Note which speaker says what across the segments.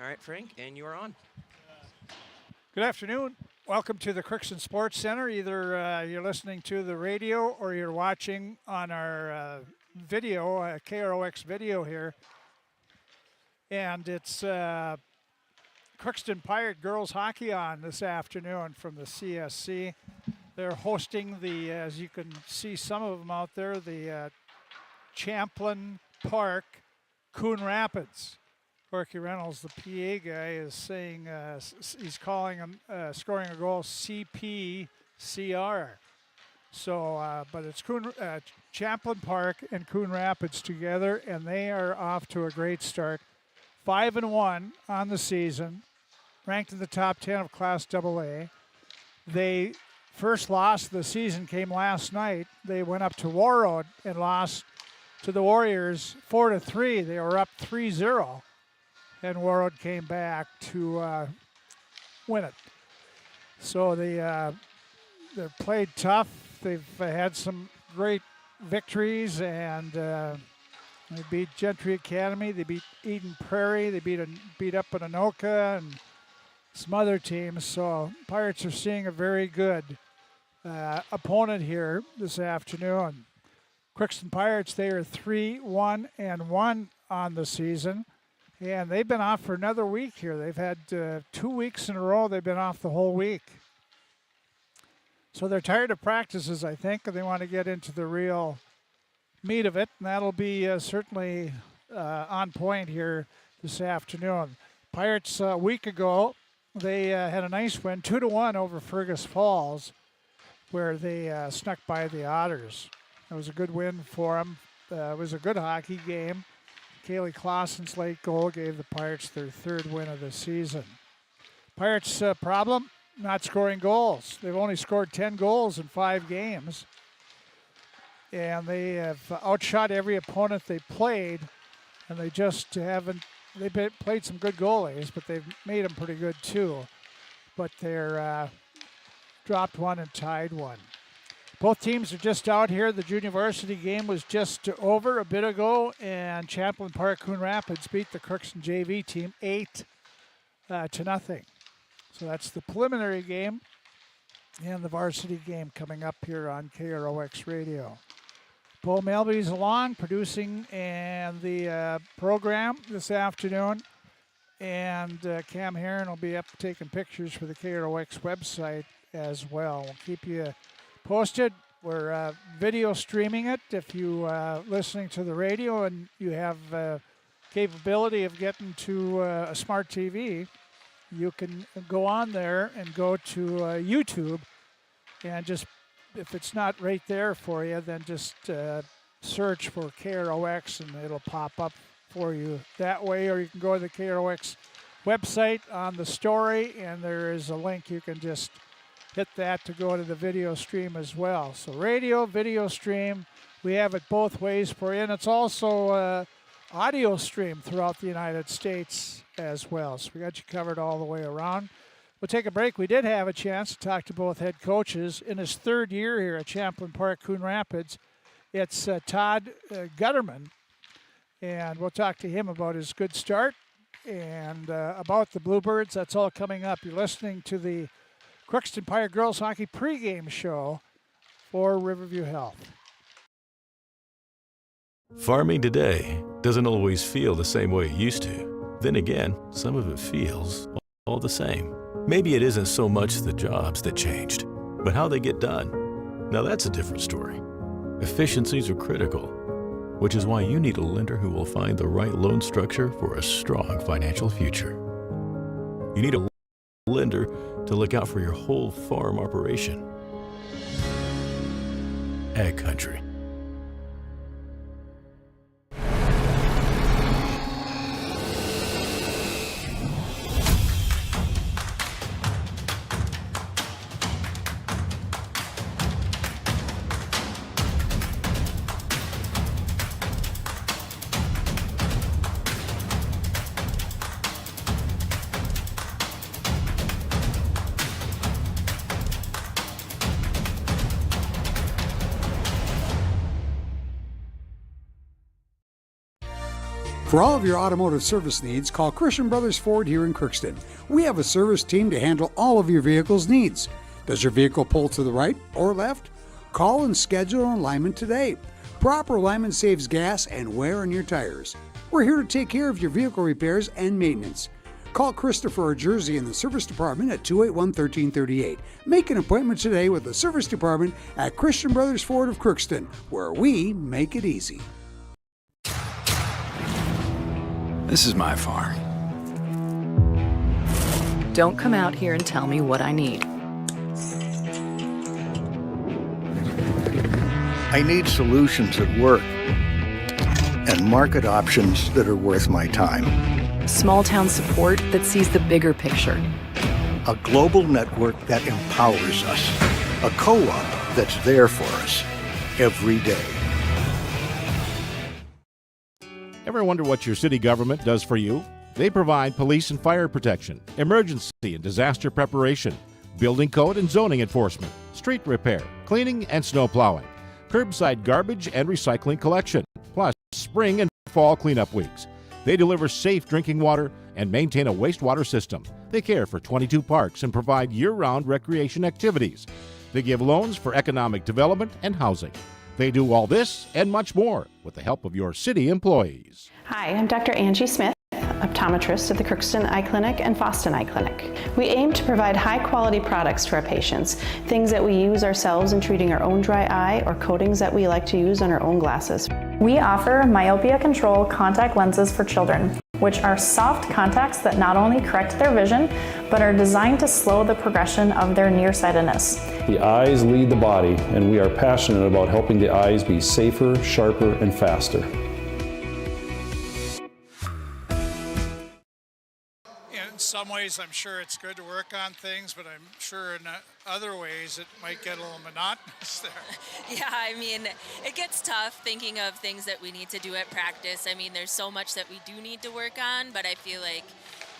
Speaker 1: All right, Frank, and you are on.
Speaker 2: Good afternoon. Welcome to the Crookston Sports Center. Either you're listening to the radio or you're watching on our video, KROX video here. And it's Crookston Pirate Girls Hockey on this afternoon from the CSC. They're hosting the, as you can see some of them out there, the Champlin Park-Coon Rapids. Corky Reynolds, the PA guy, is saying he's calling him scoring a goal CPCR. So, but it's Champlin Park and Coon Rapids together, and they are off to a great start. 5-1 on the season, ranked in the top 10 of Class AA. They first loss of the season came last night. They went up to Warroad and lost to the Warriors 4-3. They were up 3-0. And Warroad came back to win it. So they've played tough. They've had some great victories, and they beat Gentry Academy. They beat Eden Prairie. They beat up Anoka and some other teams. So Pirates are seeing a very good opponent here this afternoon. Crookston Pirates, they are 3-1-1 on the season. And they've been off for another week here. They've had 2 weeks in a row. They've been off the whole week. So they're tired of practices, I think, and they want to get into the real meat of it. And that'll be certainly on point here this afternoon. Pirates, a week ago, they had a nice win, 2-1 over Fergus Falls, where they snuck by the Otters. It was a good win for them. It was a good hockey game. Kaylee Clausen's late goal gave the Pirates their third win of the season. Pirates' problem, not scoring goals. They've only scored 10 goals in 5 games. And they have outshot every opponent they played. And they just haven't, they've played some good goalies, but they've made them pretty good too. But they're dropped one and tied one. Both teams are just out here. The junior varsity game was just over a bit ago, and Champlin Park-Coon Rapids beat the Crookston JV team 8-0. So that's the preliminary game and the varsity game coming up here on KROX Radio. Paul Melby's along, producing and the program this afternoon, and Cam Herron will be up taking pictures for the KROX website as well. We'll keep you posted. We're video streaming it. If you listening to the radio and you have capability of getting to a smart TV, you can go on there and go to YouTube, and just, if it's not right there for you, then just search for KROX and it'll pop up for you that way. Or you can go to the KROX website on the story, and there is a link. You can just hit that to go to the video stream as well. So radio, video stream, we have it both ways for you. And it's also audio stream throughout the United States as well. So we got you covered all the way around. We'll take a break. We did have a chance to talk to both head coaches. In his third year here at Champlin Park-Coon Rapids, it's Todd Gutterman. And we'll talk to him about his good start and about the Bluebirds. That's all coming up. You're listening to the Crookston Pirate Girls Hockey pregame show for Riverview Health.
Speaker 3: Farming today doesn't always feel the same way it used to. Then again, some of it feels all the same. Maybe it isn't so much the jobs that changed, but how they get done. Now that's a different story. Efficiencies are critical, which is why you need a lender who will find the right loan structure for a strong financial future. You need a lender to look out for your whole farm operation. Ag Country.
Speaker 1: For all of your automotive service needs, call Christian Brothers Ford here in Crookston. We have a service team to handle all of your vehicle's needs. Does your vehicle pull to the right or left? Call and schedule an alignment today. Proper alignment saves gas and wear on your tires. We're here to take care of your vehicle repairs and maintenance. Call Christopher or Jersey in the service department at 281-1338. Make an appointment today with the service department at Christian Brothers Ford of Crookston, where we make it easy.
Speaker 4: This is my farm.
Speaker 5: Don't come out here and tell me what I need.
Speaker 6: I need solutions that work and market options that are worth my time.
Speaker 5: Small town support that sees the bigger picture.
Speaker 6: A global network that empowers us. A co-op that's there for us every day.
Speaker 7: Ever wonder what your city government does for you? They provide police and fire protection, emergency and disaster preparation, building code and zoning enforcement, street repair, cleaning and snow plowing, curbside garbage and recycling collection, plus spring and fall cleanup weeks. They deliver safe drinking water and maintain a wastewater system. They care for 22 parks and provide year-round recreation activities. They give loans for economic development and housing. They do all this and much more with the help of your city employees.
Speaker 8: Hi, I'm Dr. Angie Smith, optometrist at the Crookston Eye Clinic and Foston Eye Clinic. We aim to provide high-quality products to our patients, things that we use ourselves in treating our own dry eye or coatings that we like to use on our own glasses.
Speaker 9: We offer myopia control contact lenses for children, which are soft contacts that not only correct their vision, but are designed to slow the progression of their nearsightedness.
Speaker 10: The eyes lead the body, and we are passionate about helping the eyes be safer, sharper, and faster.
Speaker 2: In some ways, I'm sure it's good to work on things, but I'm sure in other ways it might get a little monotonous there.
Speaker 11: Yeah, I mean, it gets tough thinking of things that we need to do at practice. I mean, there's so much that we do need to work on, but I feel like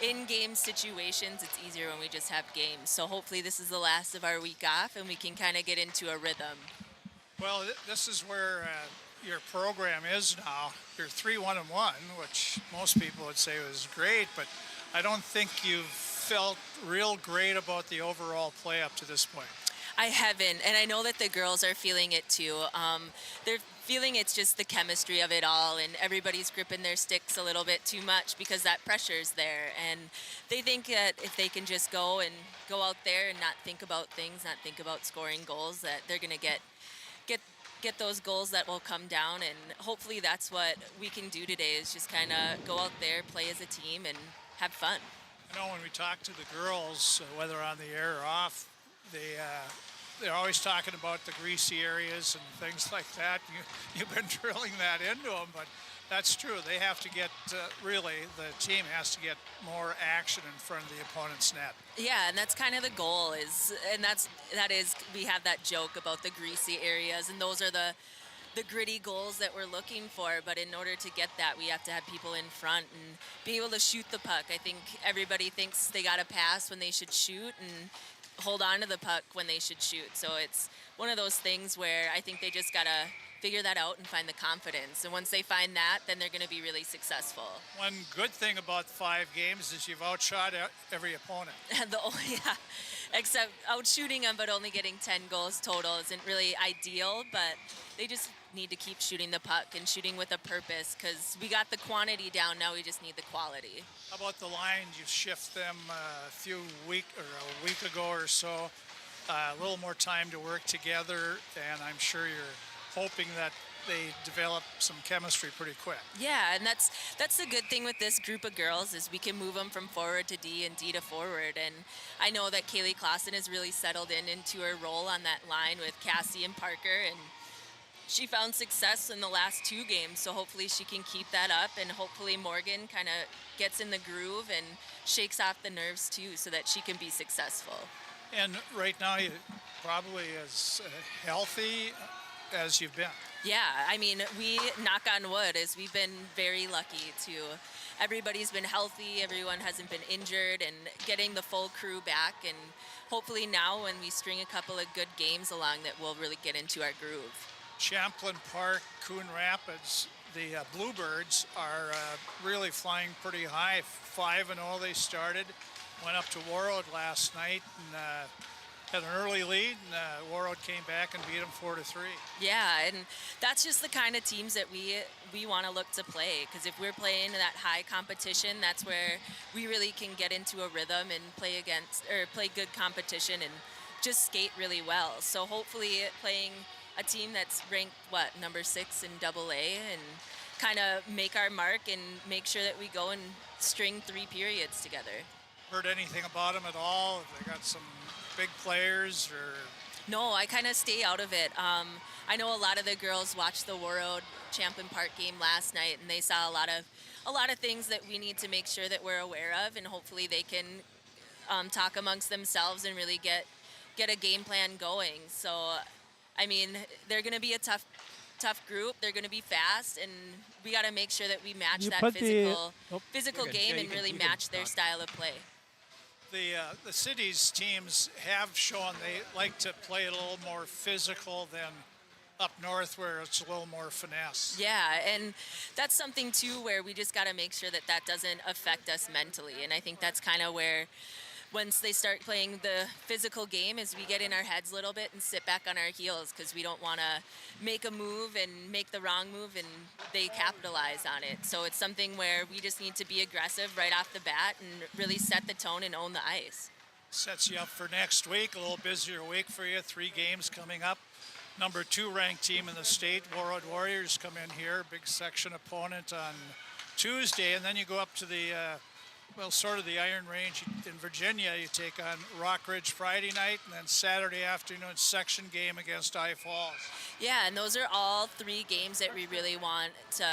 Speaker 11: in game situations, it's easier when we just have games. So hopefully this is the last of our week off and we can kind of get into a rhythm.
Speaker 2: Well, this is where your program is now. You're 3-1-1, which most people would say was great, but I don't think you've felt real great about the overall play up to this point.
Speaker 11: I haven't, and I know that the girls are feeling it too. They're feeling it's just the chemistry of it all, and everybody's gripping their sticks a little bit too much because that pressure's there. And they think that if they can just go out there and not think about things, not think about scoring goals, that they're going to get those goals that will come down. And hopefully that's what we can do today, is just kind of go out there, play as a team, and have fun.
Speaker 2: I know when we talk to the girls, whether on the air or off, they're always talking about the greasy areas and things like that. You've been drilling that into them, but that's true. They have to get, really, the team has to get more action in front of the opponent's net.
Speaker 11: Yeah, and that's kind of the goal we have that joke about the greasy areas, and those are the gritty goals that we're looking for. But in order to get that, we have to have people in front and be able to shoot the puck. I think everybody thinks they got to pass when they should shoot and hold on to the puck when they should shoot. So it's one of those things where I think they just got to figure that out and find the confidence. And once they find that, then they're going to be really successful.
Speaker 2: One good thing about 5 games is you've outshot every opponent.
Speaker 11: Yeah, except outshooting them, but only getting 10 goals total isn't really ideal, but they just need to keep shooting the puck and shooting with a purpose, because we got the quantity down, now we just need the quality.
Speaker 2: How about the line? You shift them a week ago or so, a little more time to work together, and I'm sure you're hoping that they develop some chemistry pretty quick.
Speaker 11: Yeah, and that's the good thing with this group of girls, is we can move them from forward to D and D to forward. And I know that Kaylee Clausen has really settled into her role on that line with Cassie and Parker, and she found success in the last 2 games, so hopefully she can keep that up, and hopefully Morgan kind of gets in the groove and shakes off the nerves too, so that she can be successful.
Speaker 2: And right now you're probably as healthy as you've been.
Speaker 11: Yeah, I mean, we, knock on wood, as we've been very lucky to, everybody's been healthy, everyone hasn't been injured, and getting the full crew back, and hopefully now when we string a couple of good games along, that we'll really get into our groove.
Speaker 2: Champlin Park-Coon Rapids, the Bluebirds are really flying pretty high. 5-0 they started. Went up to Warroad last night and had an early lead, and Warroad came back and beat them 4-3.
Speaker 11: Yeah, and that's just the kind of teams that we want to look to play, because if we're playing that high competition, that's where we really can get into a rhythm and play good competition and just skate really well. So hopefully playing a team that's ranked, number 6 in AA, and kind of make our mark and make sure that we go and string 3 periods together.
Speaker 2: Heard anything about them at all? Have they got some big players or?
Speaker 11: No, I kind of stay out of it. I know a lot of the girls watched the Warroad Champlin Park game last night, and they saw a lot of things that we need to make sure that we're aware of, and hopefully they can talk amongst themselves and really get a game plan going. So, I mean, they're going to be a tough group. They're going to be fast, and we got to make sure that we match that physical game and really match their style of play.
Speaker 2: The city's teams have shown they like to play a little more physical than up north, where it's a little more finesse.
Speaker 11: Yeah, and that's something too where we just got to make sure that doesn't affect us mentally. And I think that's kind of where, once they start playing the physical game, is we get in our heads a little bit and sit back on our heels, because we don't want to make a move and make the wrong move and they capitalize on it. So it's something where we just need to be aggressive right off the bat and really set the tone and own the ice.
Speaker 2: Sets you up for next week, a little busier week for you. 3 games coming up. Number 2 ranked team in the state, Warroad Warriors, come in here. Big section opponent on Tuesday, and then you go up to the sort of the Iron Range in Virginia. You take on Rockridge Friday night, and then Saturday afternoon section game against I Falls.
Speaker 11: Yeah, and those are all 3 games that we really want to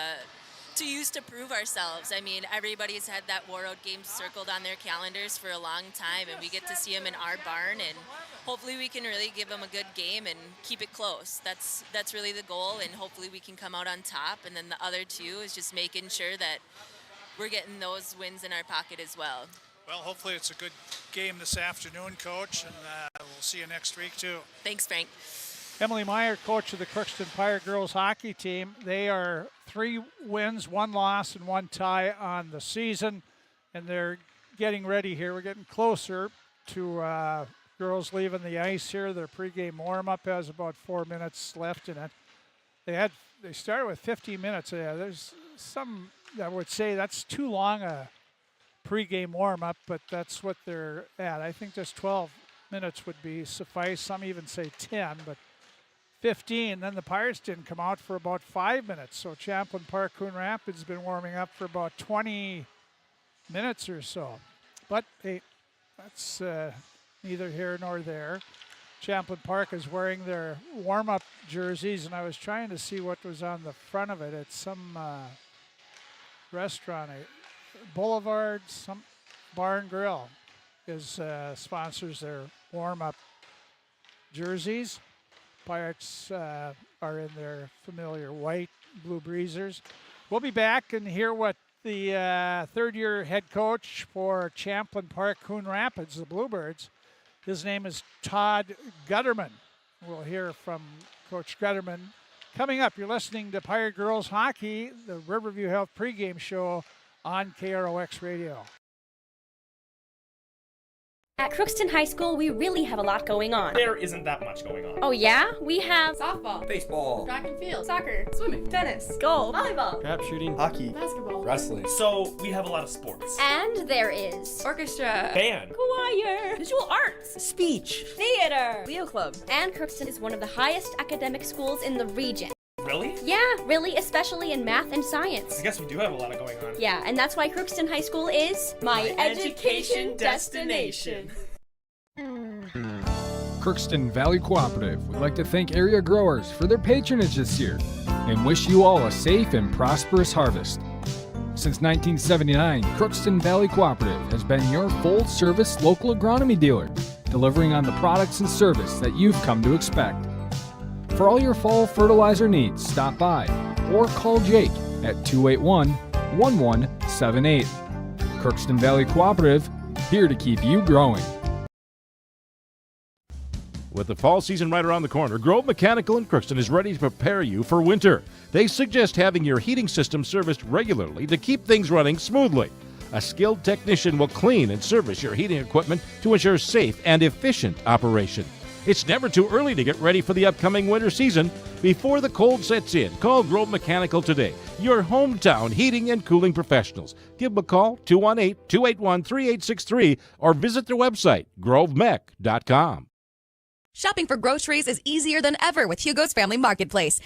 Speaker 11: use to prove ourselves. I mean, everybody's had that Warroad game circled on their calendars for a long time, and we get to see them in our barn, and hopefully we can really give them a good game and keep it close. That's really the goal, and hopefully we can come out on top. And then the other 2 is just making sure that we're getting those wins in our pocket as well.
Speaker 2: Well, hopefully it's a good game this afternoon, Coach, and we'll see you next week, too.
Speaker 11: Thanks, Frank.
Speaker 2: Emily Meyer, coach of the Crookston Pirate girls hockey team. They are 3 wins, 1 loss, and 1 tie on the season, and they're getting ready here. We're getting closer to girls leaving the ice here. Their pregame warm-up has about 4 minutes left in it. They started with 15 minutes. There's some that would say that's too long a pregame warm-up, but that's what they're at. I think just 12 minutes would be suffice. Some even say 10, but 15. Then the Pirates didn't come out for about 5 minutes. So Champlin Park-Coon Rapids has been warming up for about 20 minutes or so. But hey, that's neither here nor there. Champlin Park is wearing their warm-up jerseys, and I was trying to see what was on the front of it. It's some restaurant, Boulevard, some bar and grill sponsors their warm-up jerseys. Pirates are in their familiar white, blue breezers. We'll be back and hear what the third-year head coach for Champlin Park-Coon Rapids, the Bluebirds, his name is Todd Gutterman. We'll hear from Coach Gutterman coming up. You're listening to Pirate Girls Hockey, the Riverview Health pregame show on KROX Radio.
Speaker 12: At Crookston High School, we really have a lot going on.
Speaker 13: There isn't that much going on.
Speaker 12: Oh yeah? We have
Speaker 14: softball,
Speaker 15: baseball,
Speaker 14: track and field, soccer, swimming, tennis,
Speaker 12: golf,
Speaker 14: volleyball,
Speaker 15: crap shooting, hockey,
Speaker 14: basketball,
Speaker 15: wrestling.
Speaker 13: So we have a lot of sports.
Speaker 12: And there is
Speaker 14: orchestra,
Speaker 13: band,
Speaker 12: choir,
Speaker 14: visual arts,
Speaker 15: speech,
Speaker 12: theater,
Speaker 14: Leo Club.
Speaker 12: And Crookston is one of the highest academic schools in the region.
Speaker 13: Really?
Speaker 12: Yeah, really, especially in math and science.
Speaker 13: I guess we do have a lot going on.
Speaker 12: Yeah, and that's why Crookston High School is
Speaker 14: my education destination.
Speaker 16: Crookston Valley Cooperative would like to thank area growers for their patronage this year and wish you all a safe and prosperous harvest. Since 1979, Crookston Valley Cooperative has been your full-service local agronomy dealer, delivering on the products and service that you've come to expect. For all your fall fertilizer needs, stop by or call Jake at 281-1178. Crookston Valley Cooperative, here to keep you growing.
Speaker 7: With the fall season right around the corner, Grove Mechanical in Crookston is ready to prepare you for winter. They suggest having your heating system serviced regularly to keep things running smoothly. A skilled technician will clean and service your heating equipment to ensure safe and efficient operation. It's never too early to get ready for the upcoming winter season. Before the cold sets in, call Grove Mechanical today, your hometown heating and cooling professionals. Give them a call, 218-281-3863, or visit their website, grovemech.com.
Speaker 15: Shopping for groceries is easier than ever with Hugo's Family Marketplace.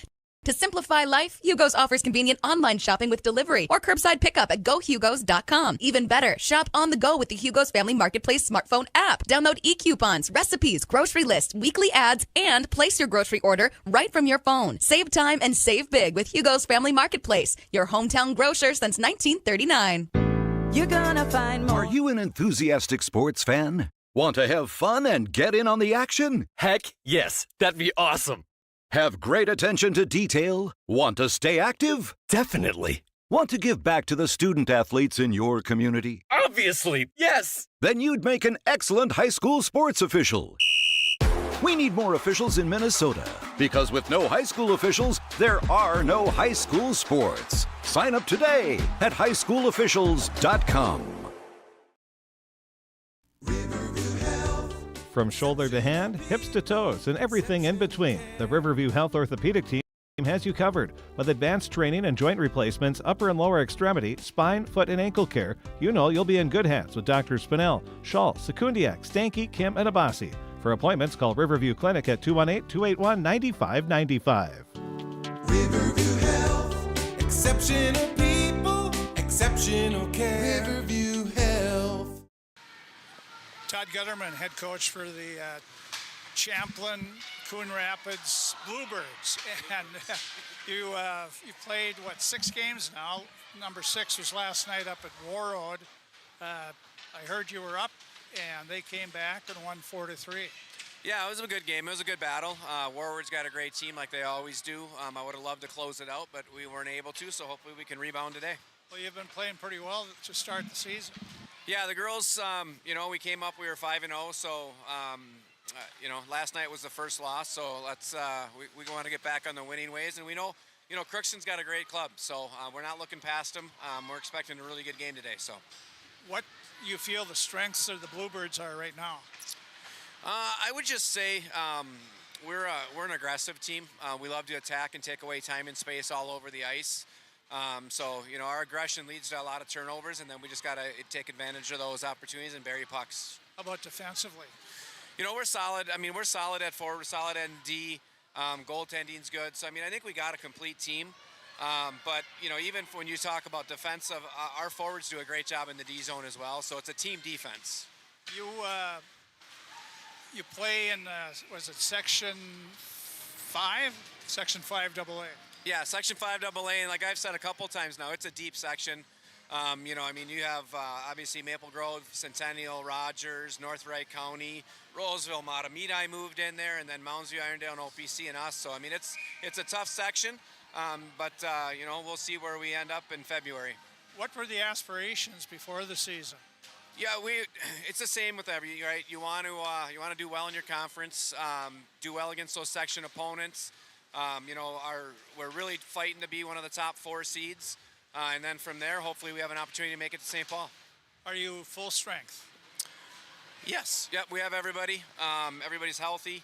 Speaker 15: To simplify life, Hugo's offers convenient online shopping with delivery or curbside pickup at gohugos.com. Even better, shop on the go with the Hugo's Family Marketplace smartphone app. Download e-coupons, recipes, grocery lists, weekly ads, and place your grocery order right from your phone. Save time and save big with Hugo's Family Marketplace, your hometown grocer since 1939.
Speaker 17: You're gonna find more.
Speaker 18: Are you an enthusiastic sports fan? Want to have fun and get in on the action?
Speaker 19: Heck, yes. That'd be awesome.
Speaker 18: Have great attention to detail? Want to stay active?
Speaker 19: Definitely.
Speaker 18: Want to give back to the student athletes in your community?
Speaker 19: Obviously, yes.
Speaker 18: Then you'd make an excellent high school sports official. We need more officials in Minnesota, because with no high school officials, there are no high school sports. Sign up today at highschoolofficials.com.
Speaker 20: From shoulder to hand, hips to toes, and everything in between, the Riverview Health Orthopedic Team has you covered. With advanced training and joint replacements, upper and lower extremity, spine, foot, and ankle care, you know you'll be in good hands with Dr. Spinell, Schall, Sekundiak, Stanky, Kim, and Abasi. For appointments, call Riverview Clinic at 218-281-9595.
Speaker 21: Riverview Health, exceptional people, exceptional care. Riverview Health.
Speaker 2: Todd Gutterman, head coach for the Champlin Coon Rapids Bluebirds, and you played 6 games now. Number 6 was last night up at Warroad. I heard you were up, and they came back and won 4-3.
Speaker 22: Yeah, it was a good game. It was a good battle. Warroad's got a great team like they always do. I would have loved to close it out, but we weren't able to, so hopefully we can rebound today.
Speaker 2: Well, you've been playing pretty well to start the season.
Speaker 22: Yeah, the girls, we came up, we were 5-0, so, last night was the first loss, so let's, we want to get back on the winning ways, and we know, Crookston's got a great club, so we're not looking past them. We're expecting a really good game today, so.
Speaker 2: What you feel the strengths of the Bluebirds are right now?
Speaker 22: I would just say we're an aggressive team. We love to attack and take away time and space all over the ice. Our aggression leads to a lot of turnovers, and then we just got to take advantage of those opportunities and bury pucks.
Speaker 2: How about defensively?
Speaker 22: We're solid. We're solid at forward, we're solid at D. Goaltending's good. So, I think we got a complete team. But even when you talk about defensive, our forwards do a great job in the D zone as well. So it's a team defense.
Speaker 2: You play in, Section 5? Section 5 AA.
Speaker 22: Yeah, Section 5 AA, and like I've said a couple times now, it's a deep section. You have obviously Maple Grove, Centennial, Rogers, North Wright County, Roseville, Matamidi moved in there, and then Moundsview, Irondale, and OPC, and us. So, it's a tough section, but we'll see where we end up in February.
Speaker 2: What were the aspirations before the season?
Speaker 22: Yeah, it's the same with every, right? You want to do well in your conference, do well against those section opponents. We're really fighting to be one of the top 4 seeds. And then from there, hopefully we have an opportunity to make it to St. Paul.
Speaker 2: Are you full strength?
Speaker 22: Yes. Yep, we have everybody. Everybody's healthy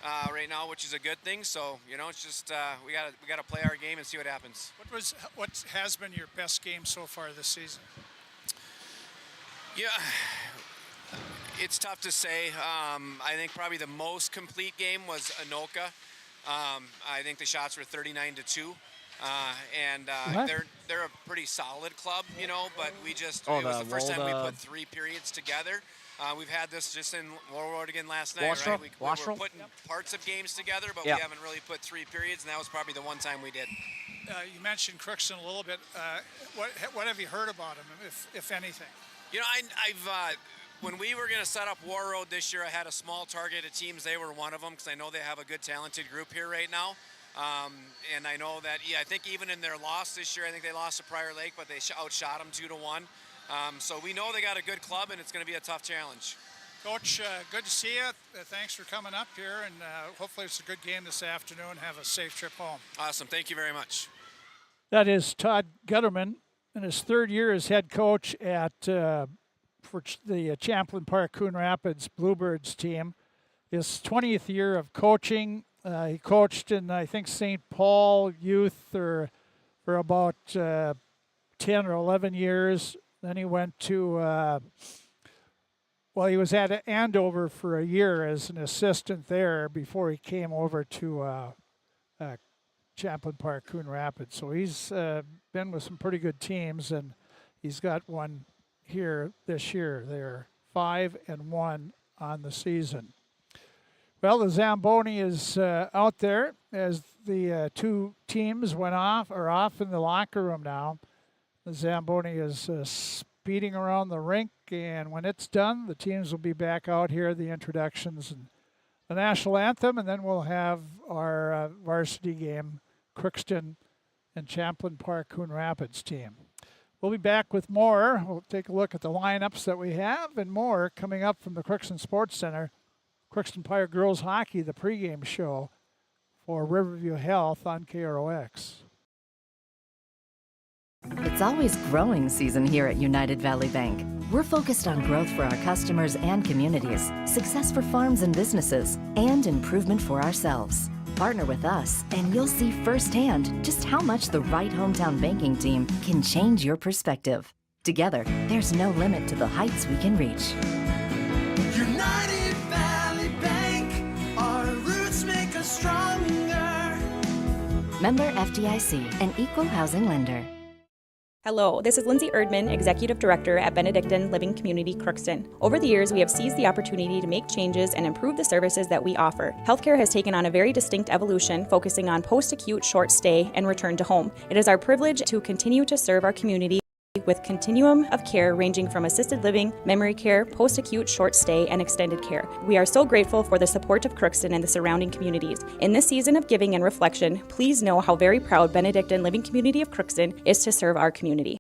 Speaker 22: right now, which is a good thing. So, it's just we got to play our game and see what happens.
Speaker 2: What has been your best game so far this season?
Speaker 22: Yeah, it's tough to say. I think probably the most complete game was Anoka. I think the shots were 39-2. They're a pretty solid club, but we just, it was the first time we put 3 periods together. We've had this just in Warroad again last night, right? We were putting parts of games together, but we haven't really put 3 periods, and that was probably the one time we did.
Speaker 2: You mentioned Crookston a little bit. What have you heard about him, if anything?
Speaker 22: When we were going to set up Warroad this year, I had a small target of teams. They were one of them because I know they have a good, talented group here right now. And I know that, I think even in their loss this year, I think they lost to Prior Lake, but they outshot them 2-1. So we know they got a good club, and it's going to be a tough challenge.
Speaker 2: Coach, good to see you. Thanks for coming up here, and hopefully it's a good game this afternoon. Have a safe trip home.
Speaker 22: Awesome. Thank you very much.
Speaker 2: That is Todd Gutterman in his third year as head coach at for the Champlin Park-Coon Rapids Bluebirds team. His 20th year of coaching. He coached in, I think, St. Paul youth for about 10 or 11 years. Then he went to, he was at Andover for a year as an assistant there before he came over to Champlin Park-Coon Rapids. So he's been with some pretty good teams, and he's got one here this year. They're 5-1 on the season. Well, the Zamboni is out there as the two teams are off in the locker room now. The Zamboni is speeding around the rink, and when it's done, the teams will be back out here, the introductions and the national anthem, and then we'll have our varsity game, Crookston and Champlin Park-Coon Rapids team. We'll be back with more. We'll take a look at the lineups that we have and more coming up from the Crookston Sports Center. Crookston Pirate Girls Hockey, the pregame show for Riverview Health on KROX.
Speaker 5: It's always growing season here at United Valley Bank. We're focused on growth for our customers and communities, success for farms and businesses, and improvement for ourselves. Partner with us, and you'll see firsthand just how much the right hometown banking team can change your perspective. Together, there's no limit to the heights we can reach.
Speaker 21: United Valley Bank, our roots make us stronger.
Speaker 5: Member FDIC, an equal housing lender.
Speaker 1: Hello, this is Lindsay Erdman, Executive Director at Benedictine Living Community Crookston. Over the years, we have seized the opportunity to make changes and improve the services that we offer. Healthcare has taken on a very distinct evolution, focusing on post-acute, short stay, and return to home. It is our privilege to continue to serve our community with continuum of care ranging from assisted living, memory care, post-acute, short stay, and extended care. We are so grateful for the support of Crookston and the surrounding communities. In this season of giving and reflection, please know how very proud Benedictine Living Community of Crookston is to serve our community.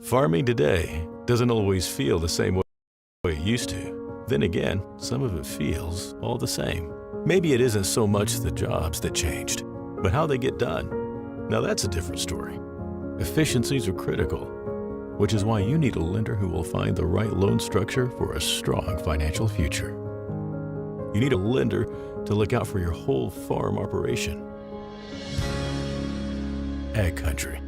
Speaker 3: Farming today doesn't always feel the same way it used to. Then again, some of it feels all the same. Maybe it isn't so much the jobs that changed, but how they get done. Now that's a different story. Efficiencies are critical, which is why you need a lender who will find the right loan structure for a strong financial future. You need a lender to look out for your whole farm operation. Ag Country.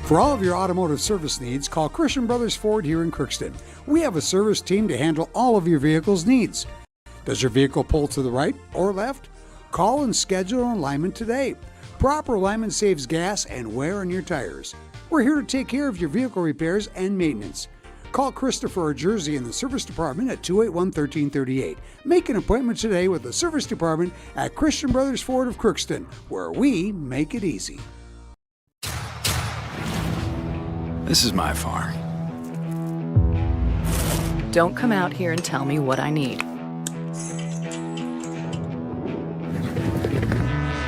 Speaker 23: For all of your automotive service needs, call Christian Brothers Ford here in Crookston. We have a service team to handle all of your vehicle's needs. Does your vehicle pull to the right or left? Call and schedule an alignment today. Proper alignment saves gas and wear on your tires. We're here to take care of your vehicle repairs and maintenance. Call Christopher or Jersey in the service department at 281-1338. Make an appointment today with the service department at Christian Brothers Ford of Crookston, where we make it easy.
Speaker 4: This is my farm.
Speaker 5: Don't come out here and tell me what I need.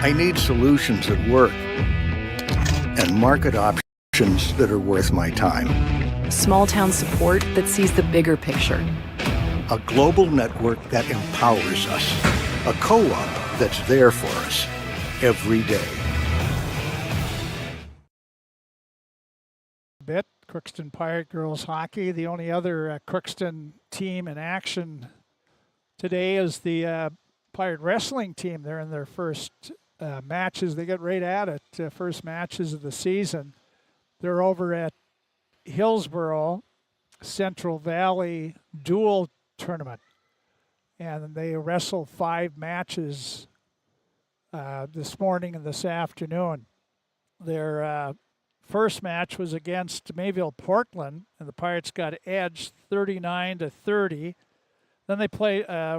Speaker 6: I need solutions that work and market options that are worth my time.
Speaker 5: Small town support that sees the bigger picture.
Speaker 6: A global network that empowers us. A co-op that's there for us every day.
Speaker 2: Bit Crookston Pirate Girls Hockey. The only other Crookston team in action today is the Pirate Wrestling team. They're in their first matches. They get right at it, first matches of the season. They're over at Hillsborough Central Valley Dual Tournament, and they wrestle 5 matches this morning and this afternoon. They're first match was against Mayville Portland, and the Pirates got edged 39-30. Then they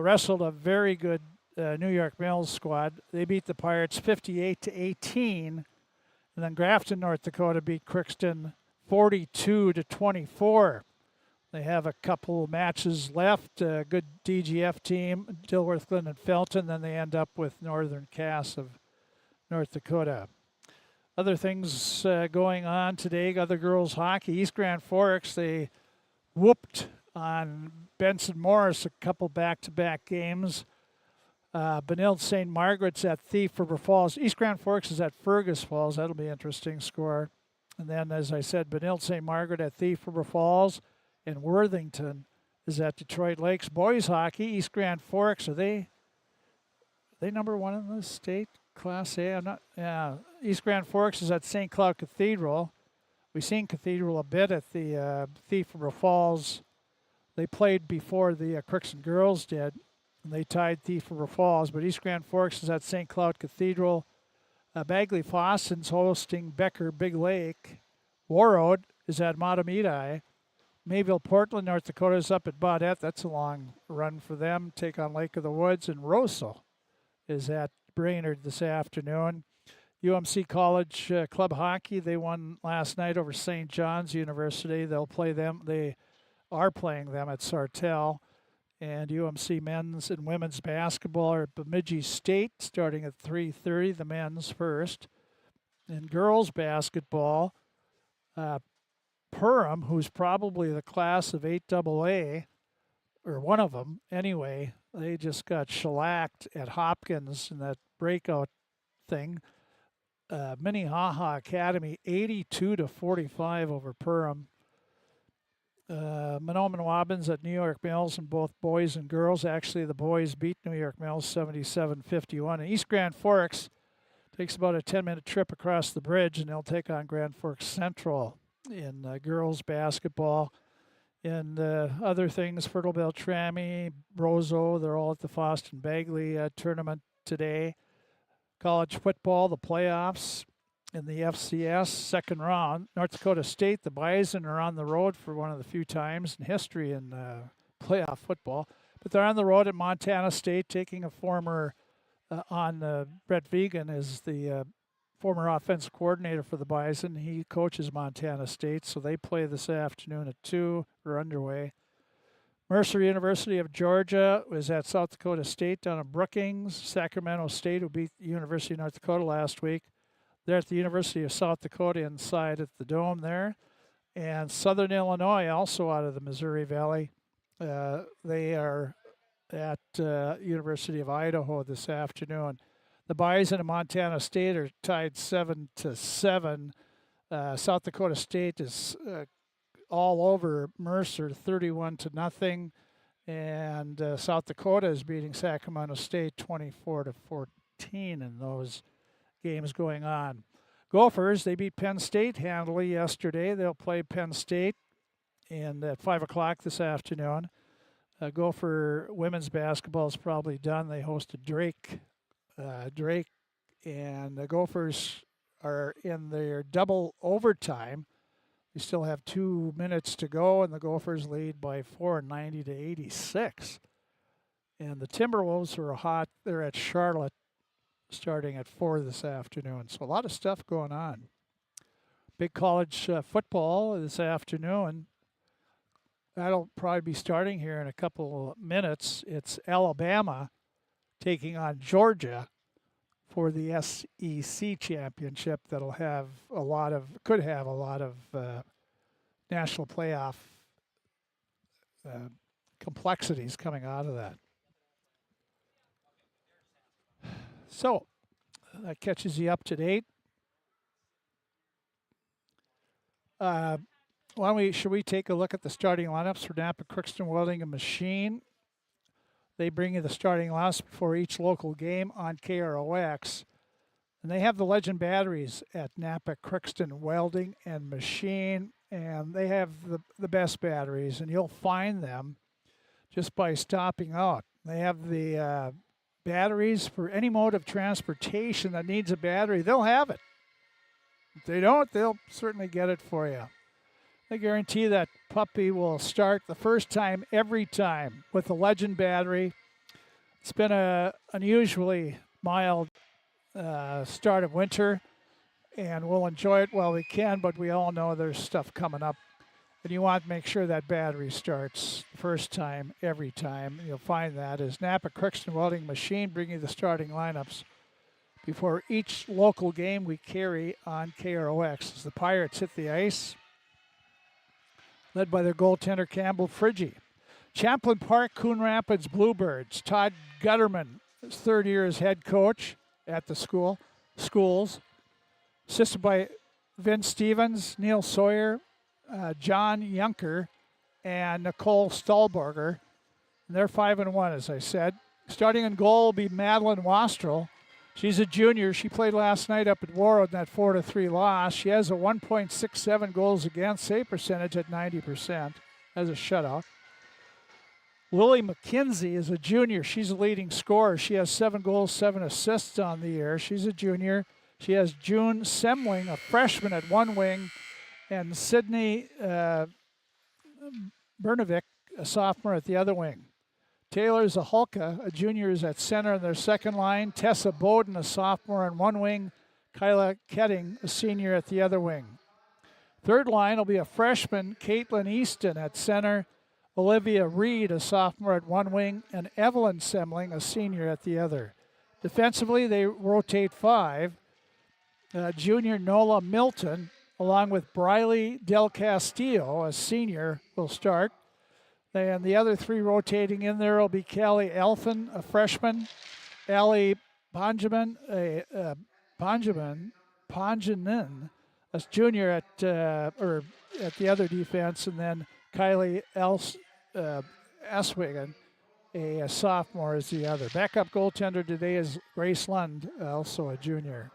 Speaker 2: wrestled a very good New York Mills squad. They beat the Pirates 58-18, and then Grafton, North Dakota beat Crookston 42-24. They have a couple matches left. A good DGF team, Dilworth, Glen, and Felton. Then they end up with Northern Cass of North Dakota. Other things going on today. Other girls hockey. East Grand Forks, they whooped on Benson Morris a couple back-to-back games. Benilde St. Margaret's at Thief River Falls. East Grand Forks is at Fergus Falls. That'll be an interesting score. And then, as I said, Benilde St. Margaret at Thief River Falls. And Worthington is at Detroit Lakes. Boys hockey, East Grand Forks, are they number one in the state? Class A? I'm not. Yeah. East Grand Forks is at St. Cloud Cathedral. We've seen Cathedral a bit at the Thief River Falls. They played before the Crookston girls did, and they tied Thief River Falls. But East Grand Forks is at St. Cloud Cathedral. Bagley Fosson's hosting Becker Big Lake. Warroad is at Matamidi. Mayville Portland, North Dakota is up at Baudette. That's a long run for them. Take on Lake of the Woods. And Roseau is at Brainerd this afternoon. UMC College Club Hockey, they won last night over St. John's University. They'll play them. They are playing them at Sartell. And UMC men's and women's basketball are at Bemidji State starting at 3:30, the men's first. And girls basketball, Perham, who's probably the class of 8AA, or one of them anyway, they just got shellacked at Hopkins in that breakout thing. Minnehaha Academy, 82-45 over Perham. Mahnomen Wabbins at New York Mills in both boys and girls. Actually, the boys beat New York Mills 77-51. And East Grand Forks takes about a 10-minute trip across the bridge, and they'll take on Grand Forks Central in girls basketball. And other things, Fertile Beltrami, Roseau, they're all at the Foston Bagley tournament today. College football, the playoffs in the FCS, second round. North Dakota State, the Bison are on the road for one of the few times in history in playoff football. But they're on the road at Montana State, taking a former Brett Vegan is the former offensive coordinator for the Bison. He coaches Montana State, so they play this afternoon at 2. We're underway. Mercer University of Georgia was at South Dakota State down in Brookings. Sacramento State, who beat the University of North Dakota last week. They're at the University of South Dakota inside at the Dome there. And Southern Illinois, also out of the Missouri Valley. They are at University of Idaho this afternoon. The Bison and Montana State are tied 7-7. South Dakota State is all over Mercer, 31-0, and South Dakota is beating Sacramento State 24-14 in those games going on. Gophers, they beat Penn State handily yesterday. They'll play Penn State at 5 o'clock this afternoon. Gopher women's basketball is probably done. They hosted Drake, and the Gophers are in their double overtime. We still have 2 minutes to go, and the Gophers lead by 4, 90-86. And the Timberwolves are hot. They're at Charlotte starting at 4 this afternoon. So a lot of stuff going on. Big college football this afternoon. That'll probably be starting here in a couple minutes. It's Alabama taking on Georgia for the SEC championship. That'll have could have a lot of national playoff complexities coming out of that. So that catches you up to date. Should we take a look at the starting lineups for Napa, Crookston, Welding, and Machine? They bring you the starting lineups before each local game on KROX. And they have the Legend batteries at Napa, Crookston, Welding, and Machine. And they have the best batteries, and you'll find them just by stopping out. They have the batteries for any mode of transportation that needs a battery. They'll have it. If they don't, they'll certainly get it for you. I guarantee that puppy will start the first time every time with the Legend battery. It's been an unusually mild start of winter, and we'll enjoy it while we can, but we all know there's stuff coming up. And you want to make sure that battery starts first time, every time. You'll find that as Napa Crookston Welding Machine bringing you the starting lineups before each local game we carry on KROX. As the Pirates hit the ice, led by their goaltender Campbell Frigge. Champlin Park-Coon Rapids Bluebirds. Todd Gutterman, his third year as head coach at the schools. Assisted by Vince Stevens, Neil Sawyer, John Yunker, and Nicole Stahlberger. And they're 5-1, as I said. Starting in goal will be Madeline Wastrel. She's a junior. She played last night up at Warroad in that 4-3 loss. She has a 1.67 goals against save percentage at 90% as a shutout. Lily McKenzie is a junior. She's a leading scorer. She has 7 goals, 7 assists on the year. She's a junior. She has June Semling, a freshman, at one wing, and Sydney Bernovic, a sophomore, at the other wing. Taylor Zahalka, a junior, is at center in their second line. Tessa Bowden, a sophomore, on one wing. Kyla Ketting, a senior, at the other wing. Third line will be a freshman, Caitlin Easton, at center. Olivia Reed, a sophomore, at one wing, and Evelyn Semling, a senior, at the other. Defensively, they rotate 5. Junior Nola Milton, along with Briley Del Castillo, a senior, will start. And the other 3 rotating in there will be Callie Elfin, a freshman, Allie Ponjamin, a junior at the other defense, and then Kylie Eswigan, a sophomore, is the other. Backup goaltender today is Grace Lund, also a junior.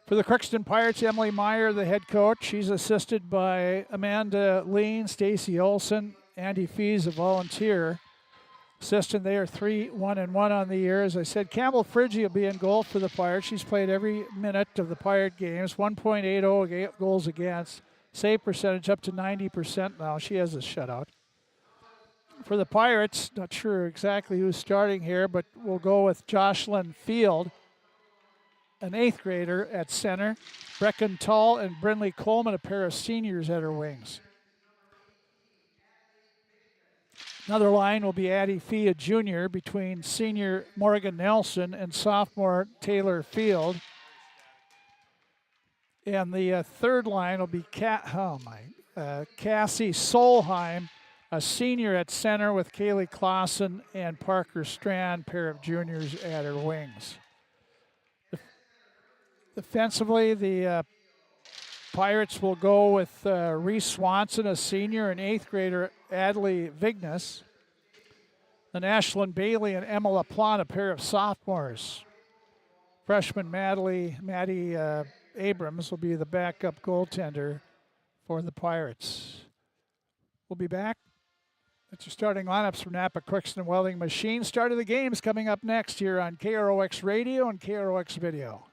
Speaker 2: For the Crookston Pirates, Emily Meyer, the head coach. She's assisted by Amanda Lean, Stacy Olson, Andy Fees, a volunteer assistant. They are 3-1-1 on the year. As I said, Campbell Frigge will be in goal for the Pirates. She's played every minute of the Pirate games. 1.80 goals against. Save percentage up to 90% now. She has a shutout. For the Pirates, not sure exactly who's starting here, but we'll go with Jocelyn Field, an 8th grader, at center. Brecken Tall and Brindley Coleman, a pair of seniors, at her wings. Another line will be Addie Fee, a junior, between senior Morgan Nelson and sophomore Taylor Field. And the third line will be Cassie Solheim, a senior, at center, with Kaylee Clausen and Parker Strand, pair of juniors, at her wings. Defensively, the Pirates will go with Reese Swanson, a senior, and 8th grader Adley Vignes. Then Ashlyn Bailey and Emma LaPlante, a pair of sophomores. Freshman Maddie Abrams will be the backup goaltender for the Pirates. We'll be back. That's your starting lineups for Napa Crookston Welding Machine. Start of the games coming up next here on KROX Radio and KROX Video.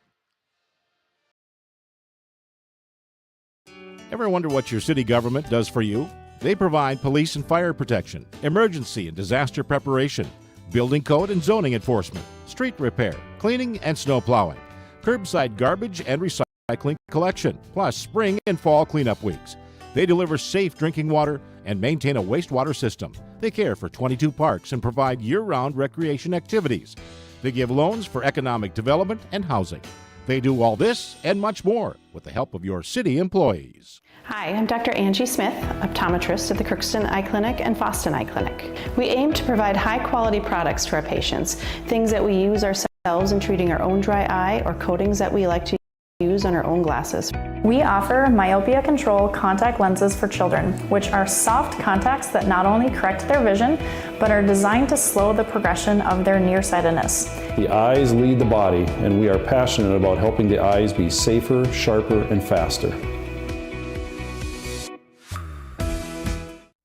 Speaker 7: Ever wonder what your city government does for you? They provide police and fire protection, emergency and disaster preparation, building code and zoning enforcement, street repair, cleaning and snow plowing, curbside garbage and recycling collection, plus spring and fall cleanup weeks. They deliver safe drinking water and maintain a wastewater system. They care for 22 parks and provide year-round recreation activities. They give loans for economic development and housing. They do all this and much more with the help of your city employees.
Speaker 8: Hi, I'm Dr. Angie Smith, optometrist at the Crookston Eye Clinic and Foston Eye Clinic. We aim to provide high-quality products to our patients, things that we use ourselves in treating our own dry eye or coatings that we like to use on our own glasses.
Speaker 9: We offer myopia control contact lenses for children, which are soft contacts that not only correct their vision, but are designed to slow the progression of their nearsightedness.
Speaker 10: The eyes lead the body, and we are passionate about helping the eyes be safer, sharper, and faster.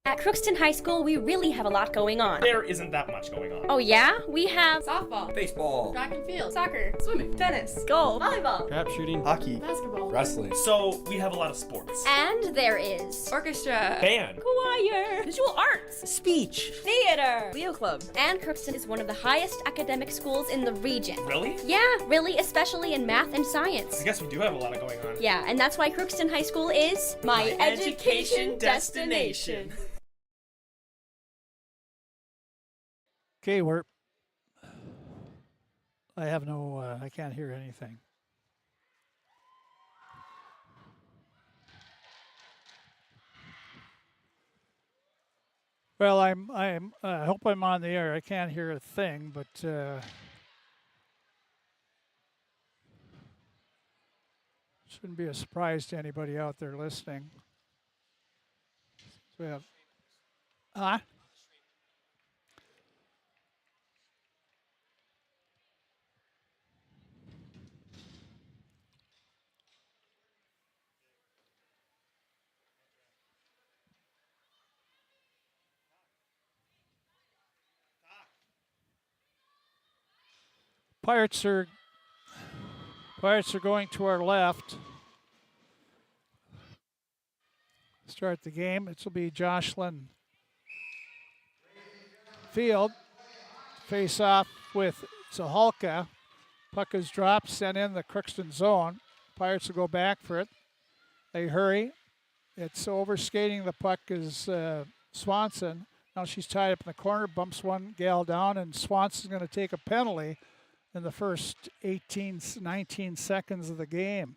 Speaker 12: At Crookston High School, we really have a lot going on.
Speaker 19: There isn't that much going on.
Speaker 12: Oh yeah? We have
Speaker 11: softball,
Speaker 19: Baseball,
Speaker 11: track and field, soccer, swimming, tennis,
Speaker 12: golf,
Speaker 11: volleyball,
Speaker 13: trap shooting,
Speaker 19: hockey,
Speaker 11: basketball,
Speaker 19: wrestling. So we have a lot of sports.
Speaker 12: and there is
Speaker 11: orchestra,
Speaker 19: Band,
Speaker 12: choir, visual arts,
Speaker 13: speech,
Speaker 12: theater,
Speaker 11: Leo Club.
Speaker 12: and Crookston is one of the highest academic schools in the region.
Speaker 19: Really?
Speaker 12: Yeah, really, especially in math and science.
Speaker 19: I guess we do have a lot going on.
Speaker 12: Yeah, and that's why Crookston High School is my education destination.
Speaker 2: Okay, I have no, I can't hear anything. Well, I hope I'm on the air. I can't hear a thing, but shouldn't be a surprise to anybody out there listening. So we have, Pirates are going to our left. Start the game. It will be Jocelyn Field. Face off with Zahalka. Puck is dropped, sent in the Crookston zone. Pirates will go back for it. They hurry. It's overskating the puck is Swanson. Now she's tied up in the corner, bumps one gal down, and Swanson's going to take a penalty in the first 19 seconds of the game.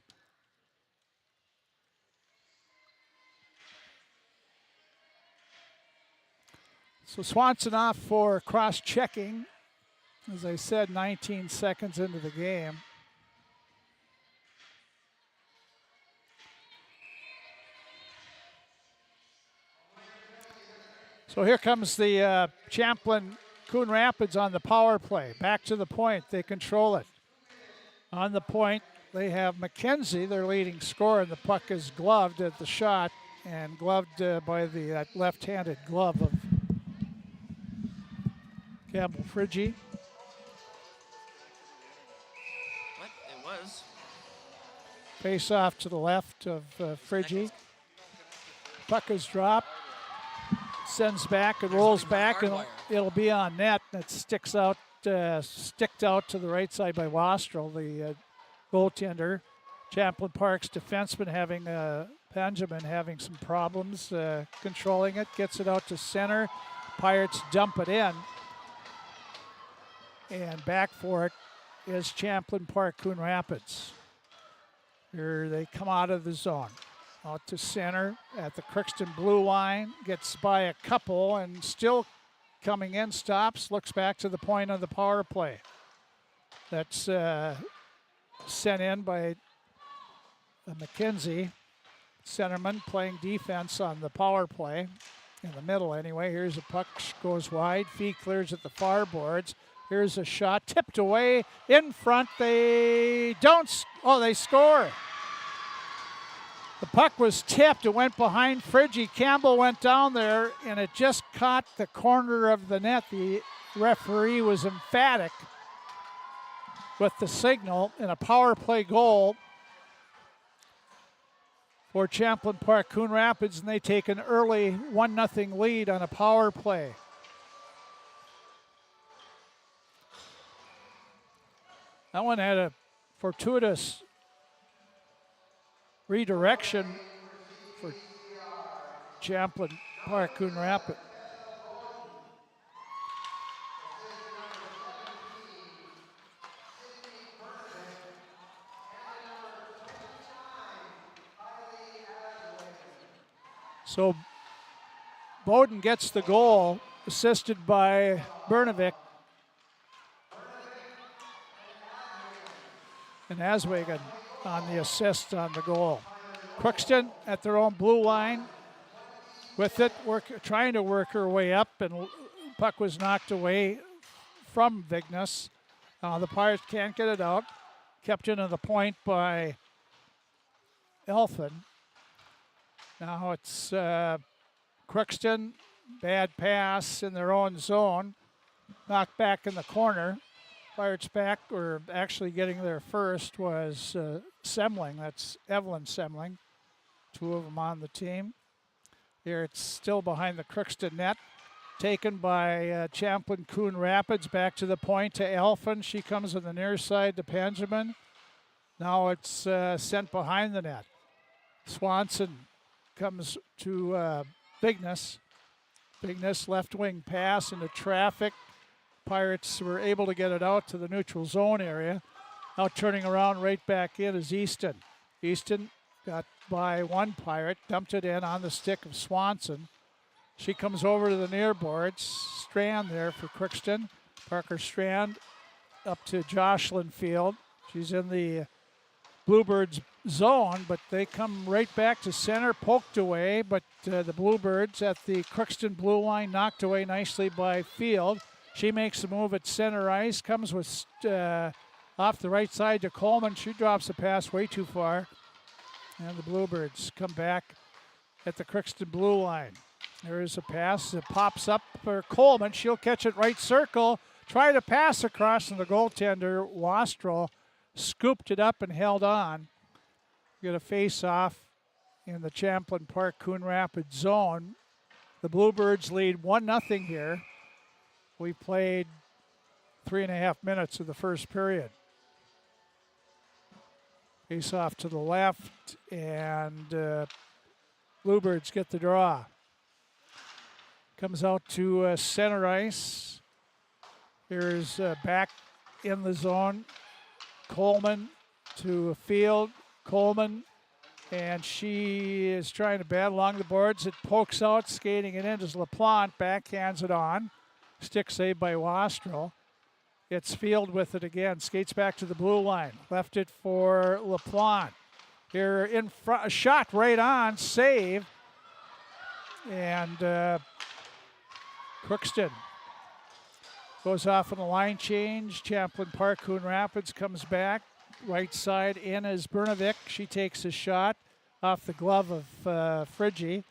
Speaker 2: So Swanson off for cross-checking. As I said, 19 seconds into the game. So here comes the Champlin Coon Rapids on the power play. Back to the point. They control it. On the point, they have McKenzie, their leading scorer, and the puck is gloved at the shot and gloved by the left-handed glove of Campbell Friggy.
Speaker 11: What? It was.
Speaker 2: Face off to the left of Friggy. Puck is dropped. Sends back and rolls back, and it'll be on net. It sticked out to the right side by Wastrel, the goaltender. Champlin Park's defenseman Benjamin having some problems controlling it. Gets it out to center. Pirates dump it in. And back for it is Champlin Park-Coon Rapids. Here they come out of the zone. Out to center at the Crookston blue line, gets by a couple and still coming in, stops, looks back to the point of the power play. That's sent in by McKenzie, centerman playing defense on the power play. In the middle anyway, here's a puck, goes wide, Fee clears at the far boards. Here's a shot, tipped away, in front, they score. The puck was tipped. It went behind Friggy. Campbell went down there, and it just caught the corner of the net. The referee was emphatic with the signal, and a power play goal for Champlin Park-Coon Rapids, and they take an early 1-0 lead on a power play. That one had a fortuitous redirection for Champlin Park-Coon Rapids. So Bowden gets the goal, assisted by Bernovic. And Aswagen on the assist on the goal. Crookston at their own blue line with it, trying to work her way up, and puck was knocked away from Vignes. The Pirates can't get it out. Kept into the point by Elfin. Now it's Crookston bad pass in their own zone. Knocked back in the corner. Pirates back, or actually getting there first, was Semling. That's Evelyn Semling. 2 of them on the team. Here it's still behind the Crookston net. Taken by Champlin Coon Rapids. Back to the point to Elfin. She comes on the near side to Benjamin. Now it's sent behind the net. Swanson comes to Bigness. Bigness left wing pass into traffic. Pirates were able to get it out to the neutral zone area. Now turning around right back in is Easton. Easton got by one Pirate, dumped it in on the stick of Swanson. She comes over to the near boards. Strand there for Crookston. Parker Strand up to Jocelyn Field. She's in the Bluebirds zone, but they come right back to center, poked away, but the Bluebirds at the Crookston blue line knocked away nicely by Field. She makes a move at center ice, comes with off the right side to Coleman. She drops the pass way too far, and the Bluebirds come back at the Crookston blue line. There is a pass that pops up for Coleman. She'll catch it right circle, try to pass across, and the goaltender, Wastrel, scooped it up and held on. Get a face-off in the Champlin Park-Coon Rapids zone. The Bluebirds lead 1-0 here. We played 3.5 minutes of the first period. Face-off to the left, and Bluebirds get the draw. Comes out to center ice. Here's back in the zone. Coleman to Field. Coleman, and she is trying to bat along the boards. It pokes out, skating it in as LaPlante backhands it on. Stick saved by Wastrel. It's Field with it again. Skates back to the blue line. Left it for LaPlante. Here in front, a shot right on, save. And Crookston goes off on a line change. Champlin Park-Coon Rapids comes back. Right side in is Brunavik. She takes a shot off the glove of Friggy.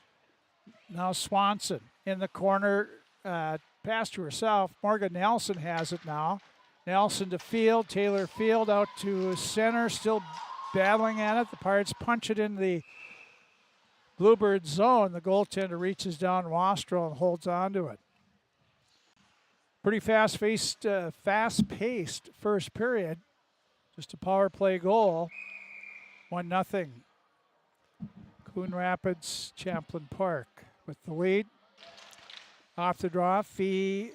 Speaker 2: Now Swanson in the corner. Pass to herself. Morgan Nelson has it now. Nelson to Field. Taylor Field out to center. Still battling at it. The Pirates punch it in the Bluebird zone. The goaltender reaches down Wastrel and holds on to it. Pretty fast-paced first period. Just a power play goal. 1-0. Coon Rapids, Champlin Park with the lead. Off the draw, Fee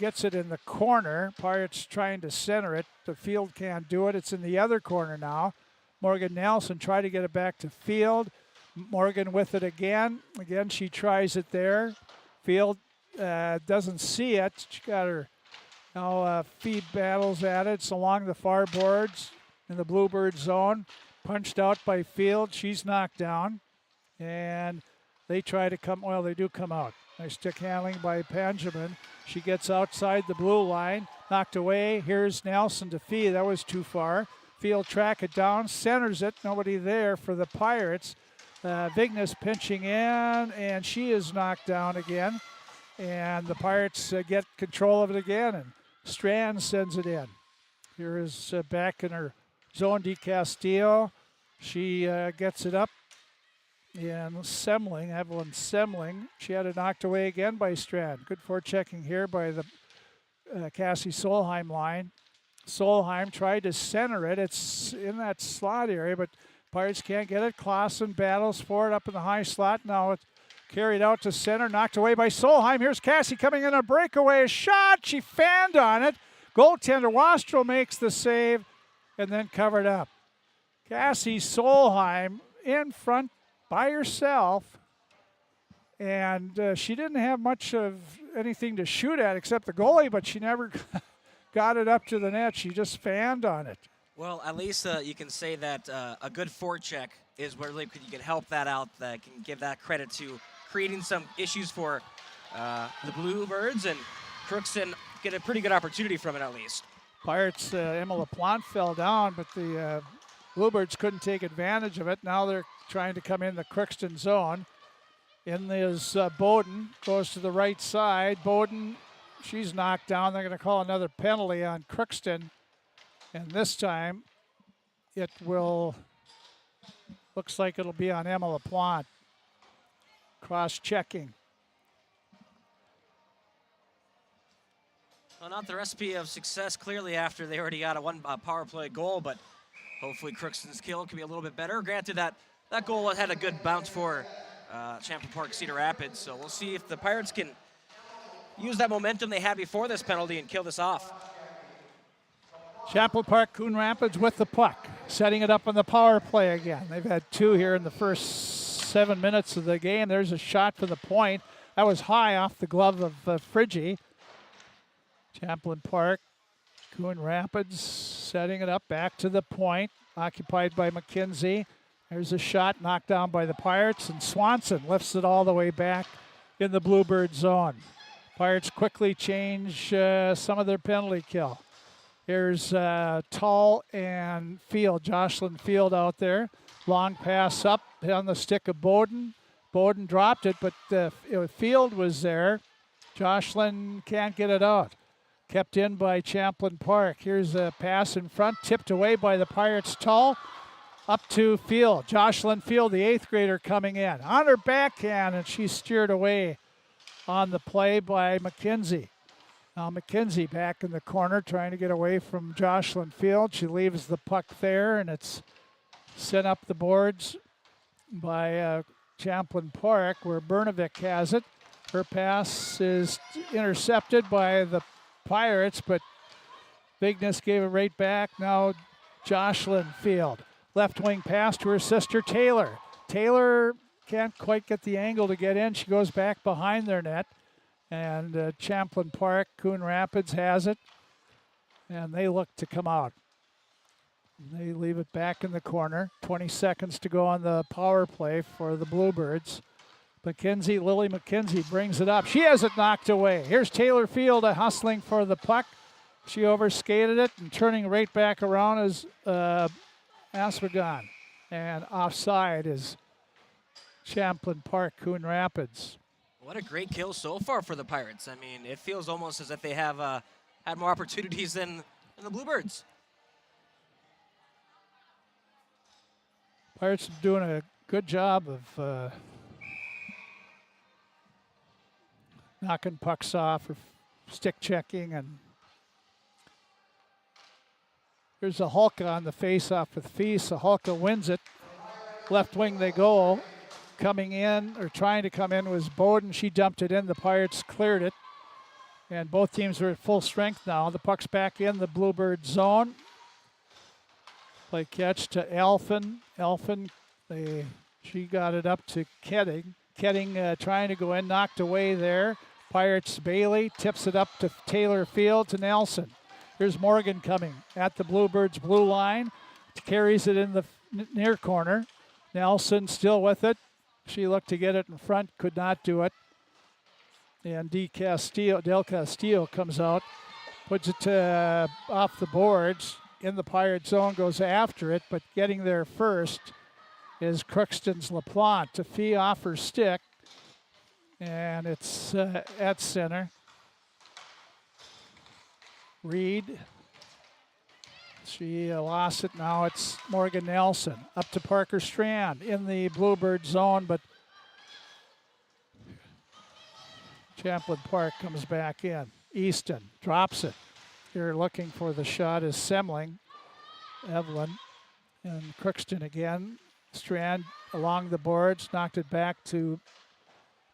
Speaker 2: gets it in the corner. Pirates trying to center it. The Field can't do it. It's in the other corner now. Morgan Nelson tried to get it back to Field. Morgan with it again. Again, she tries it there. Field doesn't see it. She got her now Fee battles at it. It's along the far boards in the Bluebird zone. Punched out by Field. She's knocked down. And they try to come, well, they do come out. Nice stick handling by Benjamin. She gets outside the blue line. Knocked away. Here's Nelson to Fee. That was too far. Field track it down. Centers it. Nobody there for the Pirates. Vignes pinching in, and she is knocked down again. And the Pirates get control of it again, and Strand sends it in. Here is back in her zone, DeCastillo. She gets it up. And Semling, Evelyn Semling, she had it knocked away again by Strand. Good forechecking here by the Cassie Solheim line. Solheim tried to center it. It's in that slot area, but Pirates can't get it. Clausen battles for it up in the high slot. Now it's carried out to center, knocked away by Solheim. Here's Cassie coming in a breakaway shot. She fanned on it. Goaltender Wastrel makes the save and then covered up. Cassie Solheim in front by herself, and she didn't have much of anything to shoot at except the goalie, but she never got it up to the net. She just fanned on it.
Speaker 11: Well, at least you can say that a good forecheck is where you can help that out. That can give that credit to creating some issues for the Bluebirds, and Crookston get a pretty good opportunity from it at least.
Speaker 2: Pirates, Emma LaPlante fell down, but the Bluebirds couldn't take advantage of it. Now they're trying to come in the Crookston zone. In is Bowden, goes to the right side. Bowden, she's knocked down. They're going to call another penalty on Crookston. And this time, it will, looks like it'll be on Emma LaPlante. Cross-checking.
Speaker 11: Well, not the recipe of success, clearly, after they already got a power play goal, but hopefully Crookston's kill can be a little bit better. Granted, that goal had a good bounce for Champlin Park Cedar Rapids, so we'll see if the Pirates can use that momentum they had before this penalty and kill this off.
Speaker 2: Champlin Park-Coon Rapids with the puck, setting it up on the power play again. They've had 2 here in the first 7 minutes of the game. There's a shot for the point. That was high off the glove of Friggy. Champlin Park-Coon Rapids setting it up back to the point, occupied by McKenzie. There's a shot knocked down by the Pirates, and Swanson lifts it all the way back in the Bluebird zone. Pirates quickly change some of their penalty kill. Here's Tull and Field, Jocelyn Field out there. Long pass up on the stick of Bowden. Bowden dropped it, but Field was there. Jocelyn can't get it out. Kept in by Champlin Park. Here's a pass in front, tipped away by the Pirates. Tull up to Field. Jocelyn Field, the 8th grader, coming in. On her backhand, and she's steered away on the play by McKenzie. Now McKenzie back in the corner trying to get away from Jocelyn Field. She leaves the puck there, and it's sent up the boards by Champlin Park, where Bernovic has it. Her pass is intercepted by the Pirates, but Bigness gave it right back. Now Jocelyn Field. Left wing pass to her sister Taylor. Taylor can't quite get the angle to get in. She goes back behind their net. And Champlin Park-Coon Rapids has it. And they look to come out. They leave it back in the corner. 20 seconds to go on the power play for the Bluebirds. Lily McKenzie brings it up. She has it knocked away. Here's Taylor Field hustling for the puck. She overskated it, and turning right back around is Aswagan. And offside is Champlin Park-Coon Rapids.
Speaker 11: What a great kill so far for the Pirates. I mean, it feels almost as if they have had more opportunities than the Bluebirds.
Speaker 2: Pirates are doing a good job of knocking pucks off or stick checking. And here's a Hulka on the face-off with Feast. So Hulka wins it. Left wing they go. Coming in, or trying to come in, was Bowden. She dumped it in. The Pirates cleared it. And both teams are at full strength now. The puck's back in the Bluebird zone. Play catch to Elfin. She got it up to Ketting. Ketting trying to go in, knocked away there. Pirates Bailey tips it up to Taylor Field to Nelson. Here's Morgan coming at the Bluebirds blue line. Carries it in the near corner. Nelson still with it. She looked to get it in front, could not do it. And Del Castillo comes out, puts it off the boards in the Pirate zone, goes after it, but getting there first is Crookston's LaPlante. To Fee off her stick, and it's at center. Reed, she lost it. Now it's Morgan Nelson up to Parker Strand in the Bluebird zone, but Champlin Park comes back in. Easton drops it. Here looking for the shot is Semling, Evelyn, and Crookston again. Strand along the boards, knocked it back to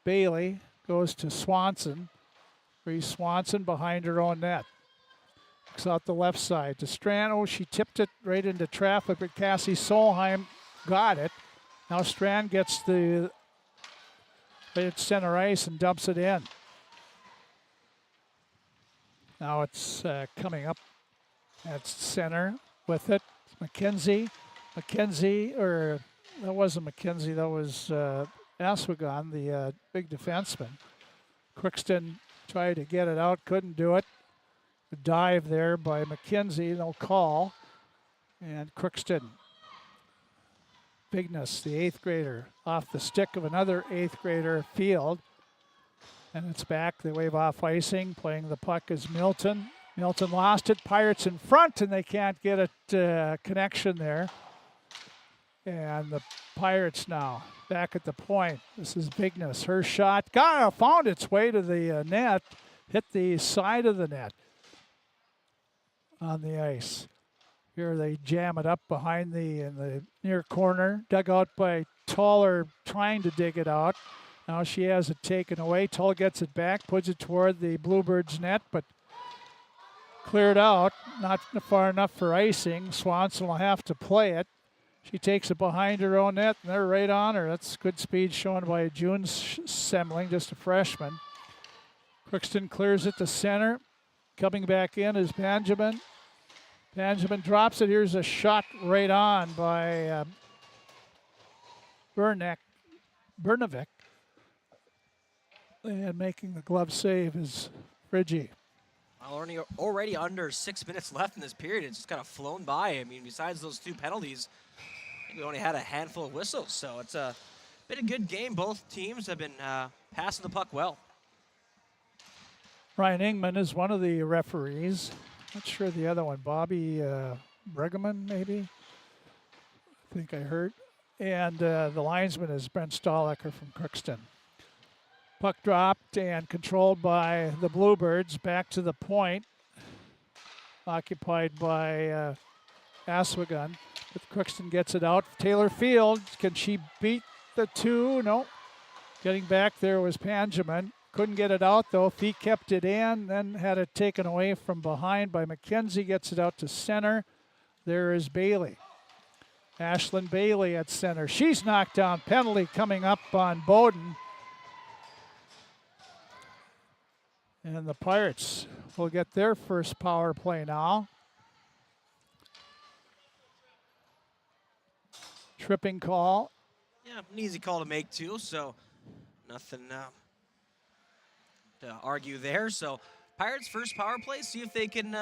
Speaker 2: Bailey, goes to Swanson. Reese Swanson behind her own net. Looks out the left side to Strand. Oh, she tipped it right into traffic, but Cassie Solheim got it. Now Strand gets the right at center ice and dumps it in. Now it's coming up at center with it. McKenzie, or that wasn't McKenzie, that was Aswagan, the big defenseman. Crookston tried to get it out, couldn't do it. A dive there by McKenzie, no call. And Crookston Bigness, the 8th grader, off the stick of another 8th grader, Field. And it's back. They wave off icing. Playing the puck is Milton. Milton lost it. Pirates in front, and they can't get it connection there. And the Pirates now back at the point. This is Bigness. Her shot found its way to the net, hit the side of the net on the ice. Here they jam it up behind in the near corner. Dug out by Toller, trying to dig it out. Now she has it taken away. Toll gets it back, puts it toward the Bluebirds net, but cleared out. Not far enough for icing. Swanson will have to play it. She takes it behind her own net, and they're right on her. That's good speed shown by June Semling, just a freshman. Crookston clears it to center. Coming back in is Benjamin. Benjamin drops it. Here's a shot right on by Bernovic. And making the glove save is Friggy.
Speaker 11: Already under 6 minutes left in this period. It's just kind of flown by. I mean, besides those 2 penalties, I think we only had a handful of whistles. So it's been a good game. Both teams have been passing the puck well.
Speaker 2: Ryan Ingman is one of the referees. Not sure the other one. Bobby Bregman, maybe? I think I heard. And the linesman is Brent Stahlecker from Crookston. Puck dropped and controlled by the Bluebirds. Back to the point. Occupied by Aswagun. But Crookston gets it out. Taylor Field, can she beat the 2? No. Getting back there was Benjamin. Couldn't get it out, though. Feet kept it in, then had it taken away from behind by McKenzie. Gets it out to center. There is Bailey. Ashlyn Bailey at center. She's knocked down. Penalty coming up on Bowden. And the Pirates will get their first power play now. Tripping call.
Speaker 11: Yeah, an easy call to make, too, so nothing to argue there. So Pirates' first power play, see if they can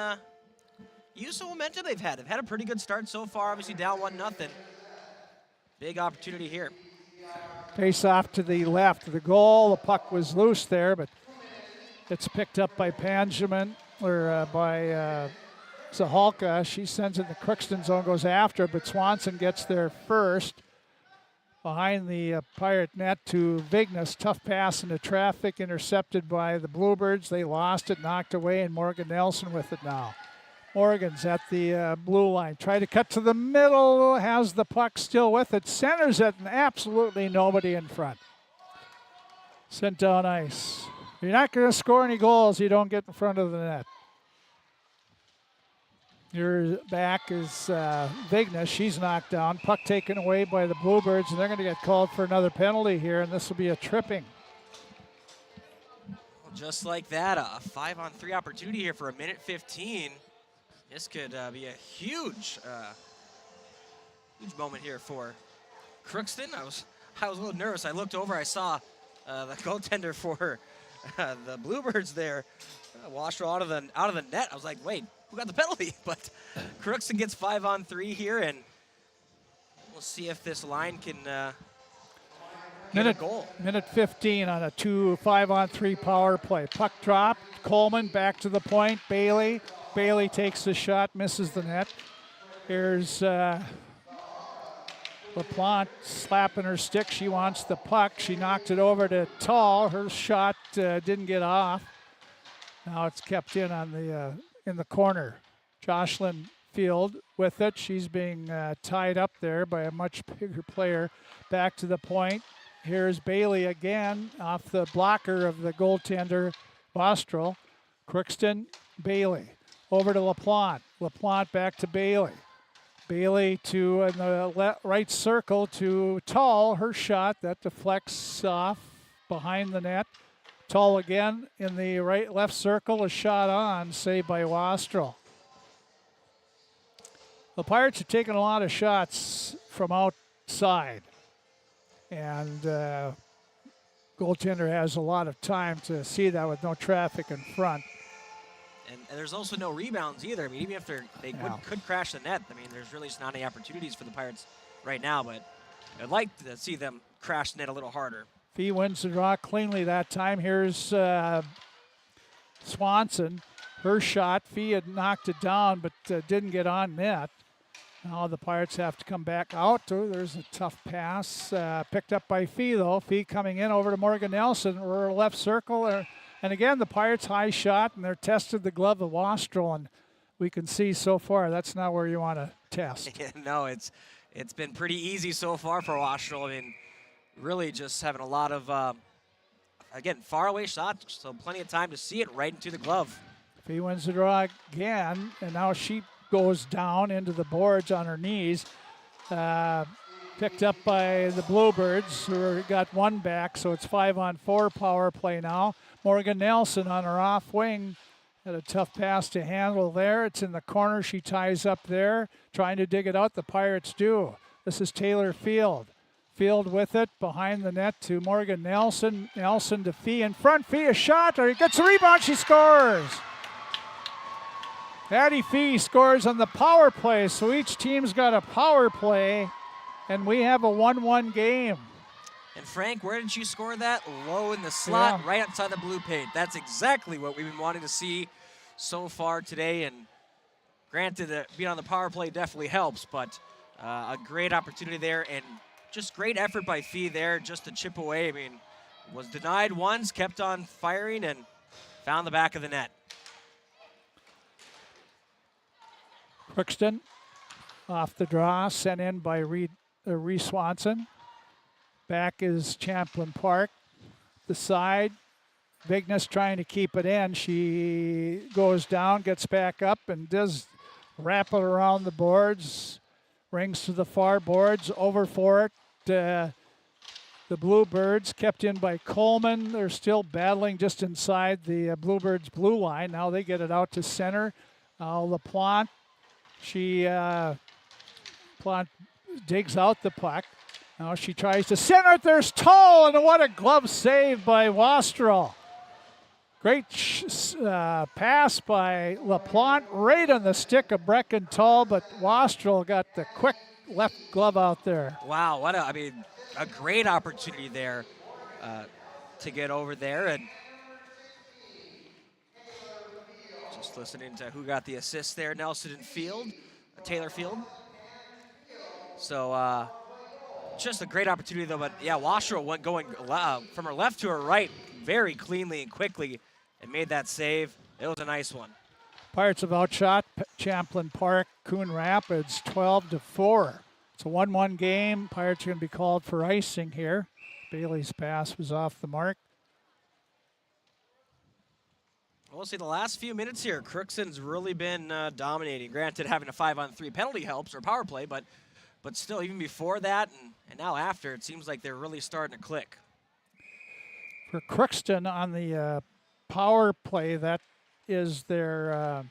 Speaker 11: use some momentum they've had. They've had a pretty good start so far, obviously down 1-0. Big opportunity here.
Speaker 2: Face off to the left of the goal. The puck was loose there, but it's picked up by Benjamin, or by Zahalka. She sends it in the Crookston zone, goes after it, but Swanson gets there first. Behind the Pirate net to Vignes. Tough pass into traffic, intercepted by the Bluebirds. They lost it, knocked away, and Morgan Nelson with it now. Morgan's at the blue line. Try to cut to the middle, has the puck still with it. Centers it, and absolutely nobody in front. Sent down ice. You're not going to score any goals, you don't get in front of the net. Your back is Vignes. She's knocked down. Puck taken away by the Bluebirds, and they're going to get called for another penalty here, and this will be a tripping.
Speaker 11: Well, just like that, a 5-on-3 opportunity here for 1:15. This could be a huge moment here for Crookston. I was a little nervous. I looked over. I saw the goaltender for the Bluebirds there wash her out of the net. I was like, wait, who got the penalty? But Crookston gets 5-on-3 here, and we'll see if this line can get a goal.
Speaker 2: Minute 15 on a 5-on-3 power play. Puck dropped. Coleman back to the point. Bailey. Bailey takes the shot, misses the net. Here's LaPlante slapping her stick. She wants the puck. She knocked it over to Tall. Her shot didn't get off. Now it's kept in on in the corner. Jocelyn Field with it. She's being tied up there by a much bigger player. Back to the point. Here's Bailey again off the blocker of the goaltender, Bostrel. Crookston, Bailey. Over to LaPlante. LaPlante back to Bailey. Bailey to in the right circle to Tall. Her shot that deflects off behind the net. Tall again in the left circle. A shot on, saved by Wastrel. The Pirates are taking a lot of shots from outside, and goaltender has a lot of time to see that with no traffic in front.
Speaker 11: And there's also no rebounds either. I mean, even if they could crash the net, I mean, there's really just not any opportunities for the Pirates right now. But I'd like to see them crash the net a little harder.
Speaker 2: Fee wins the draw cleanly that time. Here's Swanson. Her shot. Fee had knocked it down, but didn't get on net. Now the Pirates have to come back out. Oh, there's a tough pass. Picked up by Fee, though. Fee coming in over to Morgan Nelson. We're left circle. And again, the Pirates high shot, and they're tested the glove of Wastrel. And we can see so far that's not where you want to test.
Speaker 11: No, it's been pretty easy so far for Wastrel. I mean, really just having a lot of, again, far away shots, so plenty of time to see it right into the glove.
Speaker 2: Fee wins the draw again, and now she goes down into the boards on her knees. Picked up by the Bluebirds, who got one back, so it's 5-on-4 power play now. Morgan Nelson on her off wing had a tough pass to handle there. It's in the corner. She ties up there, trying to dig it out. The Pirates do. This is Taylor Field. Field with it behind the net to Morgan Nelson. Nelson to Fee in front. Fee a shot, or he gets a rebound. She scores. Patty Fee scores on the power play, so each team's got a power play, and we have a 1-1 game.
Speaker 11: And Frank, where did you score that? Low in the slot, right outside the blue paint. That's exactly what we've been wanting to see so far today. And granted, being on the power play definitely helps, but a great opportunity there, and just great effort by Fee there just to chip away. I mean, was denied once, kept on firing, and found the back of the net.
Speaker 2: Crookston off the draw, sent in by Reese Swanson. Back is Champlin Park. The side, Vignes trying to keep it in. She goes down, gets back up, and does wrap it around the boards. Rings to the far boards, over for it. The Bluebirds kept in by Coleman. They're still battling just inside the Bluebirds' blue line. Now they get it out to center. LaPlante. Plante digs out the puck. Now she tries to center it. There's Toll, and what a glove save by Wastrel. Great pass by LaPlante right on the stick of Brecken Toll, but Wastrel got the quick left glove out there.
Speaker 11: Wow, a great opportunity there to get over there. And just listening to who got the assist there, Nelson and Field, Taylor Field. So just a great opportunity though, but yeah, Wastrel went going from her left to her right very cleanly and quickly and made that save. It was a nice one.
Speaker 2: Pirates have outshot Champlin Park-Coon Rapids 12-4. It's a 1-1 game. Pirates are going to be called for icing here. Bailey's pass was off the mark.
Speaker 11: We'll see the last few minutes here. Crookston's really been dominating. Granted, having a 5-on-3 penalty helps, or power play, but still, even before that and now after, it seems like they're really starting to click.
Speaker 2: For Crookston on the power play, that is their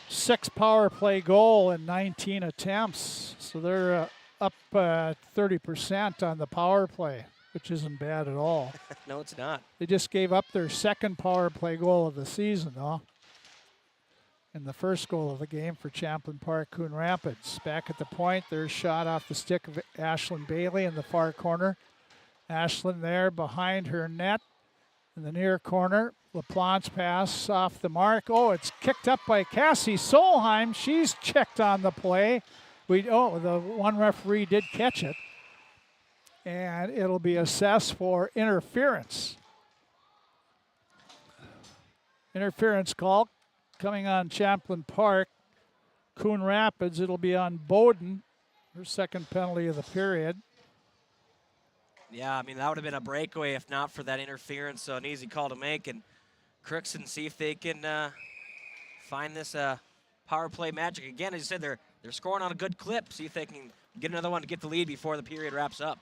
Speaker 2: sixth power play goal in 19 attempts. So they're up 30% on the power play, which isn't bad at all.
Speaker 11: No, it's not.
Speaker 2: They just gave up their second power play goal of the season, though. And the first goal of the game for Champlin Park-Coon Rapids. Back at the point, there's shot off the stick of Ashlyn Bailey in the far corner. Ashlyn there behind her net in the near corner. LaPlante's pass off the mark. Oh, it's kicked up by Cassie Solheim. She's checked on the play. The one referee did catch it. And it'll be assessed for interference. Interference call coming on Champlin Park. Coon Rapids, it'll be on Bowden. Her second penalty of the period.
Speaker 11: Yeah, I mean, that would have been a breakaway if not for that interference, so an easy call to make. And Crookston see if they can find this power play magic. Again, as you said, they're scoring on a good clip. See if they can get another one to get the lead before the period wraps up.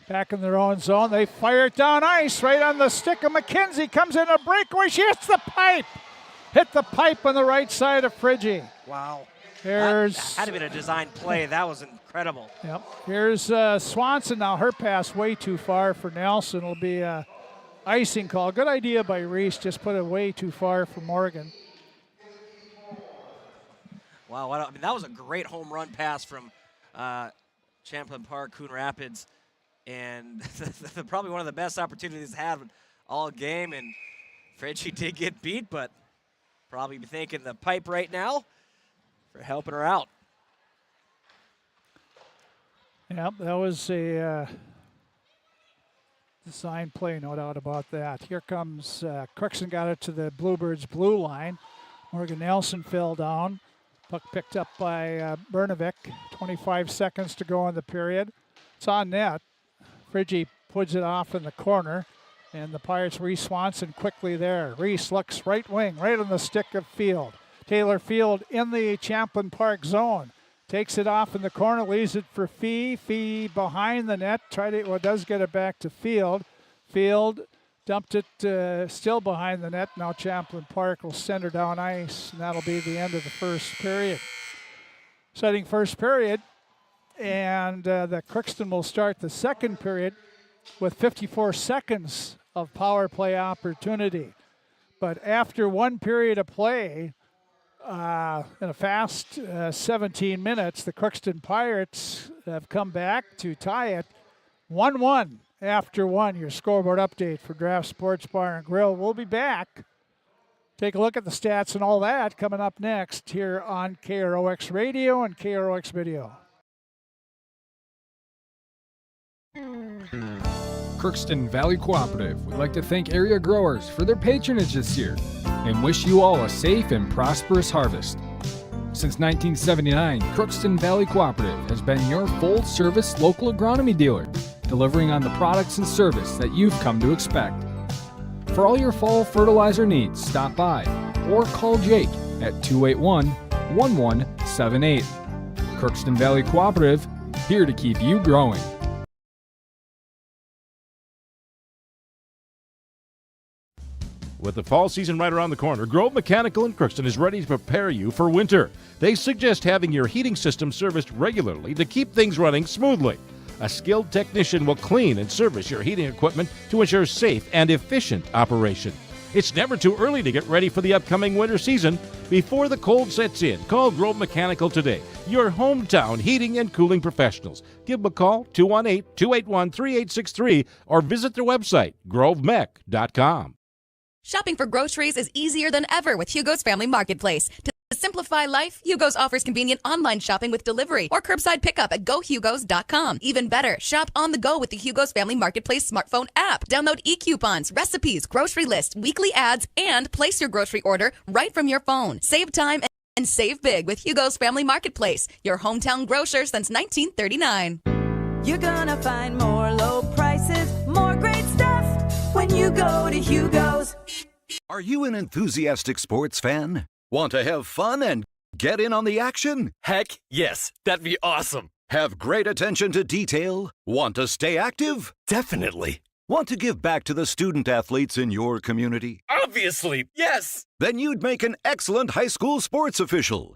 Speaker 2: Back in their own zone, they fire it down ice right on the stick of McKenzie. Comes in a breakaway, she hits the pipe. Hit the pipe on the right side of Friggy.
Speaker 11: Wow.
Speaker 2: That
Speaker 11: had to be a design play. That was incredible.
Speaker 2: Yep. Here's Swanson now. Her pass way too far for Nelson. It'll be a icing call. Good idea by Reese. Just put it way too far for Morgan.
Speaker 11: Wow. That was a great home run pass from Champlin Park-Coon Rapids, and probably one of the best opportunities had all game. And Frenchie did get beat, but probably be thanking the pipe right now for helping her out.
Speaker 2: Yep, that was a design play, no doubt about that. Here comes Crookston, got it to the Bluebirds' blue line. Morgan Nelson fell down. Puck picked up by Bernovic. 25 seconds to go in the period. It's on net. Friggy puts it off in the corner, and the Pirates, Reese Swanson, quickly there. Reese looks right wing, right on the stick of Field. Taylor Field in the Champlin Park zone. Takes it off in the corner, leaves it for Fee. Fee behind the net, does get it back to Field. Field dumped it still behind the net. Now Champlin Park will send her down ice, and that'll be the end of the first period. Setting first period, and the Crookston will start the second period with 54 seconds of power play opportunity. But after one period of play, in a fast 17 minutes, the Crookston Pirates have come back to tie it 1-1 after one. Your scoreboard update for Draft Sports Bar and Grill. We'll be back. Take a look at the stats and all that coming up next here on KROX Radio and KROX Video.
Speaker 13: Crookston Valley Cooperative would like to thank area growers for their patronage this year and wish you all a safe and prosperous harvest. Since 1979, Crookston Valley Cooperative has been your full-service local agronomy dealer, delivering on the products and service that you've come to expect. For all your fall fertilizer needs, stop by or call Jake at 281-1178. Crookston Valley Cooperative, here to keep you growing.
Speaker 7: With the fall season right around the corner, Grove Mechanical in Crookston is ready to prepare you for winter. They suggest having your heating system serviced regularly to keep things running smoothly. A skilled technician will clean and service your heating equipment to ensure safe and efficient operation. It's never too early to get ready for the upcoming winter season. Before the cold sets in, call Grove Mechanical today, your hometown heating and cooling professionals. Give them a call, 218-281-3863, or visit their website, grovemech.com.
Speaker 15: Shopping for groceries is easier than ever with Hugo's Family Marketplace. To simplify life, Hugo's offers convenient online shopping with delivery or curbside pickup at gohugos.com. Even better, shop on the go with the Hugo's Family Marketplace smartphone app. Download e-coupons, recipes, grocery lists, weekly ads, and place your grocery order right from your phone. Save time and save big with Hugo's Family Marketplace, your hometown grocer since 1939.
Speaker 17: You're gonna find more low prices, more great stuff when you go to Hugo's.
Speaker 18: Are you an enthusiastic sports fan? Want to have fun and get in on the action?
Speaker 14: Heck, yes. That'd be awesome.
Speaker 18: Have great attention to detail? Want to stay active?
Speaker 14: Definitely.
Speaker 18: Want to give back to the student athletes in your community?
Speaker 14: Obviously, yes.
Speaker 18: Then you'd make an excellent high school sports official.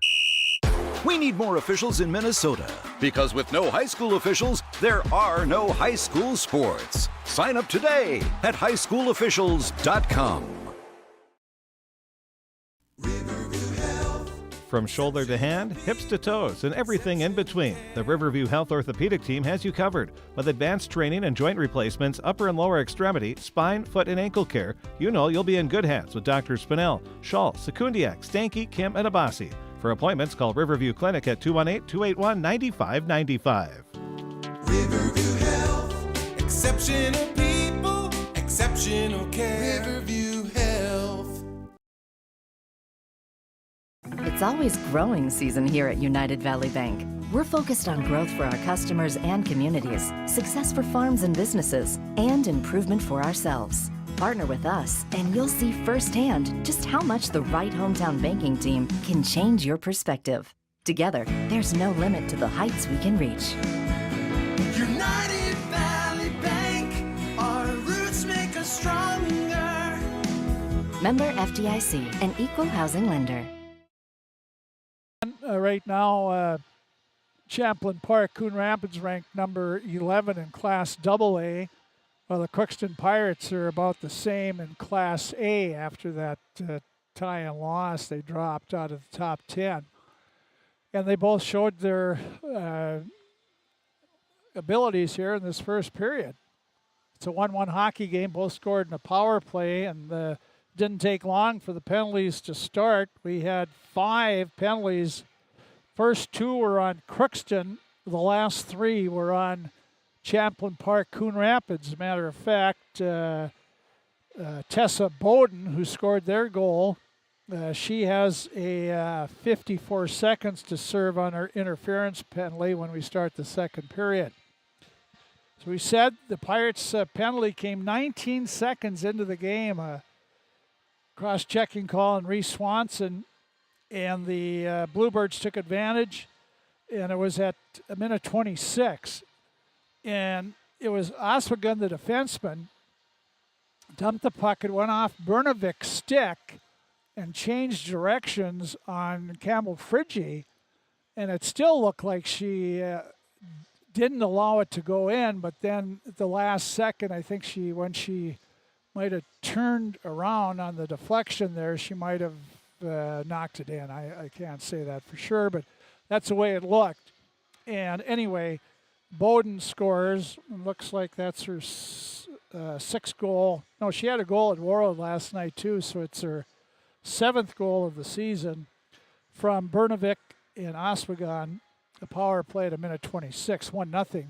Speaker 18: We need more officials in Minnesota, because with no high school officials, there are no high school sports. Sign up today at highschoolofficials.com.
Speaker 20: From shoulder to hand, hips to toes, and everything in between, the Riverview Health Orthopedic Team has you covered. With advanced training and joint replacements, upper and lower extremity, spine, foot, and ankle care, you know you'll be in good hands with Drs. Spinell, Schultz, Sekundiak, Stanky, Kim, and Abasi. For appointments, call Riverview Clinic at 218-281-9595.
Speaker 21: Riverview Health, exceptional people, exceptional care. Riverview Health.
Speaker 5: It's always growing season here at United Valley Bank. We're focused on growth for our customers and communities, success for farms and businesses, and improvement for ourselves. Partner with us, and you'll see firsthand just how much the right hometown banking team can change your perspective. Together, there's no limit to the heights we can reach.
Speaker 21: United Valley Bank, our roots make us stronger.
Speaker 5: Member FDIC, an equal housing lender.
Speaker 2: Right now, Champlin Park-Coon Rapids ranked number 11 in Class AA, while the Crookston Pirates are about the same in Class A. After that tie and loss, they dropped out of the top 10. And they both showed their abilities here in this first period. It's a 1-1 hockey game. Both scored in a power play, and didn't take long for the penalties to start. We had 5 penalties. First 2 were on Crookston. The last 3 were on Champlin Park-Coon Rapids. As a matter of fact, Tessa Bowden, who scored their goal, she has a 54 seconds to serve on her interference penalty when we start the second period. So we said the Pirates' penalty came 19 seconds into the game. Cross-checking call on Reese Swanson, and the Bluebirds took advantage, and it was at a minute 26. And it was Oswegon, the defenseman, dumped the puck. It went off Bernovik's stick and changed directions on Campbell Frigge, and it still looked like she didn't allow it to go in, but then at the last second, I think when she might have turned around on the deflection there, she might have knocked it in. I can't say that for sure, but that's the way it looked. And Bowden scores. Looks like that's her 6th goal. No, she had a goal at Warroad last night too, so it's her 7th goal of the season from Bernovik and Oswegon. A power play at a minute 26, 1-0.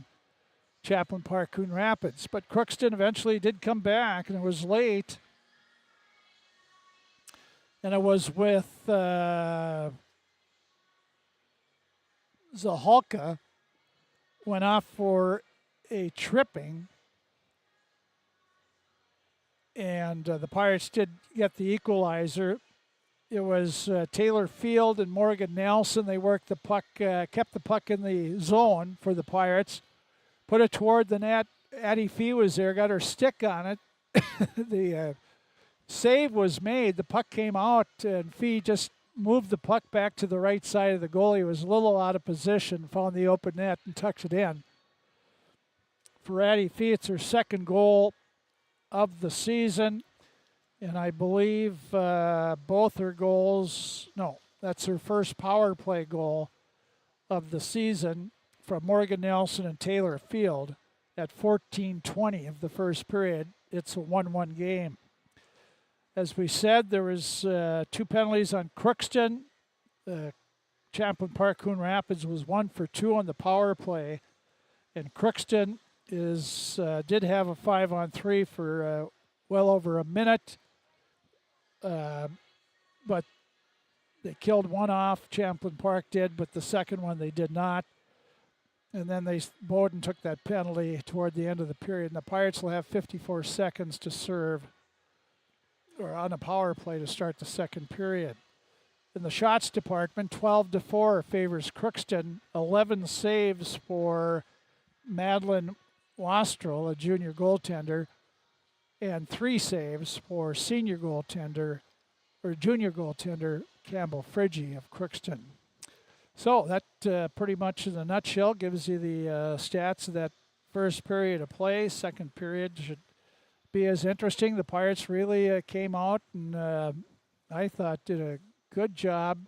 Speaker 2: Champlin Park-Coon Rapids. But Crookston eventually did come back, and it was late. And it was with Zahalka, went off for a tripping. And the Pirates did get the equalizer. It was Taylor Field and Morgan Nelson. They worked the puck, kept the puck in the zone for the Pirates, put it toward the net. Addie Fee was there, got her stick on it. The save was made. The puck came out, and Fee just moved the puck back to the right side of the goalie. It was a little out of position, found the open net, and tucked it in. For Addie Fee, it's her 2nd goal of the season. And I believe both her goals, no, that's her first power play goal of the season from Morgan Nelson and Taylor Field at 14:20 of the first period. It's a 1-1 game. As we said, there was 2 penalties on Crookston. Champlin Park-Coon Rapids was 1 for 2 on the power play. And Crookston did have a 5-on-3 for well over a minute. But they killed one off, Champlin Park did, but the second one they did not. And then Bowden took that penalty toward the end of the period. And the Pirates will have 54 seconds to serve, or on a power play to start the second period. In the shots department, 12-4 favors Crookston. 11 saves for Madeline Wastrel, a junior goaltender, and 3 saves for junior goaltender Campbell Frigge of Crookston. So that pretty much in a nutshell gives you the stats of that first period of play. Second period should be as interesting. The Pirates really came out and I thought did a good job.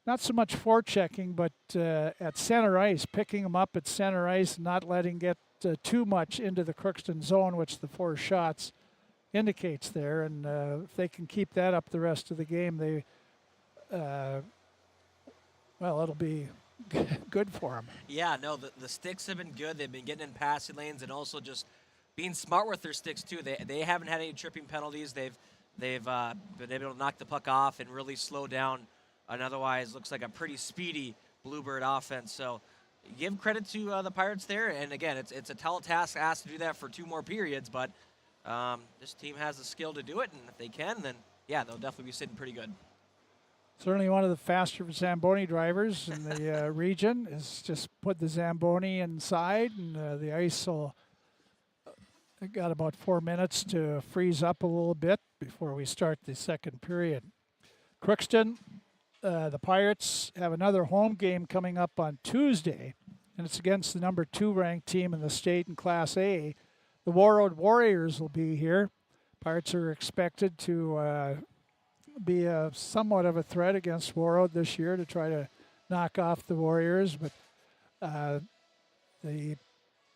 Speaker 2: Not so much forechecking, but at center ice, picking them up at center ice and not letting get too much into the Crookston zone, which the 4 shots indicates there. And if they can keep that up the rest of the game, it'll be good for them.
Speaker 11: Yeah, no, the sticks have been good. They've been getting in passing lanes and also just being smart with their sticks too. They haven't had any tripping penalties. They've been able to knock the puck off and really slow down an otherwise looks like a pretty speedy Bluebird offense. So give credit to the Pirates there. And again, it's a tall task asked to do that for 2 more periods, but this team has the skill to do it, and if they can, then yeah, they'll definitely be sitting pretty good.
Speaker 2: Certainly one of the faster Zamboni drivers in the region is just put the Zamboni inside, and the ice will got about 4 minutes to freeze up a little bit before we start the second period. Crookston, the Pirates have another home game coming up on Tuesday, and it's against the number 2 ranked team in the state in Class A. The Warroad Warriors will be here. Pirates are expected to be somewhat of a threat against Warroad this year to try to knock off the Warriors, but the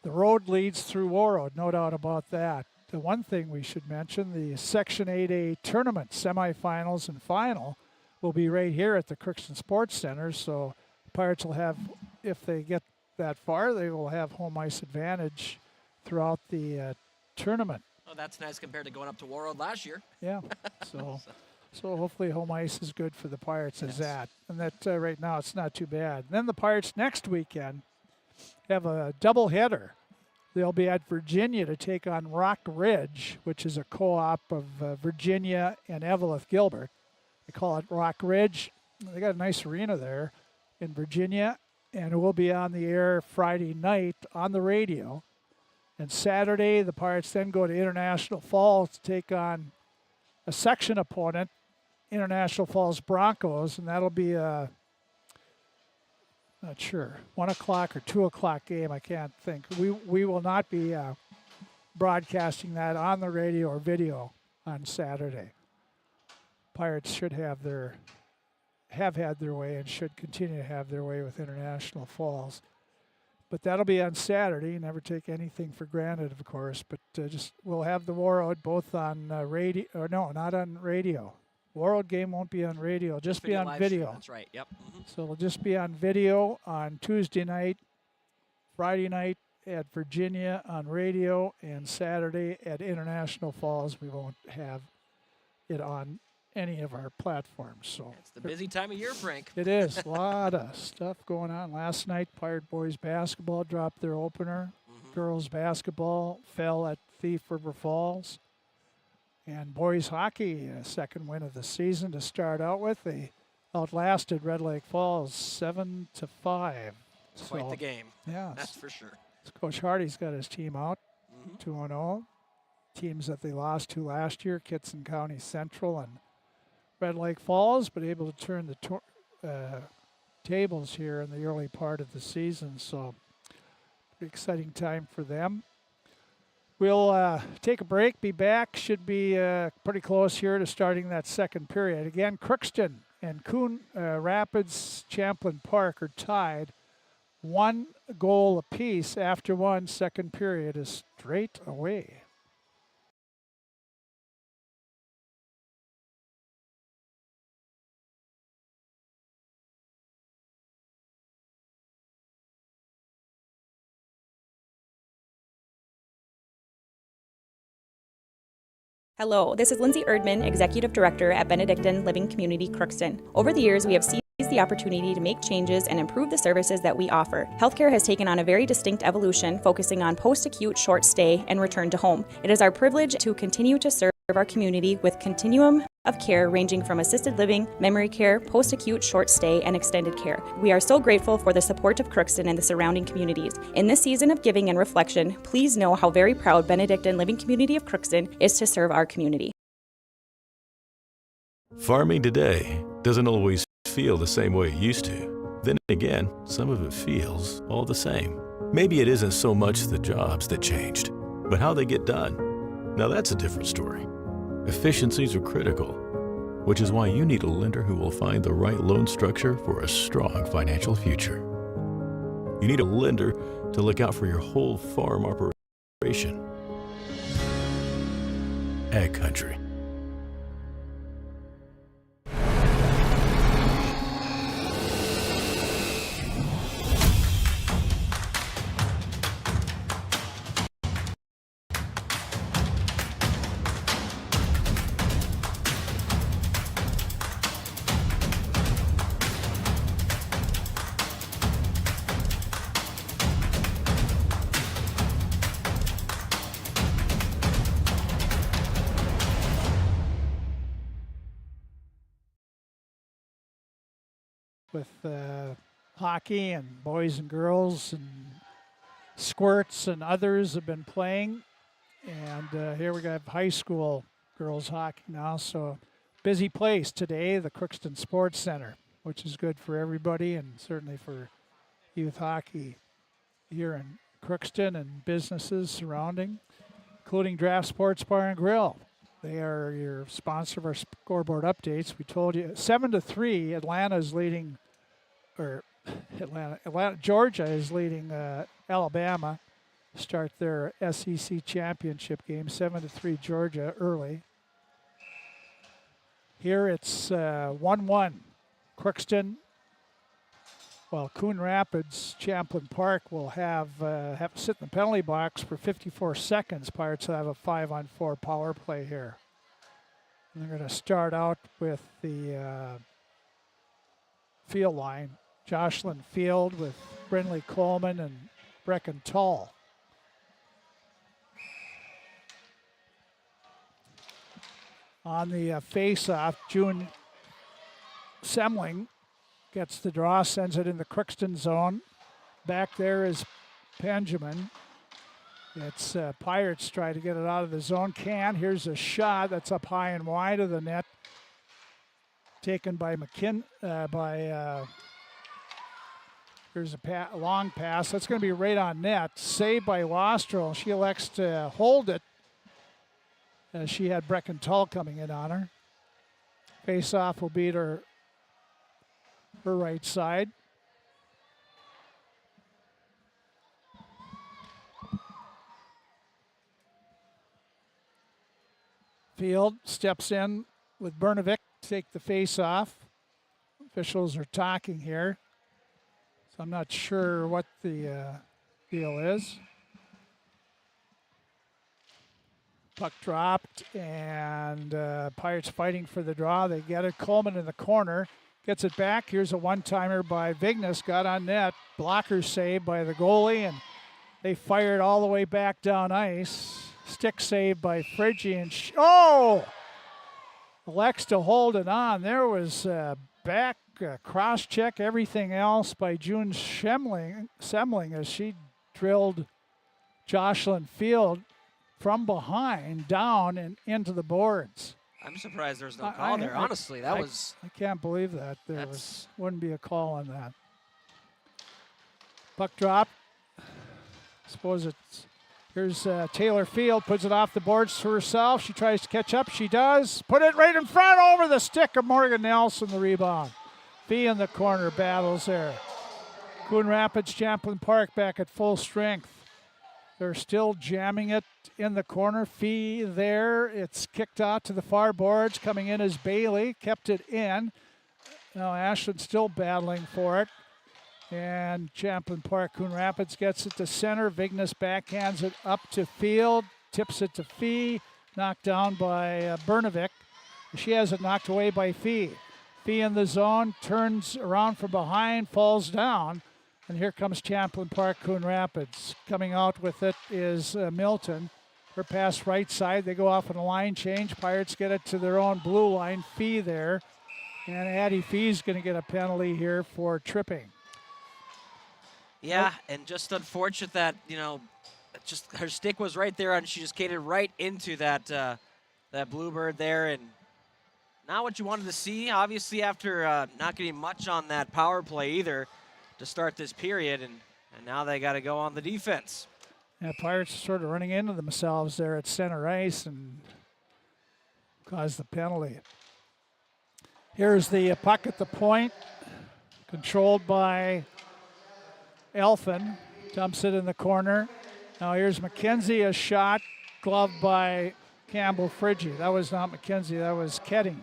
Speaker 2: The road leads through Warroad, no doubt about that. The one thing we should mention, the Section 8A tournament semifinals and final will be right here at the Crookston Sports Center. So Pirates will have, if they get that far, they will have home ice advantage throughout the tournament.
Speaker 11: Oh, that's nice compared to going up to Warroad last year.
Speaker 2: Yeah, so hopefully home ice is good for the Pirates as that. And that right now it's not too bad. Then the Pirates next weekend have a doubleheader. They'll be at Virginia to take on Rock Ridge, which is a co-op of Virginia and Evelyn Gilbert. They call it Rock Ridge. They got a nice arena there in Virginia, and we'll be on the air Friday night on the radio. And Saturday, the Pirates then go to International Falls to take on a section opponent, International Falls Broncos, and that'll be a, not sure, 1 o'clock or 2 o'clock game, I can't think. We will not be broadcasting that on the radio or video on Saturday. Pirates should have had their way and should continue to have their way with International Falls. But that'll be on Saturday. Never take anything for granted, of course. But just we'll have the Warroad both on radio. Or no, not on radio. Warroad game won't be on radio. Just be on video.
Speaker 11: That's right. Yep. Mm-hmm.
Speaker 2: So it'll just be on video on Tuesday night, Friday night at Virginia on radio, and Saturday at International Falls. We won't have it on any of our platforms. So
Speaker 11: it's the busy time of year, Frank.
Speaker 2: It is. A lot of stuff going on. Last night, Pirate boys basketball dropped their opener. Girls basketball fell at Thief River Falls. And boys hockey, a second win of the season to start out with. They outlasted Red Lake Falls 7-5.
Speaker 11: Quite the game.
Speaker 2: Yeah.
Speaker 11: That's for sure.
Speaker 2: So Coach Hardy's got his team out, 2-0. Teams that they lost to last year, Kitson County Central and Red Lake Falls, but able to turn the tables here in the early part of the season. So pretty exciting time for them. We'll take a break, be back. Should be pretty close here to starting that second period. Again, Crookston and Coon Rapids Champlin Park are tied 1 goal apiece after one. Second period is straight away.
Speaker 1: Hello, this is Lindsay Erdman, Executive Director at Benedictine Living Community Crookston. Over the years, we have seized the opportunity to make changes and improve the services that we offer. Healthcare has taken on a very distinct evolution, focusing on post-acute, short stay, and return to home. It is our privilege to continue to serve our community with continuum of care ranging from assisted living, memory care, post-acute, short stay, and extended care. We are so grateful for the support of Crookston and the surrounding communities. In this season of giving and reflection, please know how very proud Benedictine Living Community of Crookston is to serve our community.
Speaker 3: Farming today doesn't always feel the same way it used to. Then again, some of it feels all the same. Maybe it isn't so much the jobs that changed, but how they get done. Now that's a different story. Efficiencies are critical, which is why you need a lender who will find the right loan structure for a strong financial future. You need a lender to look out for your whole farm operation. Ag Country.
Speaker 2: With hockey and boys and girls and squirts and others have been playing. And here we got high school girls hockey now. So busy place today, the Crookston Sports Center, which is good for everybody and certainly for youth hockey here in Crookston and businesses surrounding, including Draft Sports Bar and Grill. They are your sponsor of our scoreboard updates. We told you 7-3. Atlanta is leading, or Georgia is leading Alabama. start their SEC championship game, 7-3 Georgia early. Here it's 1-1. Crookston, well, Coon Rapids, Champlin Park will have to sit in the penalty box for 54 seconds. Pirates will have a 5-on-4 power play here. And they're going to start out with the field line. Jocelyn Field with Brindley Coleman and Brecken Tall. On the face-off, June Semling gets the draw, sends it in the Crookston zone. Back there is Benjamin. It's Pirates try to get it out of the zone. Here's a shot that's up high and wide of the net. Taken by here's a long pass. That's going to be right on net. Saved by Wastrel. She elects to hold it as she had Brecken Tull coming in on her. Face-off will be to her right side. Field steps in with Bernovic to take the face-off. Officials are talking here, so I'm not sure what the deal is. Puck dropped, and Pirates fighting for the draw. They get it. Coleman in the corner. Gets it back. Here's a one-timer by Vignes. Got on net. Blocker save by the goalie, and they fired all the way back down ice. Stick save by Phrygian. Elects to hold it on. There was back cross-check, everything else by June Semling as she drilled Jocelyn Field from behind down and into the boards.
Speaker 11: I'm surprised there's no call there. Honestly, I
Speaker 2: can't believe that. Wouldn't be a call on that. Puck drop. Suppose it's, here's Taylor Field, puts it off the boards to herself. She tries to catch up. She does. Put it right in front over the stick of Morgan Nelson, the rebound. Fee in the corner, battles there. Coon Rapids, Champlin Park back at full strength. They're still jamming it in the corner. Fee there. It's kicked out to the far boards. Coming in is Bailey. Kept it in. Now Ashland still battling for it. And Champlin Park-Coon Rapids gets it to center. Vignes backhands it up to Field. Tips it to Fee. Knocked down by Bernovic. She has it knocked away by Fee. Fee in the zone. Turns around from behind. Falls down. And here comes Champlin Park-Coon Rapids. Coming out with it is Milton. Her pass right side. They go off on a line change. Pirates get it to their own blue line. Fee there. And Addie Fee's going to get a penalty here for tripping.
Speaker 11: Yeah, and just unfortunate that, just her stick was right there and she just skated right into that that Bluebird there, and not what you wanted to see, obviously, after not getting much on that power play either to start this period, and now they got to go on the defense.
Speaker 2: Yeah, Pirates are sort of running into themselves there at center ice and caused the penalty. Here's the puck at the point, controlled by Elfin. Dumps it in the corner. Now here's McKenzie, a shot, gloved by Campbell Friggy. That was not McKenzie, that was Ketting.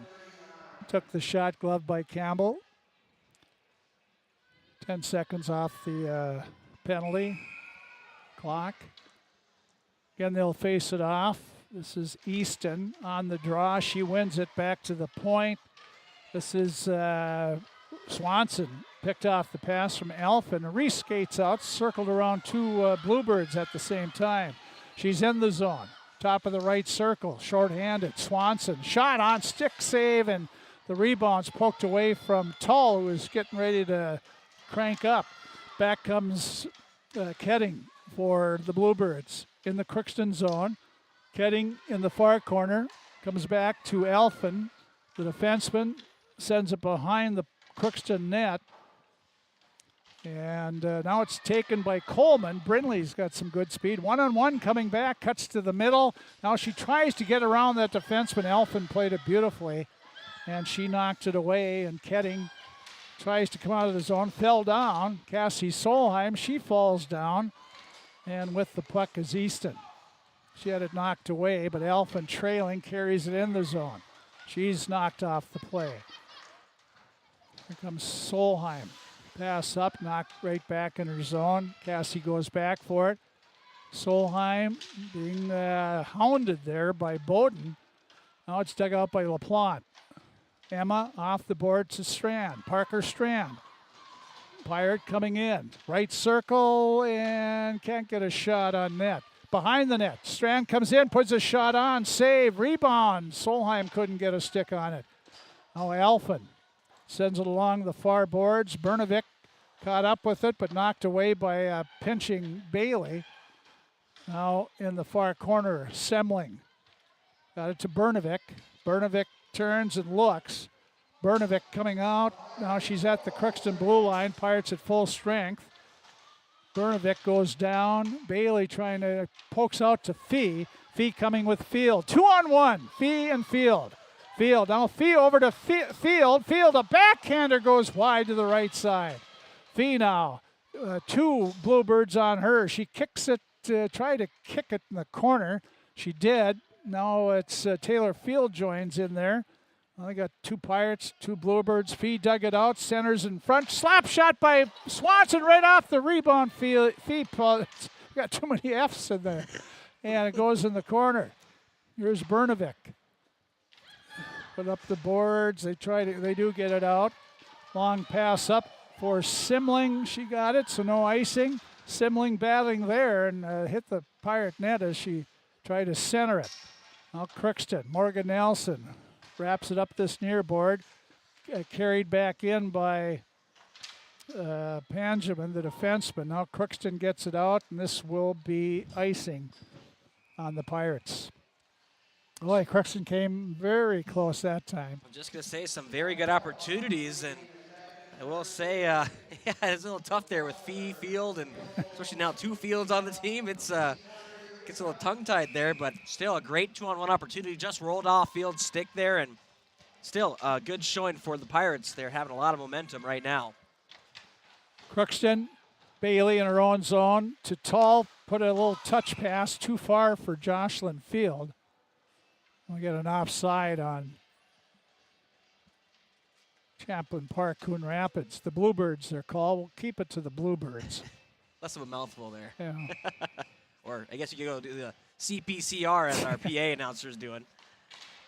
Speaker 2: Took the shot, gloved by Campbell. 10 seconds off the penalty clock. Again, they'll face it off. This is Easton on the draw. She wins it back to the point. This is Swanson. Picked off the pass from Elfin. Reese skates out, circled around two Bluebirds at the same time. She's in the zone. Top of the right circle, short-handed. Swanson, shot on, stick save, and the rebound's poked away from Tull, who is getting ready to crank up. Back comes Ketting for the Bluebirds in the Crookston zone. Ketting in the far corner, comes back to Elfin. The defenseman sends it behind the Crookston net. And now it's taken by Coleman. Brindley's got some good speed. One-on-one coming back, cuts to the middle. Now she tries to get around that defenseman. Elfin played it beautifully, and she knocked it away. And Ketting tries to come out of the zone, fell down. Cassie Solheim, she falls down. And with the puck is Easton. She had it knocked away, but Elfin trailing carries it in the zone. She's knocked off the play. Here comes Solheim. Pass up, knocked right back in her zone. Cassie goes back for it. Solheim being hounded there by Bowden. Now it's dug out by LaPlante. Emma off the board to Strand. Parker Strand. Pirate coming in. Right circle and can't get a shot on net. Behind the net. Strand comes in, puts a shot on. Save, rebound. Solheim couldn't get a stick on it. Now Elfin sends it along the far boards. Bernovic caught up with it, but knocked away by pinching Bailey. Now in the far corner, Semling. Got it to Bernovic. Bernovic turns and looks. Bernovic coming out. Now she's at the Crookston blue line. Pirates at full strength. Bernovic goes down. Bailey trying to pokes out to Fee. Fee coming with Field. 2-on-1. Fee and Field. Field. Now Fee over to Field. Field, a backhander goes wide to the right side. Fee now. 2 Bluebirds on her. She kicks it. Tried to kick it in the corner. She did. Now it's Taylor Field joins in there. Well, they got 2 Pirates, 2 Bluebirds. Fee dug it out, centers in front. Slap shot by Swanson right off the rebound. Fee got too many F's in there. And it goes in the corner. Here's Bernovic. Put up the boards. They do get it out. Long pass up for Simling. She got it, so no icing. Simling battling there and hit the Pirate net as she tried to center it. Now Crookston, Morgan Nelson wraps it up this near board. Carried back in by Panjamin, the defenseman. Now Crookston gets it out, and this will be icing on the Pirates. Boy, Crookston came very close that time.
Speaker 11: I'm just going to say some very good opportunities, and I will say, yeah, it's a little tough there with Field, and especially now 2 Fields on the team. It's gets a little tongue-tied there, but still a great 2-on-1 opportunity. Just rolled off Field's stick there, and still a good showing for the Pirates. They're having a lot of momentum right now.
Speaker 2: Crookston, Bailey in her own zone to Tall, put a little touch pass too far for Jocelyn Field. We get an offside on Champlin Park-Coon Rapids. The Bluebirds, they're called. We'll keep it to the Bluebirds.
Speaker 11: Less of a mouthful there.
Speaker 2: Yeah.
Speaker 11: Or I guess you could go do the CPCR as our PA announcer's doing.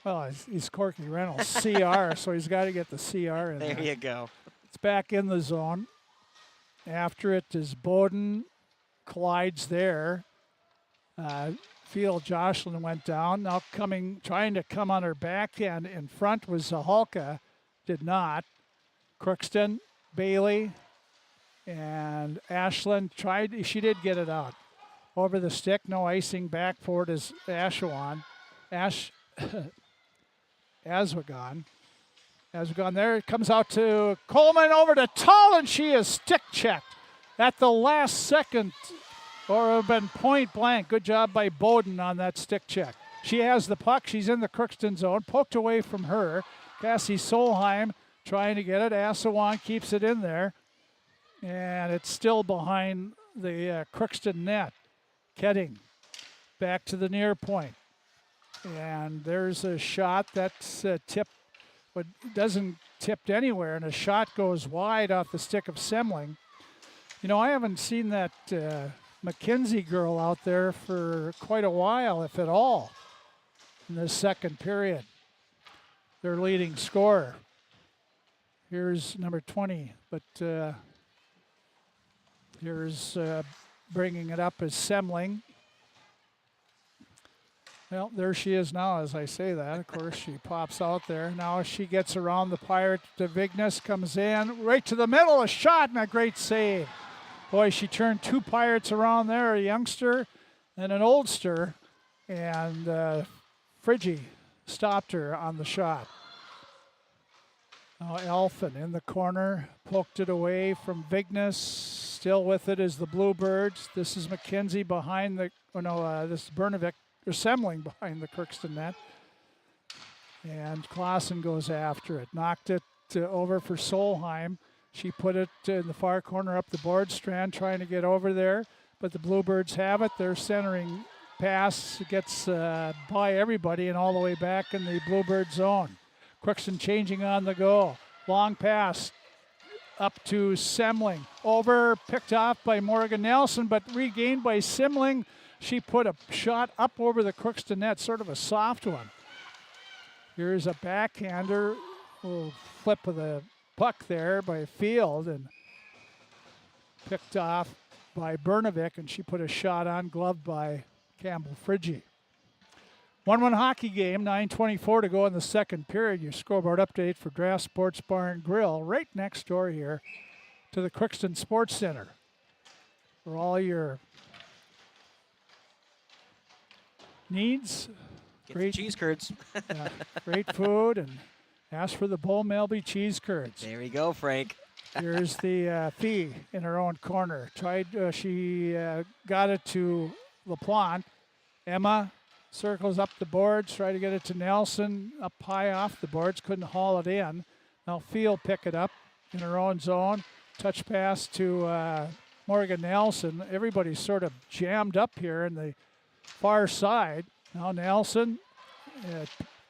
Speaker 2: Well, he's Corky Reynolds, CR, so he's got to get the CR in there.
Speaker 11: There you go.
Speaker 2: It's back in the zone. After it is Bowden, collides there. Field Jocelyn went down. Now trying to come on her backhand in front was Zahalka. Did not. Crookston, Bailey, and Ashland tried. She did get it out. Over the stick, no icing. Back forward is Aswagon. Aswagon there. It comes out to Coleman over to Tull, and she is stick checked at the last second, or have been point blank. Good job by Bowden on that stick check. She has the puck. She's in the Crookston zone. Poked away from her. Cassie Solheim trying to get it. Aswagon keeps it in there, and it's still behind the Crookston net. Ketting back to the near point. And there's a shot that's tipped, but doesn't tipped anywhere, and a shot goes wide off the stick of Semling. You know, I haven't seen that McKenzie girl out there for quite a while, if at all, in the second period. Their leading scorer. Here's number 20, but here's bringing it up as Semling. Well, there she is now as I say that. Of course, she pops out there. Now she gets around the Pirate. Vignes comes in, right to the middle, a shot and a great save. Boy, she turned 2 Pirates around there, a youngster and an oldster, and Friggy stopped her on the shot. Now Elfin in the corner, poked it away from Vignes. Still with it is the Bluebirds. This is McKenzie behind the, this is Bernovic, or Semling behind the Crookston net. And Clausen goes after it. Knocked it over for Solheim. She put it in the far corner up the board. Strand trying to get over there. but the Bluebirds have it. Their centering pass gets by everybody and all the way back in the Bluebird zone. Crookston changing on the go. Long pass up to Semling. Over, picked off by Morgan Nelson, but regained by Semling. She put a shot up over the Crookston net, sort of a soft one. Here's a backhander. Little flip of the puck there by Field and picked off by Bernovic, and she put a shot on, gloved by Campbell Friggy. 1-1 hockey game, 9:24 to go in the second period. Your scoreboard update for Draft Sports Bar and Grill, right next door here to the Crookston Sports Center. For all your needs,
Speaker 11: Get
Speaker 2: great
Speaker 11: the cheese curds.
Speaker 2: great food, and ask for the Bull Melby cheese curds.
Speaker 11: There we go, Frank.
Speaker 2: Here's the Fee in her own corner. She got it to LaPlante. Emma circles up the boards, try to get it to Nelson, up high off the boards, couldn't haul it in. Now Field pick it up in her own zone. Touch pass to Morgan Nelson. Everybody's sort of jammed up here in the far side. Now Nelson,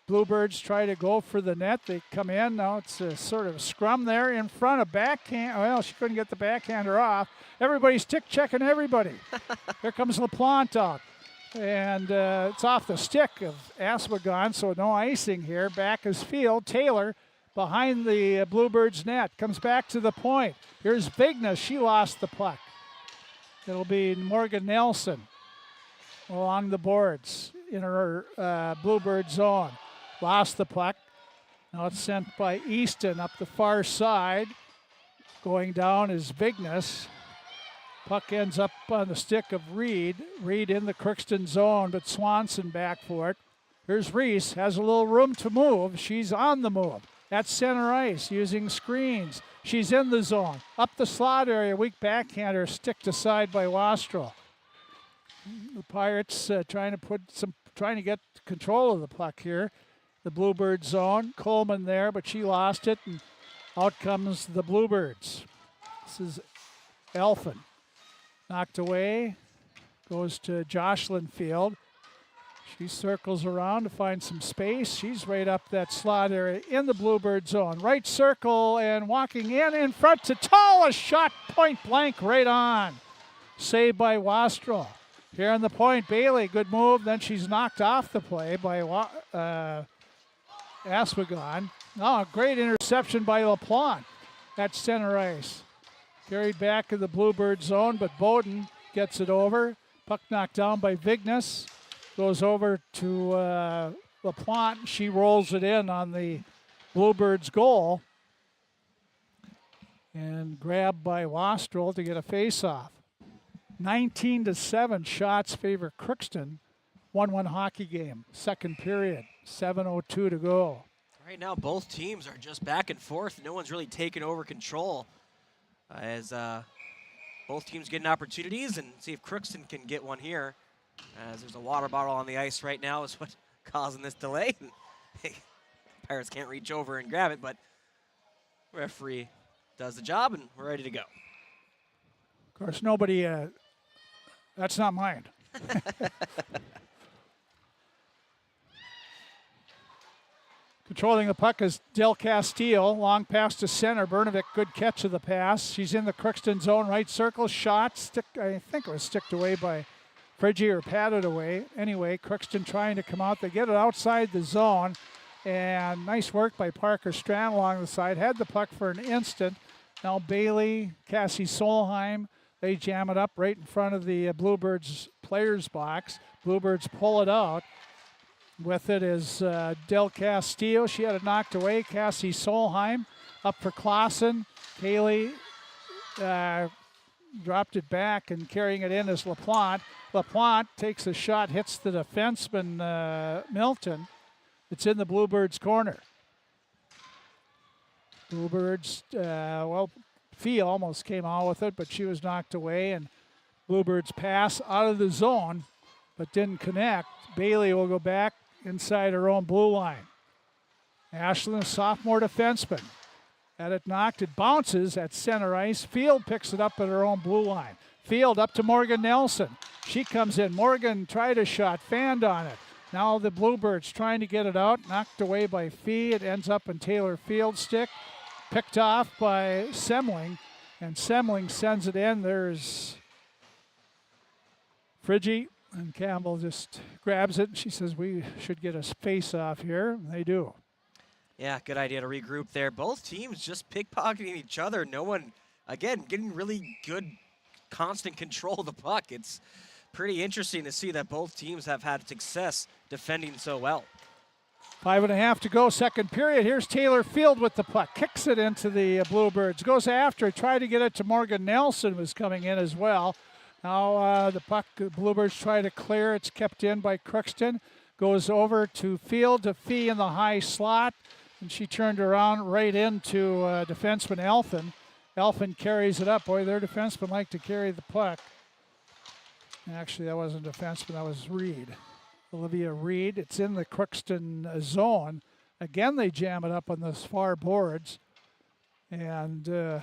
Speaker 2: Bluebirds try to go for the net. They come in. Now it's a sort of scrum there in front of backhand. Well, she couldn't get the backhander off. Everybody's tick checking everybody. Here comes LaPlante out. And it's off the stick of Aswagon, so no icing here. Back is Field. Taylor behind the Bluebirds net. Comes back to the point. Here's Vigna. She lost the puck. It'll be Morgan Nelson along the boards in her Bluebird zone. Lost the puck. Now it's sent by Easton up the far side. Going down is Vignas. Puck ends up on the stick of Reed. Reed in the Crookston zone, but Swanson back for it. Here's Reese, has a little room to move. She's on the move. At center ice, using screens. She's in the zone. Up the slot area, weak backhander, sticked aside by Wastrel. The Pirates trying to get control of the puck here. The Bluebird zone. Coleman there, but she lost it, and out comes the Bluebirds. This is Elfin. Knocked away, goes to Jocelyn Field. She circles around to find some space. She's right up that slot area in the Bluebird zone. Right circle and walking in front to Tull. A shot point blank right on. Saved by Wastrel. Here on the point, Bailey, good move. Then she's knocked off the play by Aswagon. Oh, a great interception by LaPlante at center ice. Carried back in the Bluebird zone, but Bowden gets it over. Puck knocked down by Vignas. Goes over to LaPlante. She rolls it in on the Bluebirds' goal. And grabbed by Wastrel to get a face-off. 19-7 shots favor Crookston. 1-1 hockey game. Second period. 7:02 to go.
Speaker 11: Right now, both teams are just back and forth. No one's really taken over control. As both teams getting opportunities, and see if Crookston can get one here. As there's a water bottle on the ice right now is what's causing this delay. Pirates can't reach over and grab it, but referee does the job, and we're ready to go.
Speaker 2: Of course, nobody, that's not mine. Controlling the puck is Del Castillo. Long pass to center. Bernovic, good catch of the pass. She's in the Crookston zone. Right circle. Shot. I think it was sticked away by Friggy or patted away. Anyway, Crookston trying to come out. They get it outside the zone. And nice work by Parker Strand along the side. Had the puck for an instant. Now Bailey, Cassie Solheim, they jam it up right in front of the Bluebirds players box. Bluebirds pull it out. With it is Del Castillo. She had it knocked away. Cassie Solheim up for Clausen. Haley dropped it back, and carrying it in is LaPlante. LaPlante takes a shot, hits the defenseman Milton. It's in the Bluebirds' corner. Bluebirds, Fee almost came out with it, but she was knocked away, and Bluebirds pass out of the zone, but didn't connect. Bailey will go back inside her own blue line. Ashlyn, a sophomore defenseman. Had it knocked, it bounces at center ice. Field picks it up at her own blue line. Field up to Morgan Nelson. She comes in. Morgan tried a shot, fanned on it. Now the Bluebirds trying to get it out, knocked away by Fee. It ends up in Taylor Field's stick, picked off by Semling, and Semling sends it in. There's Friggy, and Campbell just grabs it. She says, we should get a face-off here. And they do.
Speaker 11: Yeah, good idea to regroup there. Both teams just pickpocketing each other. No one, again, getting really good, constant control of the puck. It's pretty interesting to see that both teams have had success defending so well.
Speaker 2: 5.5 to go, second period. Here's Taylor Field with the puck. Kicks it into the Bluebirds. Goes after it. Tried to get it to Morgan Nelson, was coming in as well. Now the puck, the Bluebirds try to clear. It's kept in by Crookston. Goes over to Field, to Fee in the high slot. And she turned around right into defenseman Elfin. Elfin carries it up. Boy, their defensemen like to carry the puck. Actually, that wasn't a defenseman. That was Reed. Olivia Reed. It's in the Crookston zone. Again, they jam it up on those far boards. And the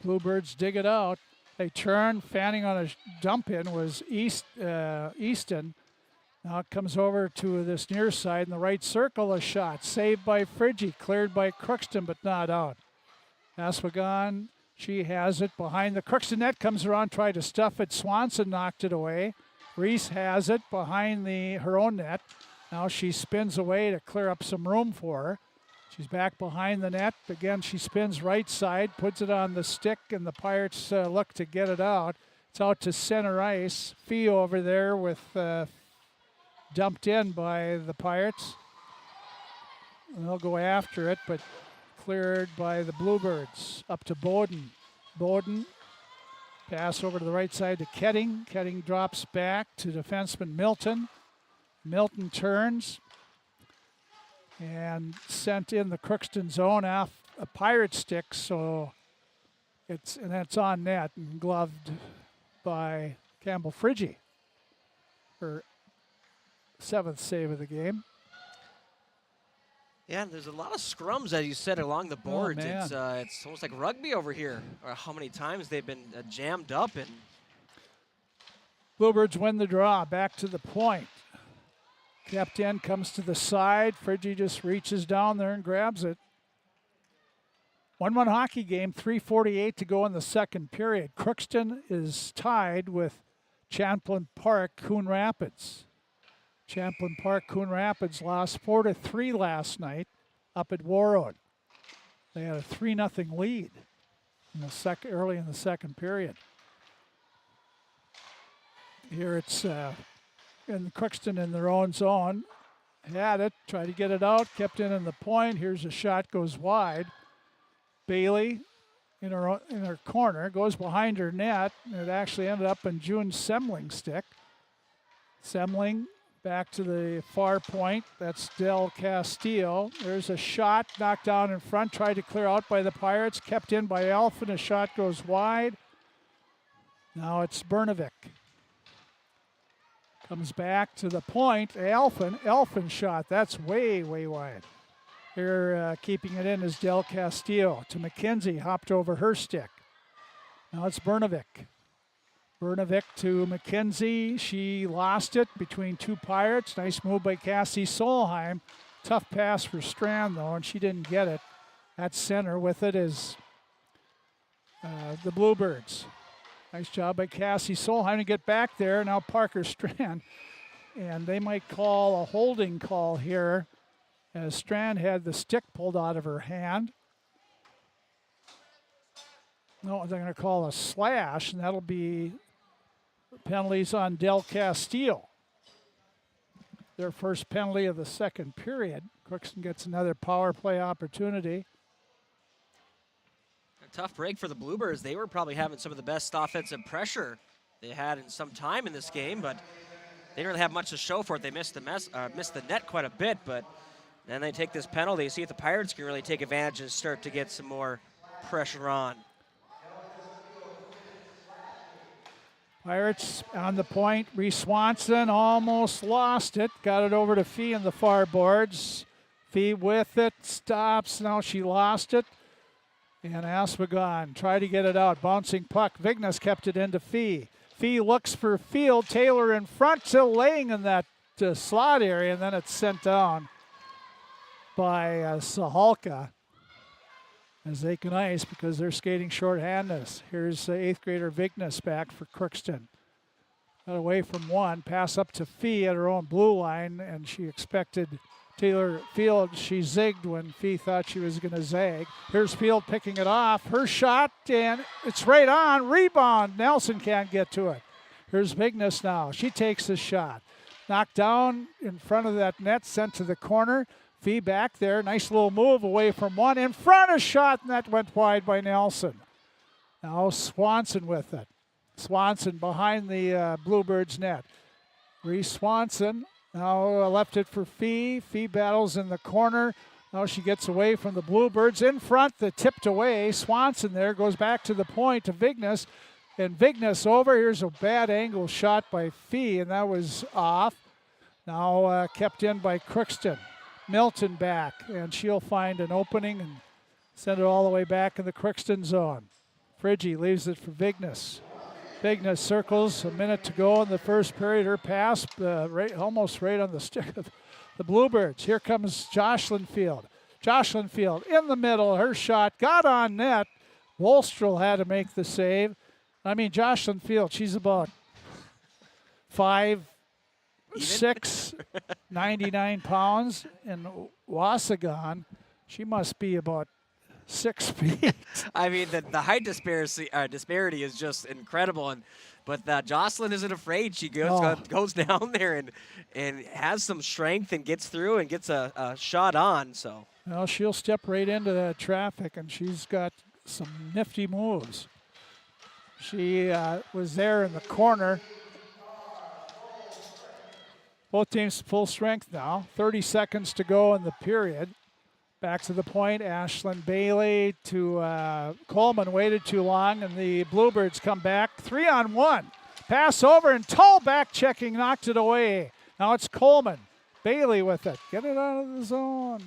Speaker 2: Bluebirds dig it out. They turn. Fanning on a dump in was Easton. Now it comes over to this near side in the right circle. A shot saved by Friggy, cleared by Crookston, but not out. Aswagan, she has it behind the Crookston net. Comes around, tried to stuff it. Swanson knocked it away. Reese has it behind her own net. Now she spins away to clear up some room for her. She's back behind the net. Again, she spins right side, puts it on the stick, and the Pirates look to get it out. It's out to center ice. Fee over there with dumped in by the Pirates. And they'll go after it, but cleared by the Bluebirds. Up to Bowden. Bowden, pass over to the right side to Ketting. Ketting drops back to defenseman Milton. Milton turns and sent in the Crookston zone off a Pirate stick, so that's on net and gloved by Campbell Friggy. Her 7th save of the game.
Speaker 11: Yeah, there's a lot of scrums, as you said, along the boards.
Speaker 2: Oh,
Speaker 11: it's almost like rugby over here, or how many times they've been jammed up. And
Speaker 2: Bluebirds win the draw, back to the point. Kept in, comes to the side. Friggy just reaches down there and grabs it. 1-1 hockey game, 3:48 to go in the second period. Crookston is tied with Champlin Park-Coon Rapids. Champlin Park-Coon Rapids lost 4-3 last night up at Warroad. They had a 3-0 lead in the early in the second period. Here it's in Crookston in their own zone. Had it, tried to get it out, kept in the point. Here's a shot, goes wide. Bailey in her corner, goes behind her net. It actually ended up in June Semling's stick. Semling back to the far point. That's Del Castillo. There's a shot knocked down in front, tried to clear out by the Pirates, kept in by Elfin. A shot goes wide. Now it's Bernovic. Comes back to the point. Elfin shot. That's way, way wide. Here keeping it in is Del Castillo to McKenzie. Hopped over her stick. Now it's Bernovic. Bernovic to McKenzie. She lost it between two Pirates. Nice move by Cassie Solheim. Tough pass for Strand, though, and she didn't get it. At center with it is the Bluebirds. Nice job by Cassie Solheim to get back there. Now Parker Strand. And they might call a holding call here as Strand had the stick pulled out of her hand. No, they're going to call a slash, and that'll be penalties on Del Castillo. Their first penalty of the second period. Crookston gets another power play opportunity.
Speaker 11: a tough break for the Bluebirds. They were probably having some of the best offensive pressure they had in some time in this game, but they didn't really have much to show for it. They missed the net quite a bit, but then they take this penalty. See if the Pirates can really take advantage and start to get some more pressure on.
Speaker 2: Pirates on the point. Reese Swanson almost lost it. Got it over to Fee in the far boards. Fee with it. Stops. Now she lost it. And Aspagon tried to get it out. Bouncing puck. Vignes kept it into Fee. Fee looks for Field. Taylor in front, still laying in that slot area, and then it's sent down by Sahalka as they can ice because they're skating shorthanded. Here's 8th grader Vignes back for Crookston. Got away from one, pass up to Fee at her own blue line, and she expected Taylor Field. She zigged when Fee thought she was going to zag. Here's Field picking it off. Her shot, and it's right on. Rebound. Nelson can't get to it. Here's Vignes now. She takes the shot. Knocked down in front of that net, sent to the corner. Fee back there. Nice little move away from one. In front, a shot, and that went wide by Nelson. Now Swanson with it. Swanson behind the Bluebirds net. Reese Swanson now left it for Fee. Fee battles in the corner. Now she gets away from the Bluebirds. In front, the tipped away. Swanson there goes back to the point to Vignes. And Vignes over. Here's a bad angle shot by Fee, and that was off. Now kept in by Crookston. Milton back, and she'll find an opening and send it all the way back in the Crookston zone. Friggy leaves it for Vignes. Vignes circles, a minute to go in the first period. Her pass almost right on the stick of the Bluebirds. Here comes Jocelyn Field. Jocelyn Field in the middle. Her shot got on net. Wolstrel had to make the save. I mean, Jocelyn Field, she's about 5'6", 99 pounds. And Wasagon, she must be about 6 feet.
Speaker 11: I mean, the height disparity is just incredible. But Jocelyn isn't afraid. She goes down there and has some strength and gets through and gets a shot on. So
Speaker 2: well, she'll step right into that traffic, and she's got some nifty moves. She was there in the corner. Both teams full strength now. 30 seconds to go in the period. Back to the point, Ashlyn Bailey to Coleman, waited too long, and the Bluebirds come back. 3-on-1. Pass over, and Tull back checking, knocked it away. Now it's Coleman. Bailey with it. Get it out of the zone.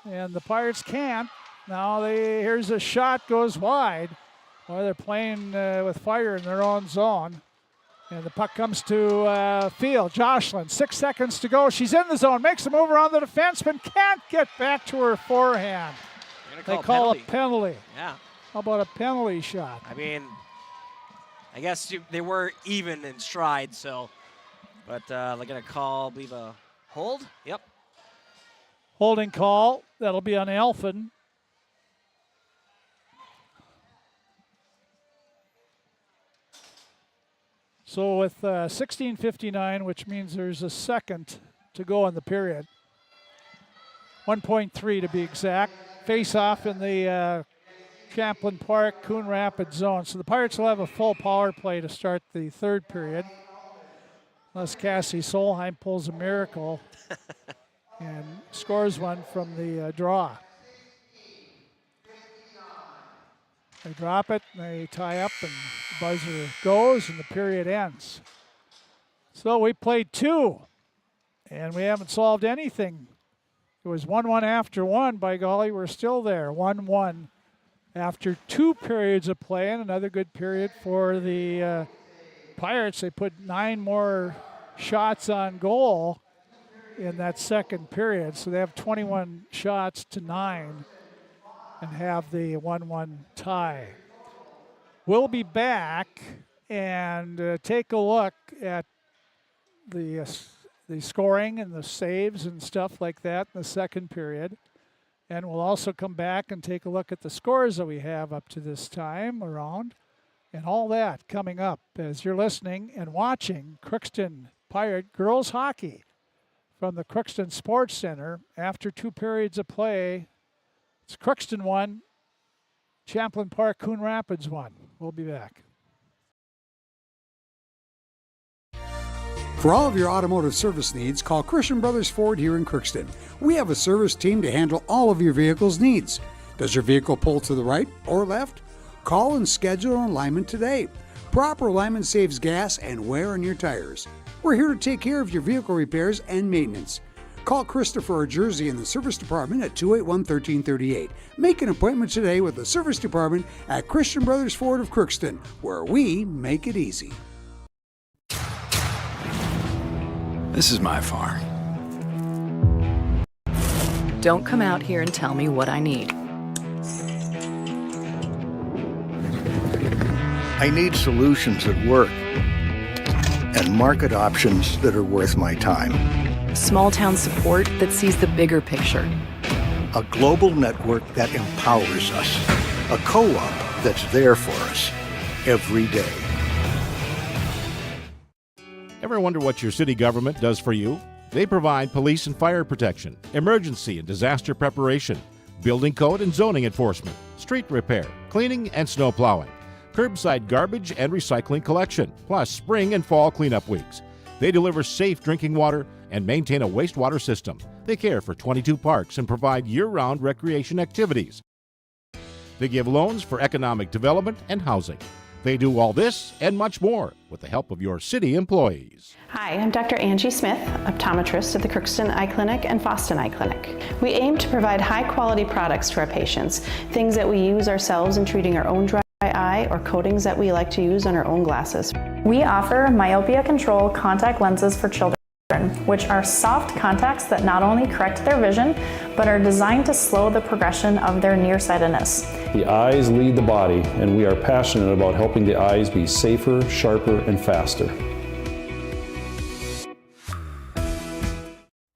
Speaker 2: And the Pirates can't. Now here's a shot, goes wide. Well, they're playing with fire in their own zone. And the puck comes to Field. Jocelyn, 6 seconds to go. She's in the zone, makes a move around the defenseman, can't get back to her forehand. They call a penalty.
Speaker 11: Yeah.
Speaker 2: How about a penalty shot?
Speaker 11: I mean, I guess they were even in stride, so. But they're going to call, I believe, a hold. Yep.
Speaker 2: Holding call. That'll be on Elfin. So with 16:59, which means there's a second to go in the period, 1.3 to be exact, face-off in the Champlin Park-Coon Rapids zone. So the Pirates will have a full power play to start the third period, unless Cassie Solheim pulls a miracle and scores one from the draw. They drop it, and they tie up, and the buzzer goes, and the period ends. So we played 2, and we haven't solved anything. It was 1-1 after 1. By golly, we're still there. 1-1 after 2 periods of play, and another good period for the Pirates. They put 9 more shots on goal in that second period, so they have 21 shots to 9. And have the 1-1 tie. We'll be back and take a look at the scoring and the saves and stuff like that in the second period. And we'll also come back and take a look at the scores that we have up to this time around. And all that coming up as you're listening and watching Crookston Pirate Girls Hockey from the Crookston Sports Center after 2 periods of play. It's Crookston 1, Champlin Park-Coon Rapids 1. We'll be back.
Speaker 16: For all of your automotive service needs, call Christian Brothers Ford here in Crookston. We have a service team to handle all of your vehicle's needs. Does your vehicle pull to the right or left? Call and schedule an alignment today. Proper alignment saves gas and wear on your tires. We're here to take care of your vehicle repairs and maintenance. Call Christopher or Jersey in the service department at 281-1338. Make an appointment today with the service department at Christian Brothers Ford of Crookston, where we make it easy.
Speaker 4: This is my farm.
Speaker 5: Don't come out here and tell me what I need.
Speaker 6: I need solutions that work and market options that are worth my time.
Speaker 5: Small town support that sees the bigger picture.
Speaker 6: A global network that empowers us. A co-op that's there for us every day.
Speaker 7: Ever wonder what your city government does for you? They provide police and fire protection, emergency and disaster preparation, building code and zoning enforcement, street repair, cleaning and snow plowing, curbside garbage and recycling collection, plus spring and fall cleanup weeks. They deliver safe drinking water and maintain a wastewater system. They care for 22 parks and provide year-round recreation activities. They give loans for economic development and housing. They do all this and much more with the help of your city employees.
Speaker 8: Hi, I'm Dr. Angie Smith, optometrist at the Crookston Eye Clinic and Foston Eye Clinic. We aim to provide high-quality products to our patients, things that we use ourselves in treating our own dry eye or coatings that we like to use on our own glasses.
Speaker 9: We offer myopia control contact lenses for children, which are soft contacts that not only correct their vision, but are designed to slow the progression of their nearsightedness.
Speaker 10: The eyes lead the body, and we are passionate about helping the eyes be safer, sharper, and faster.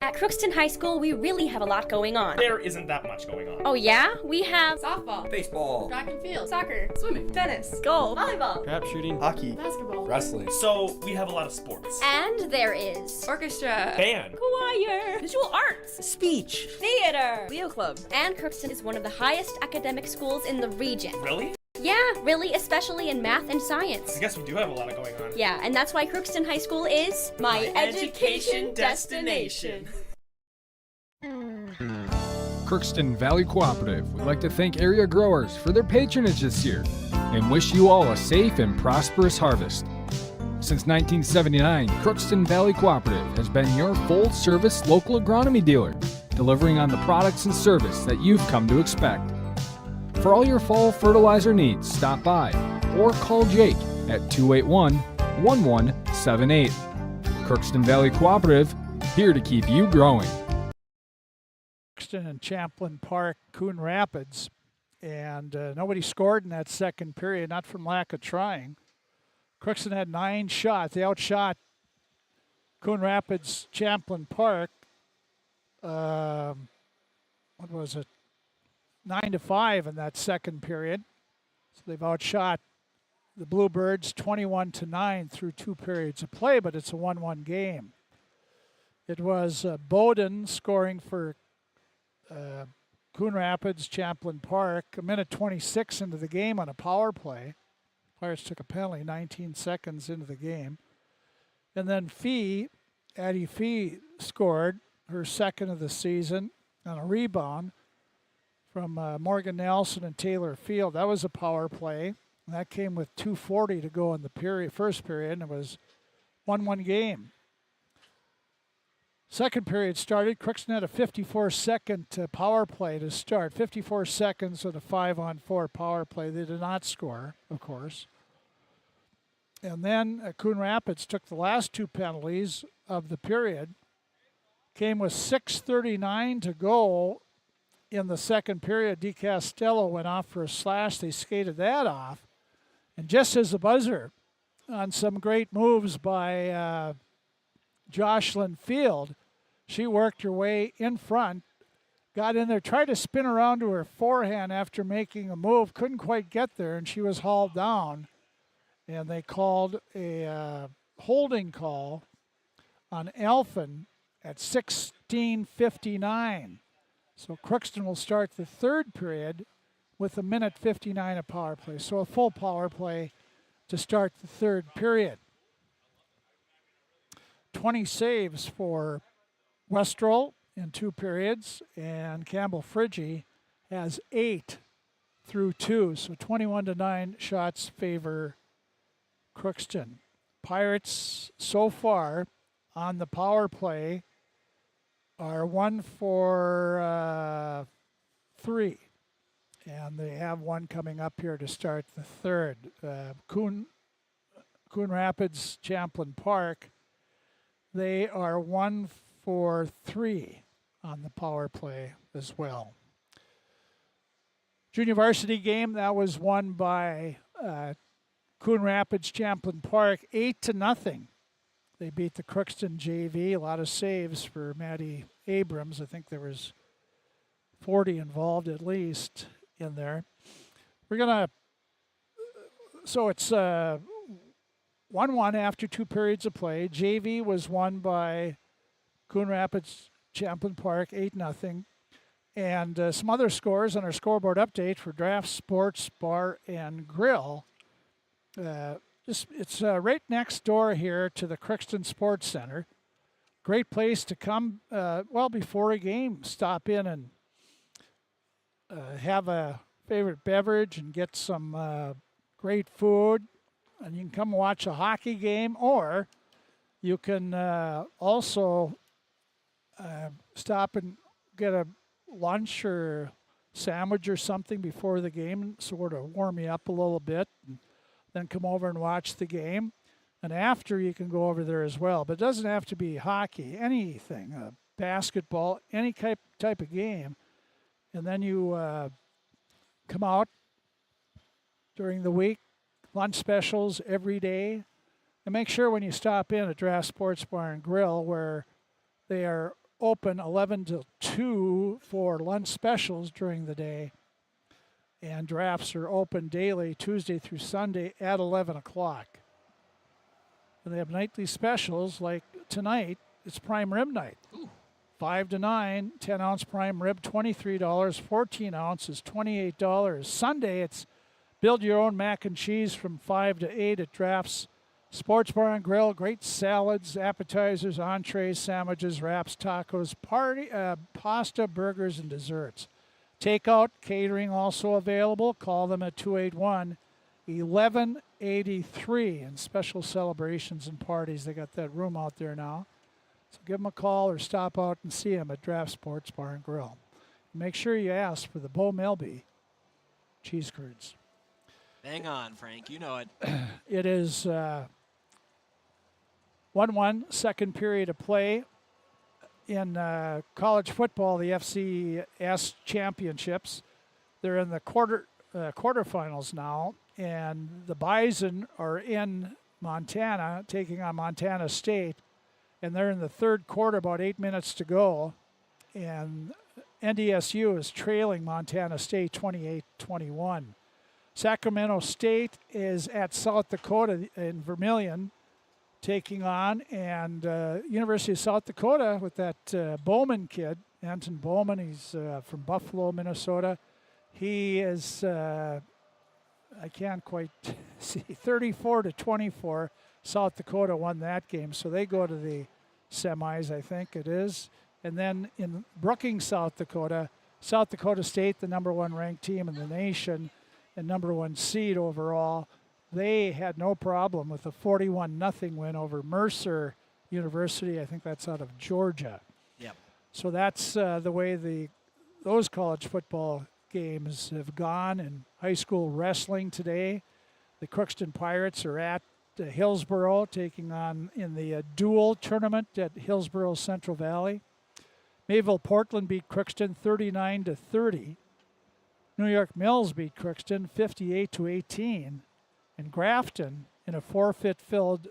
Speaker 12: At Crookston High School, we really have a lot going on.
Speaker 19: There isn't that much going on.
Speaker 12: Oh yeah? We have softball,
Speaker 14: Baseball,
Speaker 12: track and field, soccer, swimming, tennis, golf, volleyball,
Speaker 14: crap shooting, hockey,
Speaker 12: basketball,
Speaker 14: wrestling.
Speaker 19: So we have a lot of sports.
Speaker 12: and there is orchestra,
Speaker 19: Band,
Speaker 12: choir, visual arts,
Speaker 14: speech,
Speaker 12: theater, Leo Club. And Crookston is one of the highest academic schools in the region.
Speaker 19: Really?
Speaker 12: Yeah, really, especially in math and science.
Speaker 19: I guess we do have a lot going on.
Speaker 12: Yeah, and that's why Crookston High School is my education destination.
Speaker 13: Crookston Valley Cooperative would like to thank area growers for their patronage this year and wish you all a safe and prosperous harvest. Since 1979, Crookston Valley Cooperative has been your full-service local agronomy dealer, delivering on the products and service that you've come to expect. For all your fall fertilizer needs, stop by or call Jake at 281-1178. Crookston Valley Cooperative, here to keep you growing.
Speaker 2: And Champlin Park-Coon Rapids, and nobody scored in that second period, not from lack of trying. Crookston had 9 shots. They outshot Coon Rapids Champlin Park. What was it? 9-5 in that second period. So they've outshot the Bluebirds 21-9 through 2 periods of play, but it's a 1-1 game. It was Bowden scoring for Coon Rapids, Champlin Park, a minute 26 into the game on a power play. Pirates took a penalty 19 seconds into the game. And then Addie Fee scored her second of the season on a rebound from Morgan Nelson and Taylor Field. That was a power play. And that came with 2:40 to go in the first period, and it was 1-1 game. Second period started. Crookston had a 54-second power play to start. 54 seconds with a 5-on-4 power play. They did not score, of course. And then Coon Rapids took the last 2 penalties of the period. Came with 6:39 to go in the second period. DeCastello went off for a slash. They skated that off. And just as the buzzer on some great moves by Jocelyn Field, she worked her way in front, got in there, tried to spin around to her forehand after making a move, couldn't quite get there, and she was hauled down. And they called a holding call on Elfin at 16:59. So Crookston will start the third period with a minute 59 of power play. So a full power play to start the third period. 20 saves for Westrel in 2 periods, and Campbell Friggy has 8 through 2. So 21-9 shots favor Crookston. Pirates so far on the power play are 1-for-3. And they have one coming up here to start the third. Coon Rapids, Champlin Park, they are 1-for-3 on the power play as well. Junior varsity game, that was won by Coon Rapids, Champlin Park, 8-0. They beat the Crookston JV. A lot of saves for Maddie Abrams. I think there was 40 involved at least in there. We're going to, so it's 1-1 after 2 periods of play. JV was won by Coon Rapids, Champlin Park, 8-0. And some other scores on our scoreboard update for Draft Sports Bar and Grill. It's right next door here to the Crookston Sports Center. Great place to come, before a game, stop in and have a favorite beverage and get some great food. And you can come watch a hockey game, or you can also stop and get a lunch or sandwich or something before the game, sort of warm you up a little bit, and then come over and watch the game. And after, you can go over there as well. But it doesn't have to be hockey, anything, basketball, any type of game. And then you come out during the week, lunch specials every day. And make sure when you stop in at Draft Sports Bar and Grill, where they are open 11 till 2 for lunch specials during the day. And drafts are open daily, Tuesday through Sunday at 11 o'clock. And they have nightly specials like tonight. It's prime rib night. Ooh. 5 to 9, 10-ounce prime rib, $23. 14 ounces, $28. Sunday, it's build your own mac and cheese from 5 to 8 at Drafts Sports Bar and Grill. Great salads, appetizers, entrees, sandwiches, wraps, tacos, pasta, burgers, and desserts. Takeout, catering also available. Call them at 281-1183. And special celebrations and parties, they got that room out there now. So give them a call or stop out and see them at Draft Sports Bar and Grill. Make sure you ask for the Bo Melby cheese curds.
Speaker 11: Bang on, Frank. You know it.
Speaker 2: It is 1-1, second period of play in college football, the FCS championships. They're in the quarterfinals now, and the Bison are in Montana, taking on Montana State. And they're in the third quarter, about 8 minutes to go. And NDSU is trailing Montana State 28-21. Sacramento State is at South Dakota in Vermilion, taking on. And University of South Dakota with that Bowman kid, Anton Bowman. He's from Buffalo, Minnesota. He is, I can't quite see, 34-24. South Dakota won that game, so they go to the semis, I think it is. And then in Brookings, South Dakota State, the number 1 ranked team in the nation and number 1 seed overall, they had no problem with a 41-0 win over Mercer University. I think that's out of Georgia.
Speaker 11: Yep.
Speaker 2: So that's the way those college football games have gone. In high school wrestling today, the Crookston Pirates are at Hillsboro, taking on in the dual tournament at Hillsboro Central Valley. Mayville Portland beat Crookston 39-30. New York Mills beat Crookston 58-18. And Grafton, in a forfeit-filled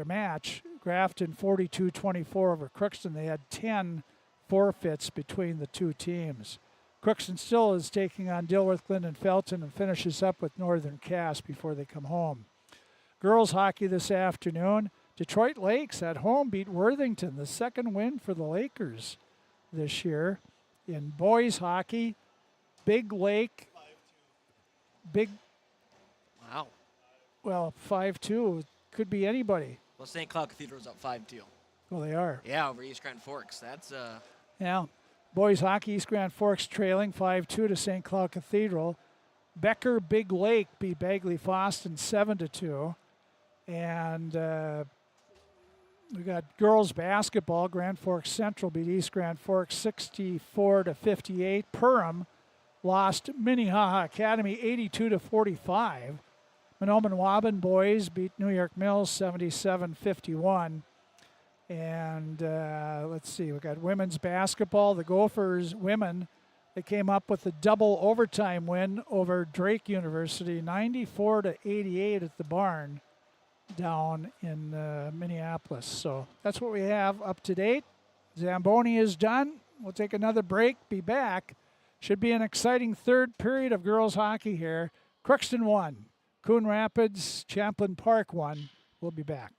Speaker 2: match, Grafton 42-24 over Crookston. They had 10 forfeits between the two teams. Crookston still is taking on Dilworth, Glendon, Felton, and finishes up with Northern Cass before they come home. Girls hockey this afternoon. Detroit Lakes at home beat Worthington, the second win for the Lakers this year. In boys hockey, Big Lake,
Speaker 11: Wow.
Speaker 2: Well, 5-2. Could be anybody.
Speaker 11: Well, St. Cloud Cathedral's up 5-2.
Speaker 2: Well, they are.
Speaker 11: Yeah, over East Grand Forks. That's
Speaker 2: Yeah. Boys hockey, East Grand Forks trailing 5-2 to St. Cloud Cathedral. Becker Big Lake beat Bagley Foston 7-2. And We got girls basketball. Grand Forks Central beat East Grand Forks 64-58. Perham lost Minnehaha Academy 82-45. Mahnomen-Waban boys beat New York Mills 77-51. And let's see, we got women's basketball. The Gophers women, they came up with a double overtime win over Drake University, 94-88 at the barn down in Minneapolis. So that's what we have up to date. Zamboni is done. We'll take another break, be back. Should be an exciting third period of girls hockey here. Crookston 1, Coon Rapids, Champlin Park 1. We'll be back.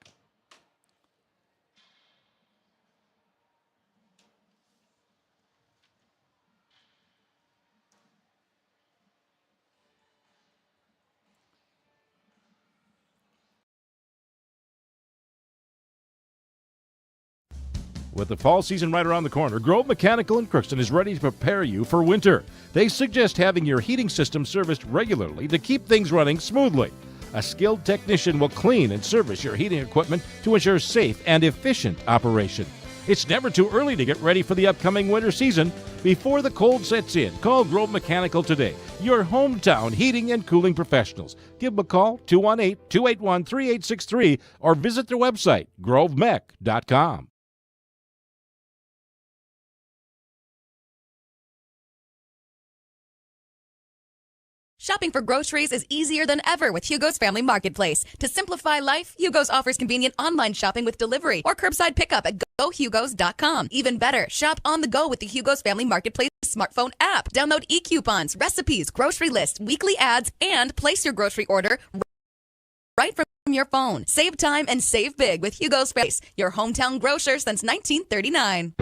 Speaker 7: With the fall season right around the corner, Grove Mechanical in Crookston is ready to prepare you for winter. They suggest having your heating system serviced regularly to keep things running smoothly. A skilled technician will clean and service your heating equipment to ensure safe and efficient operation. It's never too early to get ready for the upcoming winter season. Before the cold sets in, call Grove Mechanical today, your hometown heating and cooling professionals. Give them a call, 218-281-3863, or visit their website, grovemech.com.
Speaker 15: Shopping for groceries is easier than ever with Hugo's Family Marketplace. To simplify life, Hugo's offers convenient online shopping with delivery or curbside pickup at GoHugos.com. Even better, shop on the go with the Hugo's Family Marketplace smartphone app. Download e-coupons, recipes, grocery lists, weekly ads, and place your grocery order right from your phone. Save time and save big with Hugo's Space, your hometown grocer since 1939.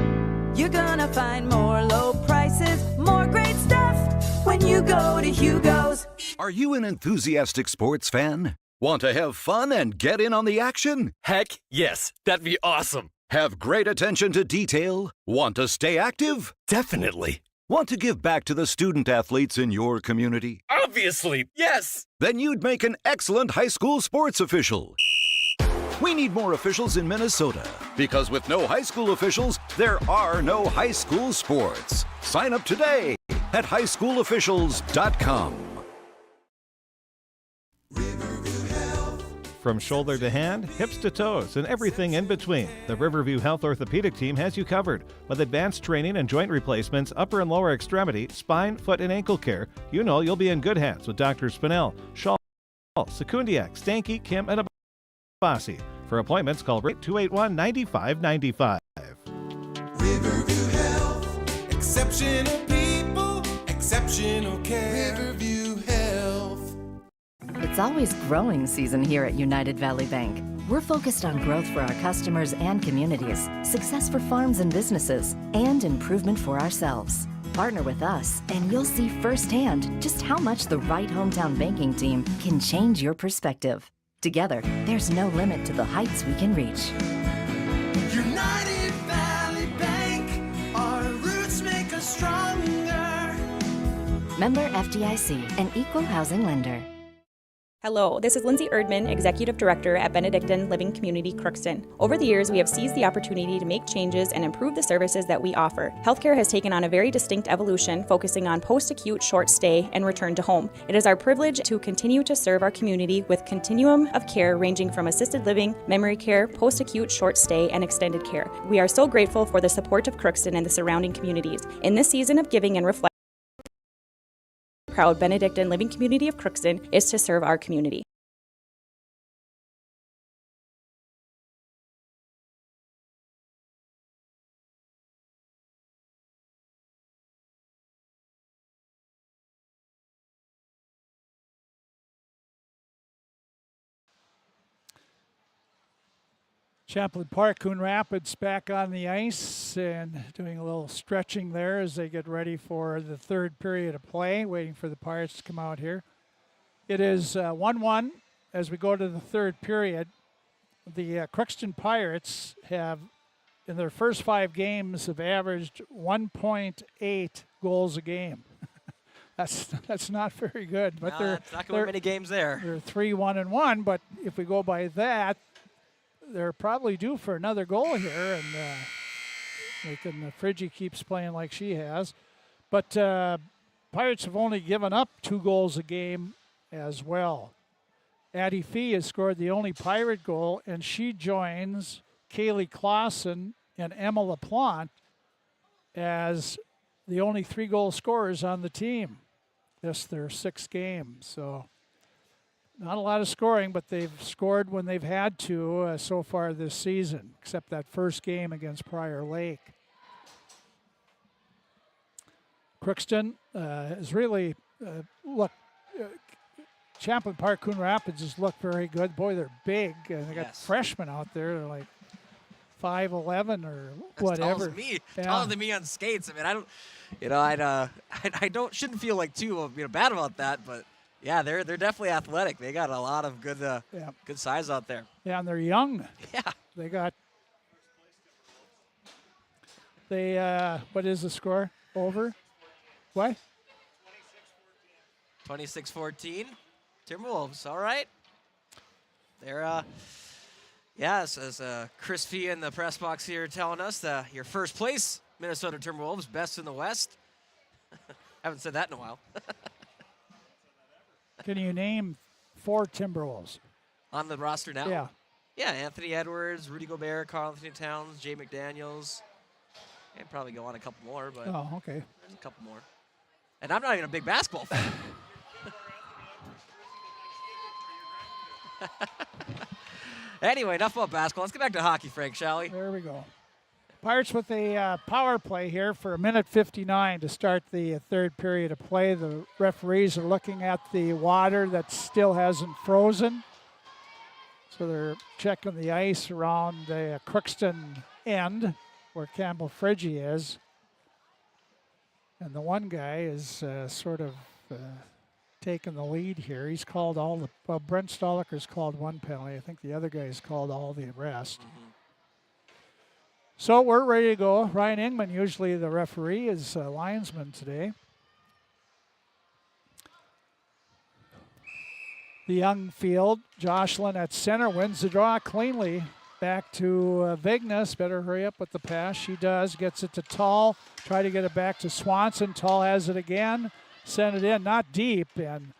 Speaker 17: You're gonna find more low prices, more great stuff when you go to Hugo's.
Speaker 18: Are you an enthusiastic sports fan? Want to have fun and get in on the action?
Speaker 14: Heck yes, that'd be awesome.
Speaker 18: Have great attention to detail? Want to stay active?
Speaker 14: Definitely.
Speaker 18: Want to give back to the student athletes in your community?
Speaker 14: Obviously, yes.
Speaker 18: Then you'd make an excellent high school sports official. We need more officials in Minnesota because with no high school officials, there are no high school sports. Sign up today at highschoolofficials.com.
Speaker 20: From shoulder to hand, hips to toes, and everything in between, the Riverview Health Orthopedic Team has you covered. With advanced training and joint replacements, upper and lower extremity, spine, foot, and ankle care, you know you'll be in good hands with Dr. Spinell, Shaw, Sekundiak, Stanky, Kim, and Abassi. For appointments, call 281-9595.
Speaker 21: Riverview Health, exceptional people, exceptional care. Riverview Health.
Speaker 5: It's always growing season here at United Valley Bank. We're focused on growth for our customers and communities, success for farms and businesses, and improvement for ourselves. Partner with us, and you'll see firsthand just how much the right hometown banking team can change your perspective. Together, there's no limit to the heights we can reach.
Speaker 21: United Valley Bank, our roots make us stronger.
Speaker 5: Member FDIC, an equal housing lender.
Speaker 1: Hello, this is Lindsay Erdman, Executive Director at Benedictine Living Community Crookston. Over the years, we have seized the opportunity to make changes and improve the services that we offer. Healthcare has taken on a very distinct evolution, focusing on post-acute, short stay, and return to home. It is our privilege to continue to serve our community with continuum of care ranging from assisted living, memory care, post-acute, short stay, and extended care. We are so grateful for the support of Crookston and the surrounding communities. In this season of giving and reflection, proud Benedictine Living Community of Crookston is to serve our community.
Speaker 2: Champlin Park-Coon Rapids back on the ice and doing a little stretching there as they get ready for the third period of play, waiting for the Pirates to come out here. It is 1-1 as we go to the third period. The Crookston Pirates have, in their first 5 games, have averaged 1.8 goals a game. That's not very good. But
Speaker 11: no, that's not going to win many games there.
Speaker 2: They're 3-1-1, but if we go by that, they're probably due for another goal here, and Friggy keeps playing like she has. But Pirates have only given up 2 goals a game as well. Addie Fee has scored the only Pirate goal, and she joins Kaylee Clausen and Emma LaPlante as the only 3-goal scorers on the team. This their 6th game, so not a lot of scoring, but they've scored when they've had to so far this season, except that first game against Prior Lake. Crookston has really Champlin Park-Coon Rapids has looked very good. Boy, they're big, and they got freshmen out there. They're like 5'11" or whatever.
Speaker 11: Taller than me. Taller than me on skates. I mean, I shouldn't feel like too bad about that, but yeah, they're definitely athletic. They got a lot of good good size out there.
Speaker 2: Yeah, and they're young.
Speaker 11: Yeah.
Speaker 2: What is the score? Over? What?
Speaker 11: 26-14. Timberwolves, all right. They're, as Chris Fee in the press box here telling us, your first place Minnesota Timberwolves, best in the West. Haven't said that in a while.
Speaker 2: Can you name 4 Timberwolves?
Speaker 11: On the roster now?
Speaker 2: Yeah.
Speaker 11: Yeah, Anthony Edwards, Rudy Gobert, Karl-Anthony Towns, Jay McDaniels. And probably go on a couple more, but
Speaker 2: okay.
Speaker 11: There's a couple more. And I'm not even a big basketball fan. Anyway, enough about basketball. Let's get back to hockey, Frank, shall we?
Speaker 2: There we go. Pirates with a power play here for 1:59 to start the 3rd period of play. The referees are looking at the water that still hasn't frozen. So they're checking the ice around the Crookston end where Campbell Friggy is. And the one guy is sort of taking the lead here. He's called Brent Stoliker's called 1 penalty. I think the other guy's called all the rest. So we're ready to go. Ryan Ingman, usually the referee, is linesman today. The young field, Jocelyn at center, wins the draw cleanly. Back to Vignes. Better hurry up with the pass. She does. Gets it to Tall. Try to get it back to Swanson. Tall has it again. Sent it in, not deep, and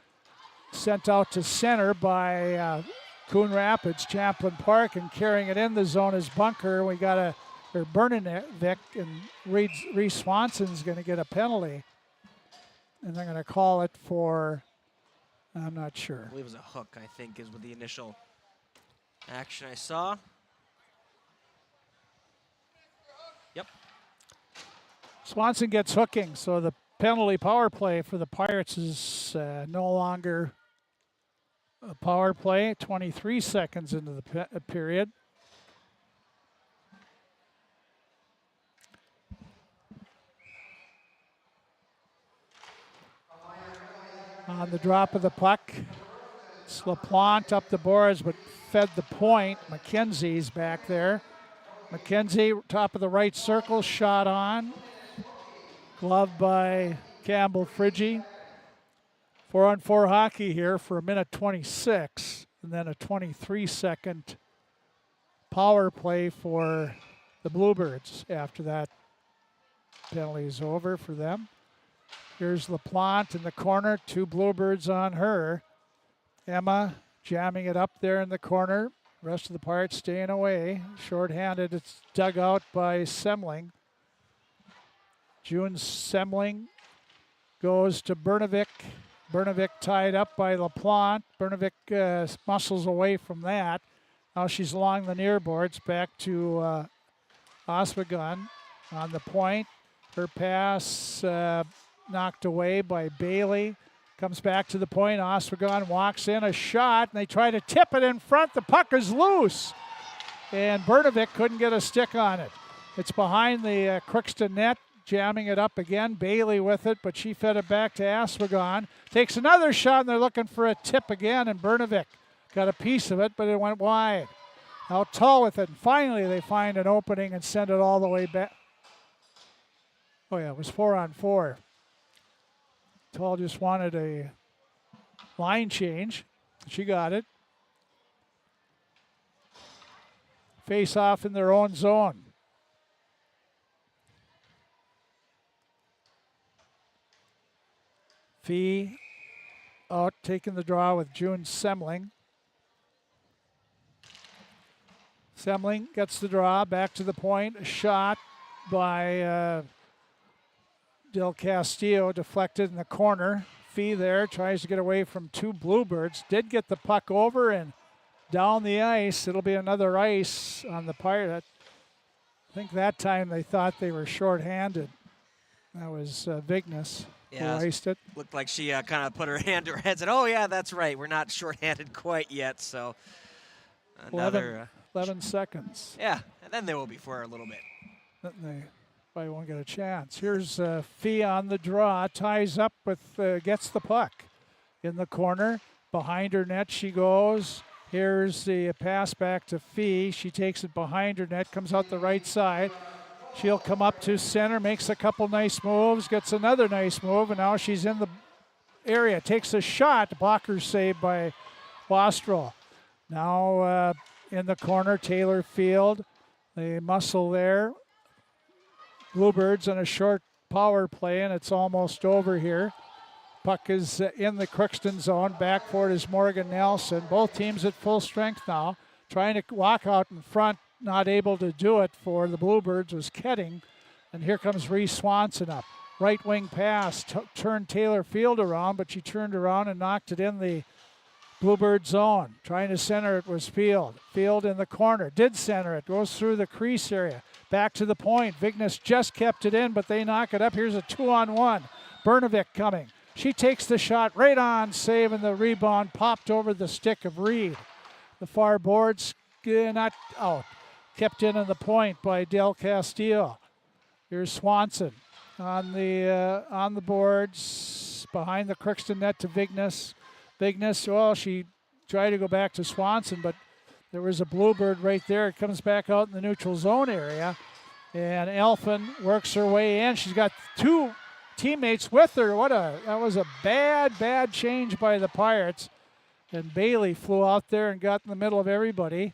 Speaker 2: sent out to center by Coon Rapids, Champlin Park, and carrying it in the zone is Bunker. We got Bernadette, and Reese Swanson's going to get a penalty. And they're going to call it for, I'm not sure.
Speaker 11: I believe it was a hook, I think, is what the initial action I saw. Yep.
Speaker 2: Swanson gets hooking, so the penalty power play for the Pirates is no longer a power play. 23 seconds into the period. On the drop of the puck, it's LaPlante up the boards, but fed the point. McKenzie's back there. McKenzie, top of the right circle, shot on. Gloved by Campbell Friggy. 4-on-4 hockey here for 1:26, and then a 23-second power play for the Bluebirds after that penalty is over for them. Here's LaPlante in the corner, 2 Bluebirds on her. Emma jamming it up there in the corner. Rest of the Pirates staying away. Short-handed, it's dug out by Semling. June Semling goes to Bernovic. Bernovic tied up by LaPlante. Bernovic muscles away from that. Now she's along the near boards, back to Oswegon on the point. Her pass knocked away by Bailey. Comes back to the point. Oswegon walks in, a shot, and they try to tip it in front. The puck is loose, and Bernovic couldn't get a stick on it. It's behind the Crookston net, jamming it up again. Bailey with it, but she fed it back to Oswegon. Takes another shot, and they're looking for a tip again, and Bernovic got a piece of it, but it went wide. Now Tall with it, and finally they find an opening and send it all the way back. Oh yeah, it was 4-on-4. Tall just wanted a line change. She got it. face off in their own zone. Fee out taking the draw with June Semling. Semling gets the draw, back to the point. A shot by Del Castillo, deflected in the corner. Fee there tries to get away from two Bluebirds. Did get the puck over and down the ice. It'll be another ice on the Pirate. I think that time they thought they were shorthanded. That was Vignes who iced it.
Speaker 11: Looked like she kind of put her hand to her head and said, oh, yeah, that's right. We're not shorthanded quite yet. So another
Speaker 2: 11 seconds.
Speaker 11: Yeah, and then they will be for a little bit.
Speaker 2: Then they probably won't get a chance. Here's Fee on the draw, ties up with, gets the puck in the corner. Behind her net she goes. Here's the pass back to Fee. She takes it behind her net, comes out the right side. She'll come up to center, makes a couple nice moves, gets another nice move, and now she's in the area. Takes a shot, blocker saved by Wastrel. Now in the corner, Taylor Field. The muscle there. Bluebirds on a short power play, and it's almost over here. Puck is in the Crookston zone. Back for it is Morgan Nelson. Both teams at full strength now. Trying to walk out in front, not able to do it for the Bluebirds was Ketting. And here comes Reese Swanson up. Right wing pass, turned Taylor Field around, but she turned around and knocked it in the Bluebird zone. Trying to center it was Field. Field in the corner, did center it, goes through the crease area. Back to the point. Vignes just kept it in, but they knock it up. Here's a 2-on-1. Bernovic coming. She takes the shot right on, saving the rebound, popped over the stick of Reed. The far boards not out. Kept in on the point by Del Castillo. Here's Swanson on the boards behind the Crookston net to Vignes. Vignes, well, she tried to go back to Swanson, but there was a Bluebird right there. It comes back out in the neutral zone area. And Elfin works her way in. She's got two teammates with her. That was a bad change by the Pirates. And Bailey flew out there and got in the middle of everybody,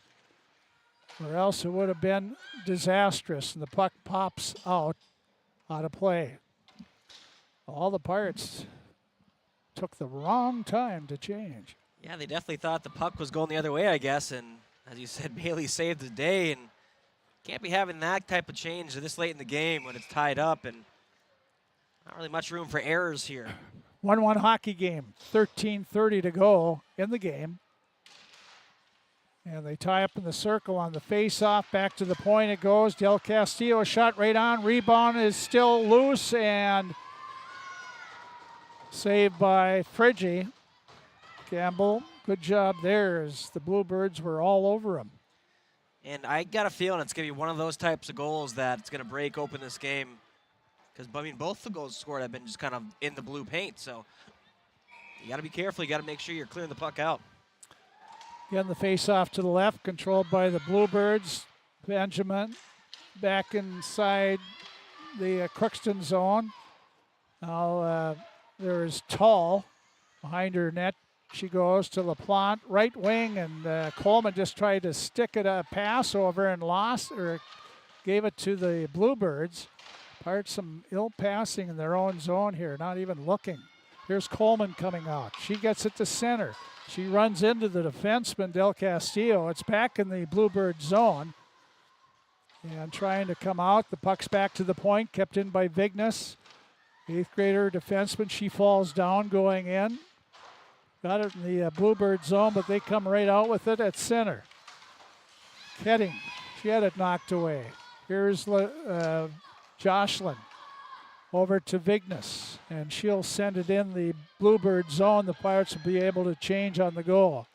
Speaker 2: or else it would have been disastrous. And the puck pops out of play. All the Pirates took the wrong time to change.
Speaker 11: Yeah, they definitely thought the puck was going the other way, I guess. And as you said, Bailey saved the day. And can't be having that type of change this late in the game when it's tied up. And not really much room for errors here.
Speaker 2: 1-1 hockey game, 13:30 to go in the game. And they tie up in the circle on the face-off. Back to the point it goes. Del Castillo, a shot right on. Rebound is still loose and saved by Friggy. Campbell, good job there as the Bluebirds were all over him.
Speaker 11: And I got a feeling it's going to be one of those types of goals that's going to break open this game. Because, I mean, both the goals scored have been just kind of in the blue paint. So you got to be careful. You got to make sure you're clearing the puck out.
Speaker 2: Again, the face-off to the left, controlled by the Bluebirds. Benjamin back inside the Crookston zone. Now there's Tall behind her net. She goes to LaPlante, right wing, and Coleman just tried to stick it a pass over and lost, or gave it to the Bluebirds. Pirates some ill passing in their own zone here, not even looking. Here's Coleman coming out. She gets it to center. She runs into the defenseman, Del Castillo. It's back in the Bluebird zone. And trying to come out. The puck's back to the point, kept in by Vignes. 8th grader defenseman. She falls down going in. Got it in the Bluebird zone, but they come right out with it at center. Ketting. She had it knocked away. Here's Jocelyn over to Vignes, and she'll send it in the Bluebird zone. The Pirates will be able to change on the goal.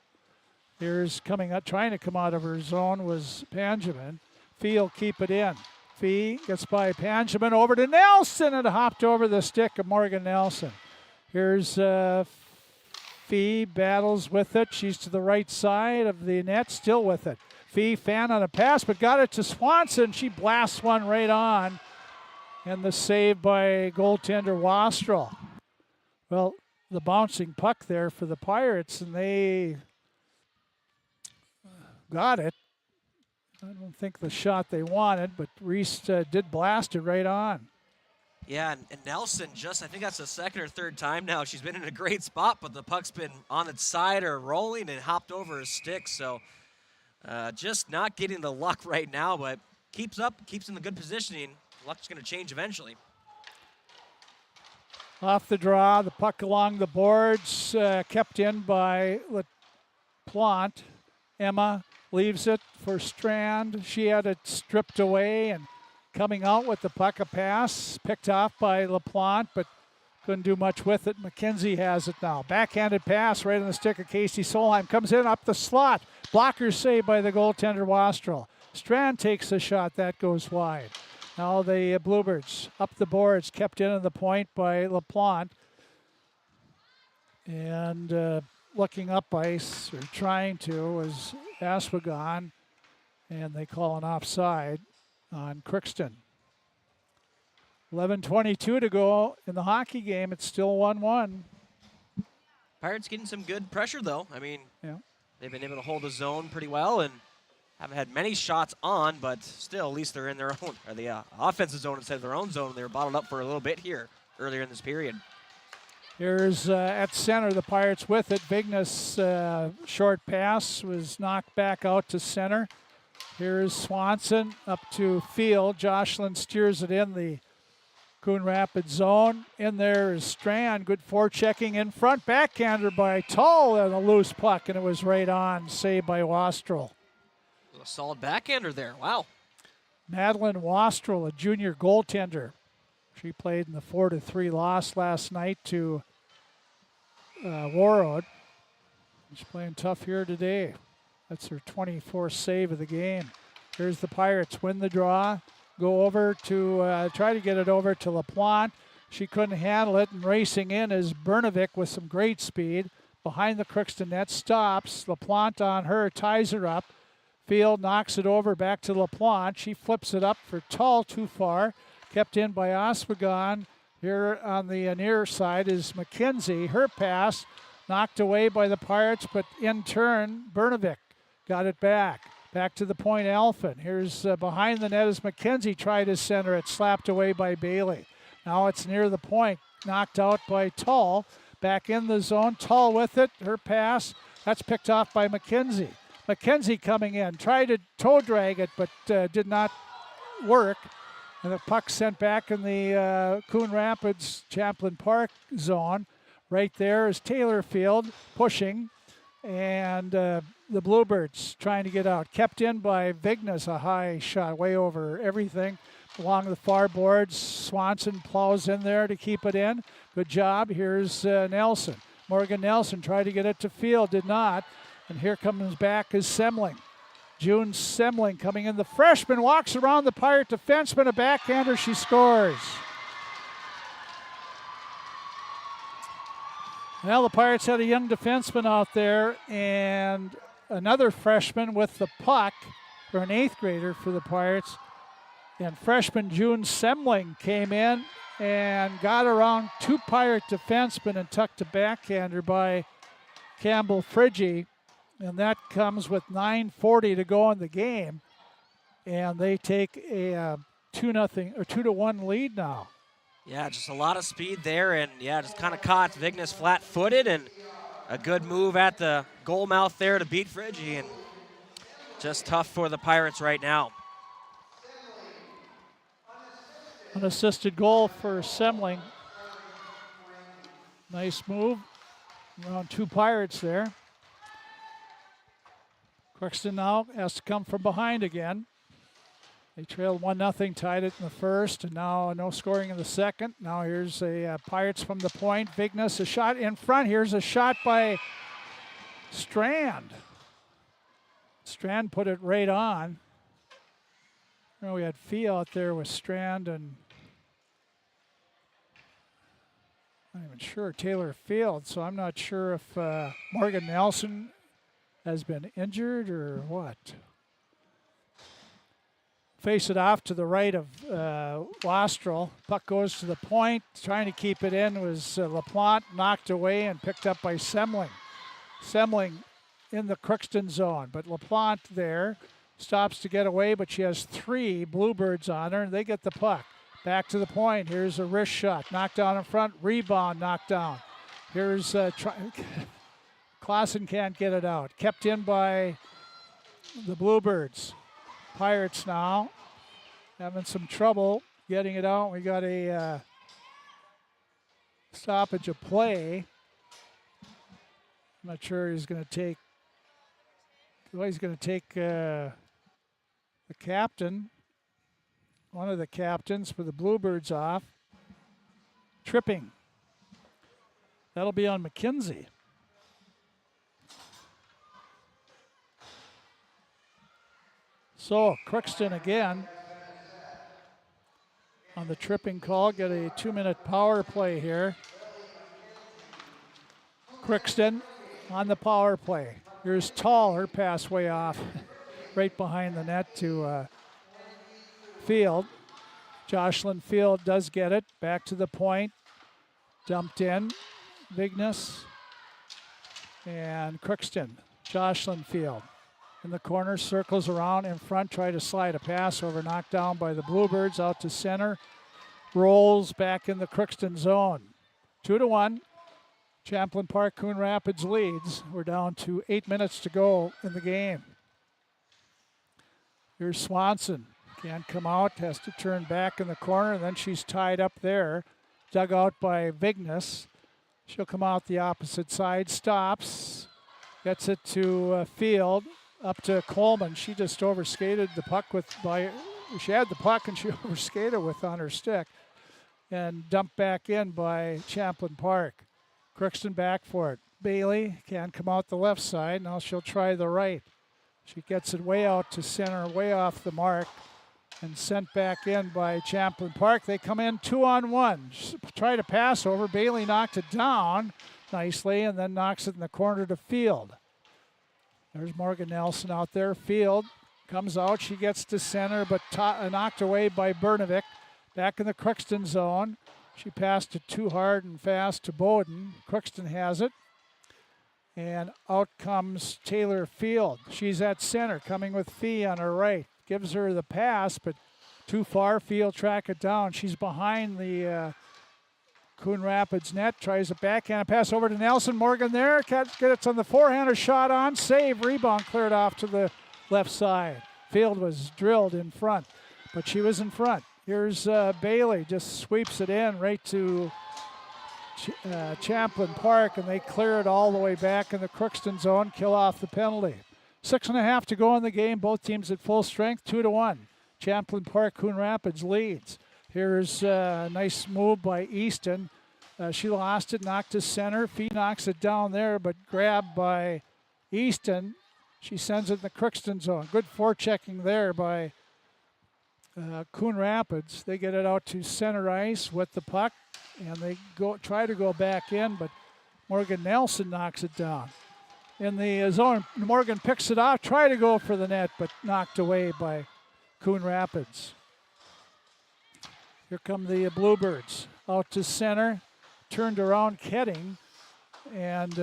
Speaker 2: Here's coming up, trying to come out of her zone was Benjamin. Fee will keep it in. Fee gets by Benjamin over to Nelson and hopped over the stick of Morgan Nelson. Here's Fee battles with it. She's to the right side of the net, still with it. Fee fan on a pass, but got it to Swanson. She blasts one right on. And the save by goaltender Wastrel. Well, the bouncing puck there for the Pirates, and they got it. I don't think the shot they wanted, but Reese did blast it right on.
Speaker 11: Yeah, and Nelson I think that's the second or third time now. She's been in a great spot, but the puck's been on its side or rolling and hopped over his stick. So just not getting the luck right now, but keeps in the good positioning. Luck's going to change eventually.
Speaker 2: Off the draw, the puck along the boards, kept in by LaPlante. Emma leaves it for Strand. She had it stripped away and coming out with the puck, a pass picked off by LaPlante, but couldn't do much with it. McKenzie has it now. Backhanded pass right on the stick of Casey Solheim. Comes in up the slot. Blocker saved by the goaltender Wastrel. Strand takes the shot. That goes wide. Now the Bluebirds up the boards, kept in on the point by LaPlante. And looking up ice, or trying to, was Aswagon. And they call an offside on Crookston. 11:22 to go in the hockey game. It's still 1-1.
Speaker 11: Pirates getting some good pressure, though. I mean,
Speaker 2: yeah,
Speaker 11: they've been able to hold the zone pretty well and haven't had many shots on, but still, at least they're in their own, or the offensive zone instead of their own zone. They were bottled up for a little bit here earlier in this period.
Speaker 2: Here's at center, the Pirates with it. Vignes' short pass was knocked back out to center. Here's Swanson up to field. Jocelyn steers it in the Coon Rapids zone. In there is Strand. Good forechecking in front. Backhander by Tull and a loose puck, and it was right on. Saved by Wastrel.
Speaker 11: A solid backhander there. Wow.
Speaker 2: Madeline Wastrel, a junior goaltender. She played in the 4-3 loss last night to Warroad. She's playing tough here today. That's her 24th save of the game. Here's the Pirates win the draw. Go over to try to get it over to LaPlante. She couldn't handle it, and racing in is Bernovic with some great speed. Behind the Crookston net, stops. LaPlante on her, ties her up. Field knocks it over back to LaPlante. She flips it up for Tull, too far. Kept in by Oswegon. Here on the near side is McKenzie. Her pass knocked away by the Pirates, but in turn, Bernovic got it back. Back to the point, Alphen. Here's behind the net as McKenzie tried to center it, slapped away by Bailey. Now it's near the point, knocked out by Tull. Back in the zone, Tull with it. Her pass, that's picked off by McKenzie. McKenzie coming in, tried to toe drag it, but did not work. And the puck sent back in the Coon Rapids Champlin Park zone. Right there is Taylor Field pushing, and the Bluebirds trying to get out. Kept in by Vignes, a high shot way over everything. Along the far boards, Swanson plows in there to keep it in. Good job. Here's Nelson. Morgan Nelson tried to get it to Field, did not. And here comes back is Semling. June Semling coming in. The freshman walks around the Pirate defenseman, a backhander, she scores. Well, the Pirates had a young defenseman out there and another freshman with the puck, or an 8th grader for the Pirates. And freshman June Semling came in and got around 2 Pirate defensemen and tucked a backhander by Campbell Friggy. And that comes with 9:40 to go in the game. And they take a 2-0 or 2-1 lead now.
Speaker 11: Yeah, just a lot of speed there, and yeah, just kind of caught Vignes flat-footed, and a good move at the goal mouth there to beat Friggy, and just tough for the Pirates right now.
Speaker 2: Unassisted goal for Semling. Nice move around 2 Pirates there. Crookston now has to come from behind again. They trailed 1-0, tied it in the first, and now no scoring in the second. Now here's a Pirates from the point. Vignes, a shot in front. Here's a shot by Strand. Strand put it right on. You know, we had Fee out there with Strand and I'm not even sure Taylor Field, so I'm not sure if Morgan Nelson has been injured or what. Face it off to the right of Wastrel. Puck goes to the point. Trying to keep it in was LaPlante, knocked away and picked up by Semling. Semling in the Crookston zone, but LaPlante there stops to get away, but she has 3 Bluebirds on her, and they get the puck. Back to the point. Here's a wrist shot. Knocked down in front. Rebound knocked down. Here's Clausen can't get it out. Kept in by the Bluebirds. Pirates now having some trouble getting it out. We got a stoppage of play. I'm not sure he's going to take. Well, he's going to take the captain, one of the captains for the Bluebirds off. Tripping. That'll be on McKenzie. So Crookston again on the tripping call. Get a 2-minute power play here. Crookston on the power play. Here's Tall, her pass way off, right behind the net to Field. Jocelyn Field does get it. Back to the point. Dumped in. Vignes and Crookston. Jocelyn Field. In the corner, circles around in front, try to slide a pass over, knocked down by the Bluebirds, out to center. Rolls back in the Crookston zone. 2-1. Champlin Park-Coon Rapids leads. We're down to 8 minutes to go in the game. Here's Swanson. Can't come out, has to turn back in the corner, and then she's tied up there. Dug out by Vignes. She'll come out the opposite side, stops, gets it to Field. Up to Coleman. She just overskated the puck she had the puck and she overskated with on her stick. And dumped back in by Champlin Park. Crookston back for it. Bailey can't come out the left side. Now she'll try the right. She gets it way out to center, way off the mark. And sent back in by Champlin Park. They come in 2-on-1. Try to pass over. Bailey knocked it down nicely and then knocks it in the corner to Field. There's Morgan Nelson out there. Field comes out. She gets to center, but knocked away by Bernovic. Back in the Crookston zone. She passed it too hard and fast to Bowden. Crookston has it. And out comes Taylor Field. She's at center, coming with Fee on her right. Gives her the pass, but too far. Field track it down. She's behind the Coon Rapids net. Tries a backhand pass over to Nelson. Morgan there. Can't get it on the forehander. Shot on. Save. Rebound cleared off to the left side. Field was drilled in front, but she was in front. Here's Bailey. Just sweeps it in right to Champlin Park, and they clear it all the way back in the Crookston zone. Kill off the penalty. 6.5 to go in the game. Both teams at full strength. 2-1. Champlin Park-Coon Rapids leads. Here's a nice move by Easton. She lost it, knocked to center. Fee knocks it down there, but grabbed by Easton. She sends it in the Crookston zone. Good forechecking there by Coon Rapids. They get it out to center ice with the puck, and they try to go back in, but Morgan Nelson knocks it down. In the zone, Morgan picks it off, try to go for the net, but knocked away by Coon Rapids. Here come the Bluebirds. Out to center, turned around Ketting, and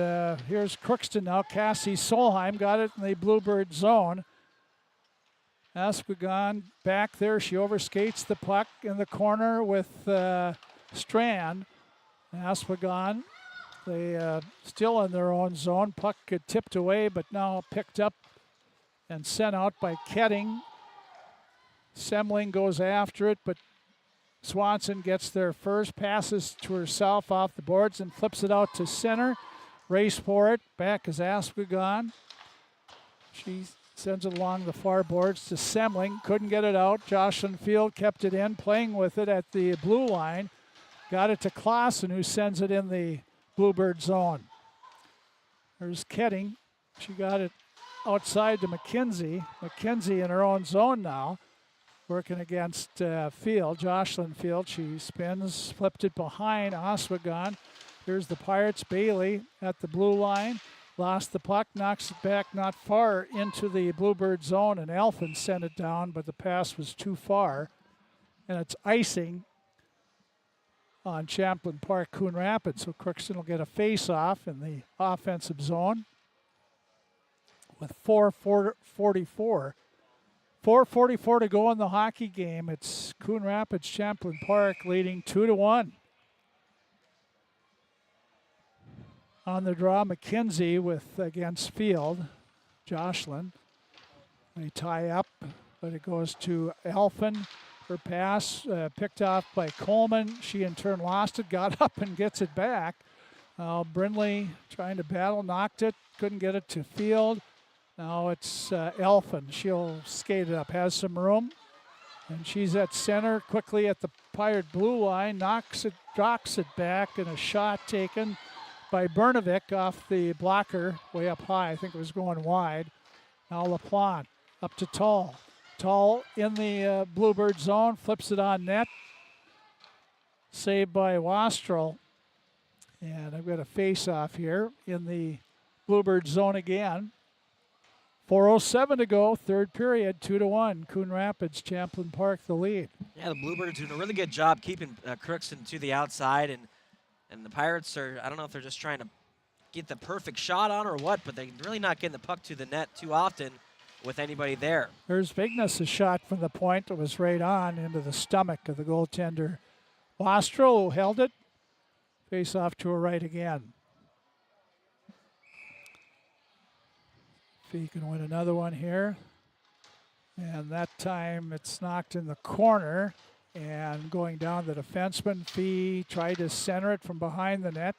Speaker 2: here's Crookston now. Cassie Solheim got it in the Bluebird zone. Asquegon back there. She overskates the puck in the corner with Strand. Asquegon, they still in their own zone. Puck tipped away, but now picked up and sent out by Ketting. Semling goes after it, but Swanson gets there first, passes to herself off the boards and flips it out to center. Race for it. Back is Asquegon. She sends it along the far boards to Semling. Couldn't get it out. Jocelyn Field kept it in, playing with it at the blue line. Got it to Clausen, who sends it in the Bluebird zone. There's Ketting. She got it outside to McKenzie. McKenzie in her own zone now, working against Field, Jocelyn Field. She spins, flipped it behind Oswegon. Here's the Pirates. Bailey at the blue line. Lost the puck, knocks it back not far into the Bluebird zone, and Elfin sent it down, but the pass was too far. And it's icing on Champlin Park-Coon Rapids. So Crookston will get a face-off in the offensive zone with 4:44 4:44 to go in the hockey game. It's Coon Rapids Champlin Park leading 2-1. On the draw, McKenzie with against Field. Jocelyn. They tie up, but it goes to Elfin. Her pass picked off by Coleman. She in turn lost it, got up and gets it back. Brindley trying to battle, knocked it, couldn't get it to Field. Now it's Elfin. She'll skate it up, has some room. And she's at center, quickly at the Pirate blue line, knocks it back, and a shot taken by Bernovic off the blocker, way up high. I think it was going wide. Now LaPlante up to Tall. Tall in the Bluebird zone, flips it on net. Saved by Wastrel. And I've got a face-off here in the Bluebird zone again. 4:07 to go, third period, 2-1. Coon Rapids, Champlin Park, the lead.
Speaker 11: Yeah, the Bluebirds doing a really good job keeping Crookston to the outside, and the Pirates are, I don't know if they're just trying to get the perfect shot on or what, but they're really not getting the puck to the net too often with anybody there.
Speaker 2: There's Vignes' shot from the point that was right on into the stomach of the goaltender. Wastrel, who held it, face off to her right again. If he can win another one here. And that time it's knocked in the corner and going down the defenseman. Fee tried to center it from behind the net.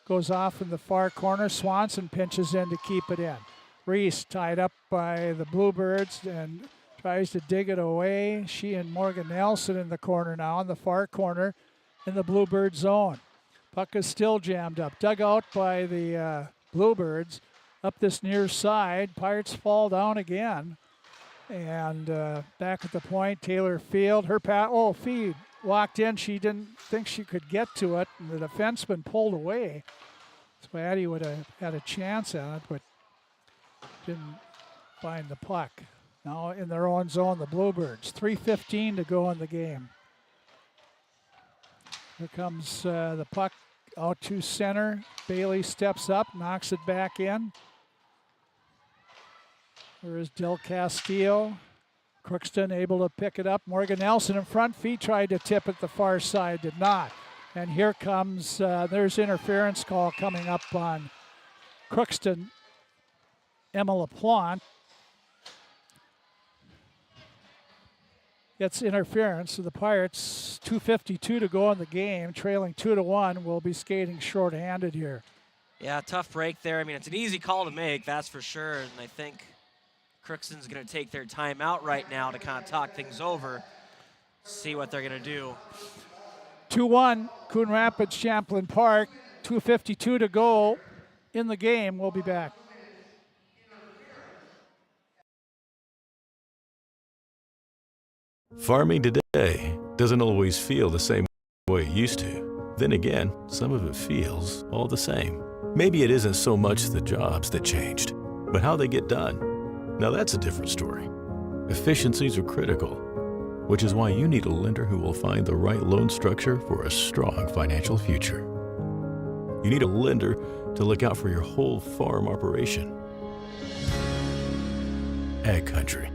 Speaker 2: Goes off in the far corner. Swanson pinches in to keep it in. Reese tied up by the Bluebirds and tries to dig it away. She and Morgan Nelson in the corner now, in the far corner in the Bluebird zone. Puck is still jammed up. Dug out by the Bluebirds. Up this near side. Pirates fall down again. And back at the point, Taylor Field. Her feed walked in. She didn't think she could get to it. And the defenseman pulled away. So Addie would have had a chance at it, but didn't find the puck. Now in their own zone, the Bluebirds. 3:15 to go in the game. Here comes the puck out to center. Bailey steps up, knocks it back in. There is Del Castillo. Crookston able to pick it up. Morgan Nelson in front. Fee tried to tip it the far side, did not. And here comes, there's interference call coming up on Crookston. Emma LaPlante gets interference. So the Pirates, 2:52 to go in the game, trailing 2-1, will be skating shorthanded here.
Speaker 11: Yeah, tough break there. I mean, it's an easy call to make, that's for sure. And I think Crookston's going to take their time out right now to kind of talk things over, see what they're going to do.
Speaker 2: 2-1, Coon Rapids, Champlin Park. 2:52 to go in the game. We'll be back.
Speaker 3: Farming today doesn't always feel the same way it used to. Then again, some of it feels all the same. Maybe it isn't so much the jobs that changed, but how they get done. Now that's a different story. Efficiencies are critical, which is why you need a lender who will find the right loan structure for a strong financial future. You need a lender to look out for your whole farm operation. Ag Country.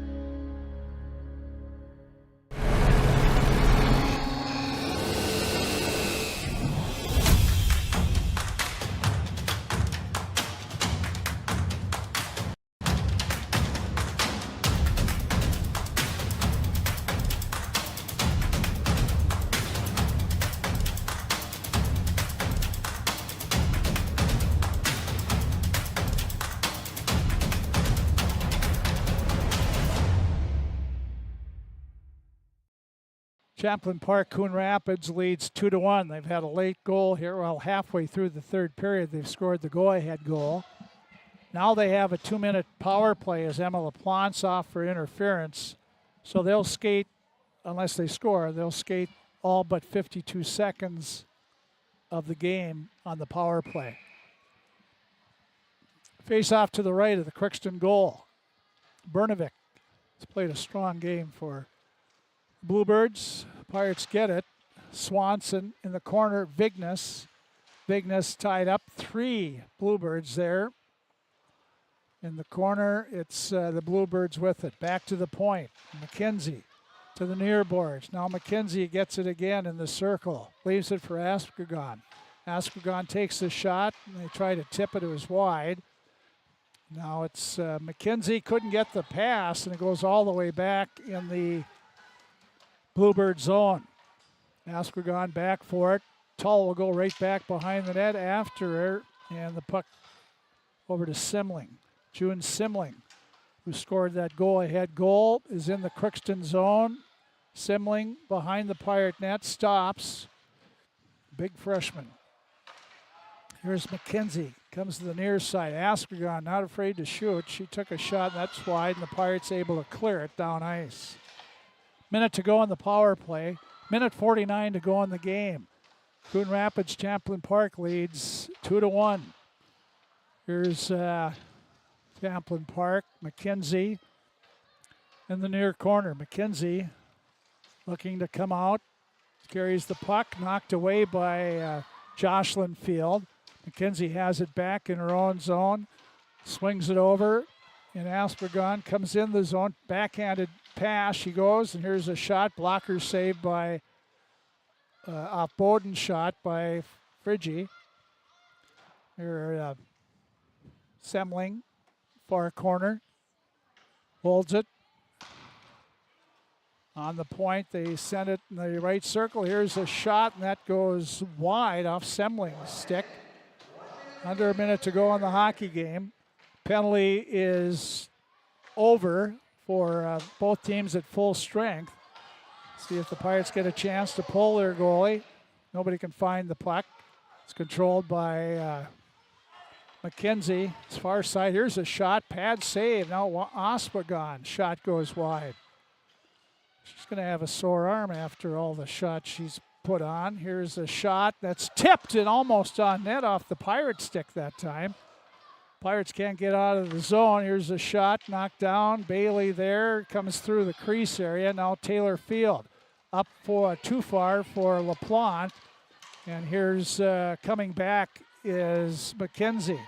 Speaker 2: Champlin Park-Coon Rapids leads 2-1. They've had a late goal here. Well, halfway through the third period, they've scored the go-ahead goal. Now they have a 2-minute power play as Emma LaPlante's off for interference. So they'll skate, unless they score, they'll skate all but 52 seconds of the game on the power play. Face off to the right of the Crookston goal. Bernovic has played a strong game for Bluebirds. Pirates get it. Swanson in the corner. Vignes tied up. 3 Bluebirds there. In the corner, it's the Bluebirds with it. Back to the point. McKenzie to the near boards. Now McKenzie gets it again in the circle. Leaves it for Askegon. Askegon takes the shot, and they try to tip it. It was wide. Now it's McKenzie couldn't get the pass, and it goes all the way back in the Bluebird zone. Askegon back for it. Tull will go right back behind the net after her, and the puck over to Simling. June Simling, who scored that goal-ahead goal, is in the Crookston zone. Simling behind the Pirate net, stops. Big freshman. Here's McKenzie, comes to the near side. Askegon not afraid to shoot. She took a shot, and that's wide, and the Pirates able to clear it down ice. Minute to go on the power play. Minute 49 to go in the game. Coon Rapids Champlin Park leads 2-1. Here's Champlin Park, McKenzie in the near corner. McKenzie looking to come out, carries the puck, knocked away by Jocelyn Field. McKenzie has it back in her own zone, swings it over, and Aspergon comes in the zone, backhanded pass, she goes, and here's a shot, blocker saved by off Bowden's shot by Friggy. Here, Semling, far corner, holds it. On the point, they send it in the right circle. Here's a shot, and that goes wide off Semling's stick. Under a minute to go in the hockey game. Penalty is over for both teams at full strength. See if the Pirates get a chance to pull their goalie. Nobody can find the puck. It's controlled by McKenzie. It's far side. Here's a shot. Pad save. Now Oswegon. Shot goes wide. She's going to have a sore arm after all the shots she's put on. Here's a shot that's tipped and almost on net off the Pirate stick that time. Pirates can't get out of the zone. Here's a shot knocked down. Bailey there comes through the crease area. Now Taylor Field up for too far for LaPlante. And here's coming back is McKenzie.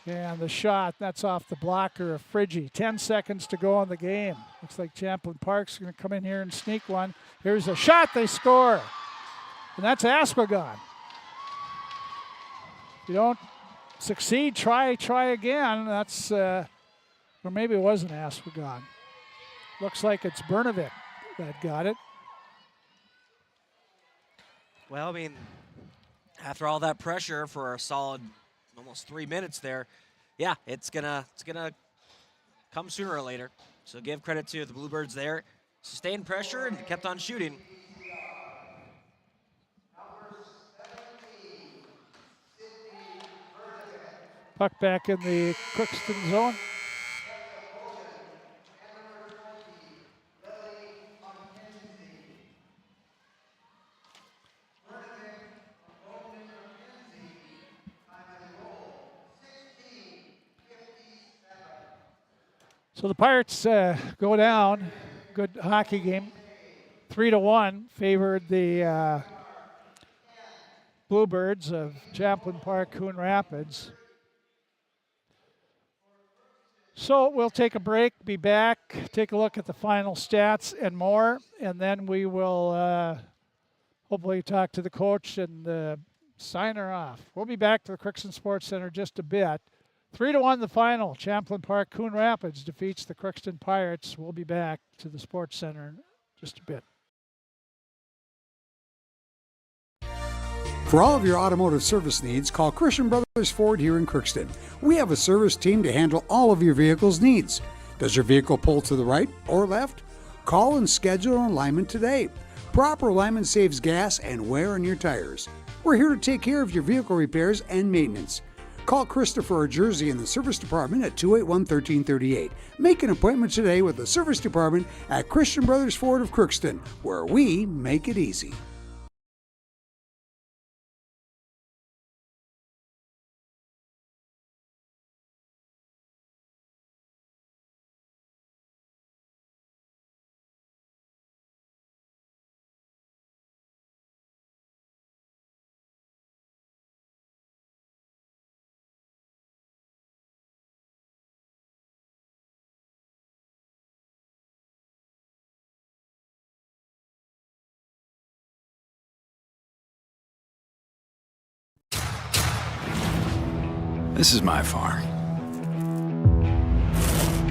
Speaker 2: And the shot, that's off the blocker of Friggy. 10 seconds to go in the game. Looks like Champlin Park's going to come in here and sneak one. Here's a shot, they score. And that's Asquegon. If you don't succeed, try again. That's, or maybe it wasn't Asquegon. Looks like it's Bernovic that got it.
Speaker 11: Well, I mean, after all that pressure for a solid almost 3 minutes there, yeah, it's gonna come sooner or later. So give credit to the Bluebirds there. Sustained pressure and kept on shooting.
Speaker 2: Puck back in the Crookston zone. So the Pirates go down. Good hockey game. 3-1 favored the Bluebirds of Champlin Park-Coon Rapids. So we'll take a break, be back, take a look at the final stats and more, and then we will hopefully talk to the coach and sign her off. We'll be back to the Crookston Sports Center just a bit. 3-1 the final. Champlin Park-Coon Rapids defeats the Crookston Pirates. We'll be back to the Sports Center in just a bit.
Speaker 16: For all of your automotive service needs, call Christian Brothers Ford here in Crookston. We have a service team to handle all of your vehicle's needs. Does your vehicle pull to the right or left? Call and schedule an alignment today. Proper alignment saves gas and wear on your tires. We're here to take care of your vehicle repairs and maintenance. Call Christopher or Jersey in the service department at 281-1338. Make an appointment today with the service department at Christian Brothers Ford of Crookston, where we make it easy.
Speaker 4: This is my farm.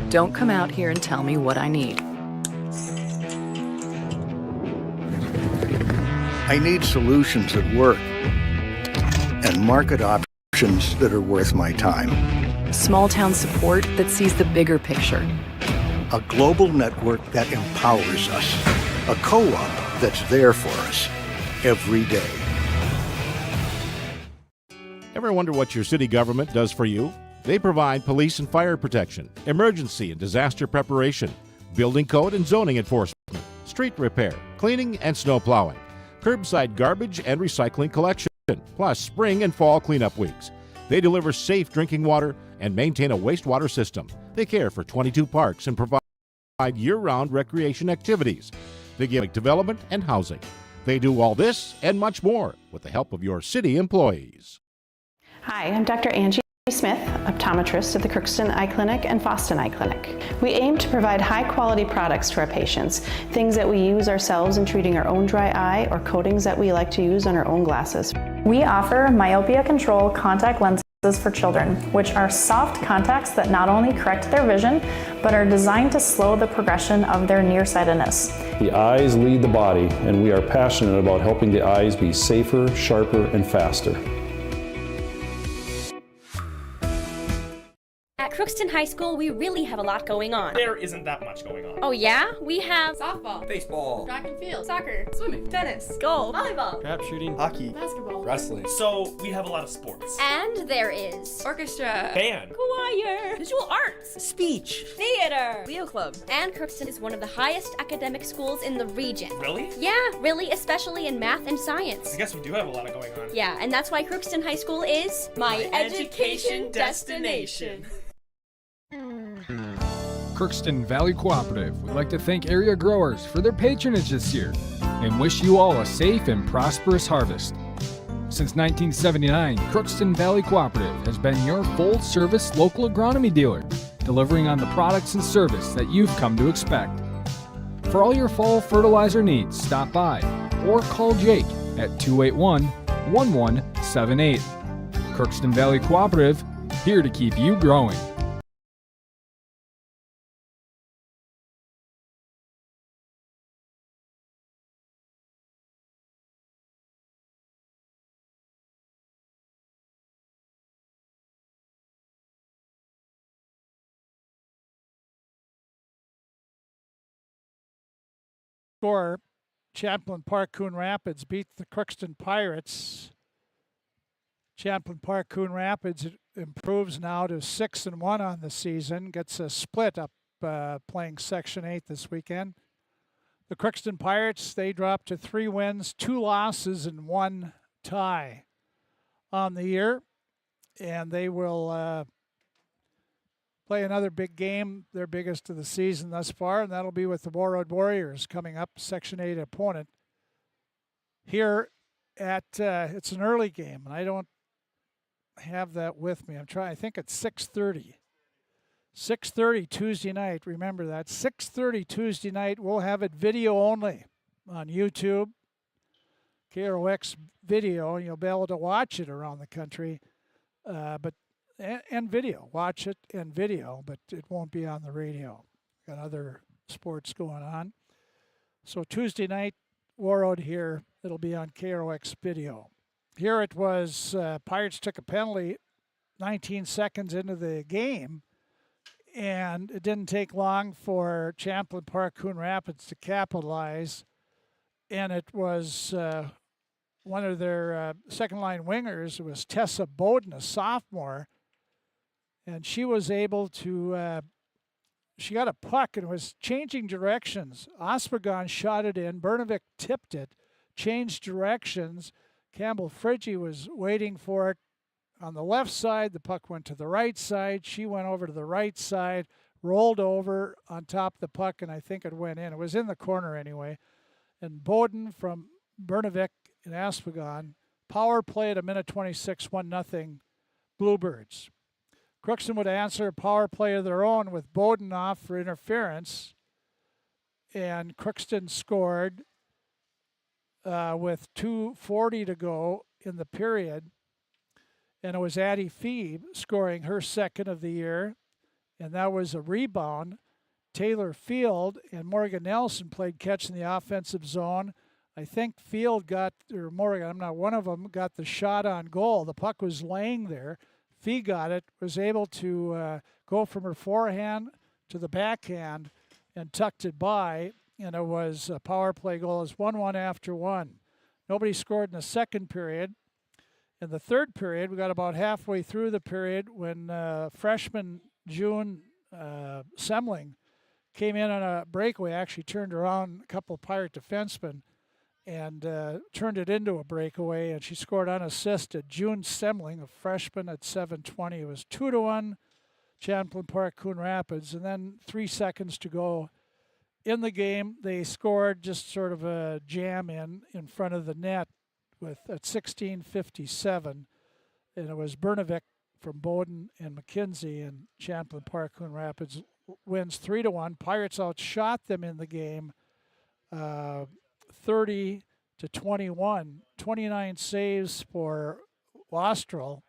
Speaker 22: Don't come out here and tell me what I need.
Speaker 6: I need solutions that work and market options that are worth my time.
Speaker 22: Small town support that sees the bigger picture.
Speaker 6: A global network that empowers us. A co-op that's there for us every day.
Speaker 7: Ever wonder what your city government does for you? They provide police and fire protection, emergency and disaster preparation, building code and zoning enforcement, street repair, cleaning and snow plowing, curbside garbage and recycling collection, plus spring and fall cleanup weeks. They deliver safe drinking water and maintain a wastewater system. They care for 22 parks and provide year-round recreation activities. They give development and housing. They do all this and much more with the help of your city employees.
Speaker 8: Hi, I'm Dr. Angie Smith, optometrist at the Crookston Eye Clinic and Foston Eye Clinic. We aim to provide high-quality products to our patients, things that we use ourselves in treating our own dry eye or coatings that we like to use on our own glasses.
Speaker 9: We offer myopia control contact lenses for children, which are soft contacts that not only correct their vision, but are designed to slow the progression of their nearsightedness.
Speaker 10: The eyes lead the body, and we are passionate about helping the eyes be safer, sharper, and faster.
Speaker 12: At Crookston High School, we really have a lot going on.
Speaker 19: There isn't that much going on.
Speaker 12: Oh yeah? We have
Speaker 23: softball,
Speaker 14: baseball,
Speaker 23: track and field, soccer, swimming, tennis,
Speaker 12: golf,
Speaker 23: volleyball,
Speaker 14: trap shooting,
Speaker 23: hockey, basketball,
Speaker 14: wrestling.
Speaker 19: So we have a lot of sports.
Speaker 12: And there is
Speaker 23: orchestra,
Speaker 19: band,
Speaker 12: choir, visual arts,
Speaker 14: speech,
Speaker 12: theater,
Speaker 23: Leo Club.
Speaker 12: And Crookston is one of the highest academic schools in the region.
Speaker 19: Really?
Speaker 12: Yeah, really, especially in math and science.
Speaker 19: I guess we do have a lot going on.
Speaker 12: Yeah, and that's why Crookston High School is
Speaker 23: my education destination.
Speaker 13: Crookston Valley Cooperative would like to thank area growers for their patronage this year and wish you all a safe and prosperous harvest. Since 1979, Crookston Valley Cooperative has been your full-service local agronomy dealer, delivering on the products and service that you've come to expect. For all your fall fertilizer needs, stop by or call Jake at 281-1178. Crookston Valley Cooperative, here to keep you growing.
Speaker 2: Score, Champlin Park-Coon Rapids beat the Crookston Pirates. Champlin Park-Coon Rapids improves now to 6-1 on the season, gets a split up playing Section 8 this weekend. The Crookston Pirates, they dropped to 3 wins, 2 losses, and 1 tie on the year. And they will play another big game, their biggest of the season thus far, and that'll be with the Warroad Warriors coming up, Section 8 opponent. Here at, it's an early game, and I don't have that with me. I think it's 6:30. 6:30 Tuesday night, remember that. 6:30 Tuesday night, we'll have it video only on YouTube, KROX video, and you'll be able to watch it around the country, and video. Watch it and video, but it won't be on the radio. Got other sports going on. So Tuesday night, Warroad here, it'll be on KROX video. Here it was, Pirates took a penalty 19 seconds into the game, and it didn't take long for Champlin Park-Coon Rapids to capitalize, and it was one of their second-line wingers. It was Tessa Bowden, a sophomore, and she was able to, she got a puck and was changing directions. Oswegon shot it in. Bernovic tipped it, changed directions. Campbell Friggy was waiting for it on the left side. The puck went to the right side. She went over to the right side, rolled over on top of the puck, and I think it went in. It was in the corner anyway. And Bowden from Bernovic and Oswegon, power play at a minute 26, 1-0, Bluebirds. Crookston would answer a power play of their own with Bowden off for interference, and Crookston scored with 2:40 to go in the period. and it was Addie Fee scoring her second of the year, and that was a rebound. Taylor Field and Morgan Nelson played catch in the offensive zone. I think Field or Morgan, I'm not one of them, got the shot on goal. The puck was laying there. Fee got it, was able to go from her forehand to the backhand and tucked it by, and it was a power play goal. It's 1-1 after one. Nobody scored in the second period. In the third period, we got about halfway through the period when freshman June Semling came in on a breakaway, actually turned around a couple of Pirate defensemen and turned it into a breakaway, and she scored unassisted. June Semling, a freshman at 7:20. It was 2-1 Champlin Park-Coon Rapids, and then 3 seconds to go in the game. They scored just sort of a jam in front of the net at 16:57, and it was Bernovic from Bowden and McKenzie, and Champlin Park-Coon Rapids wins 3-1. Pirates outshot them in the game 30-21. 29 saves for Wastrel.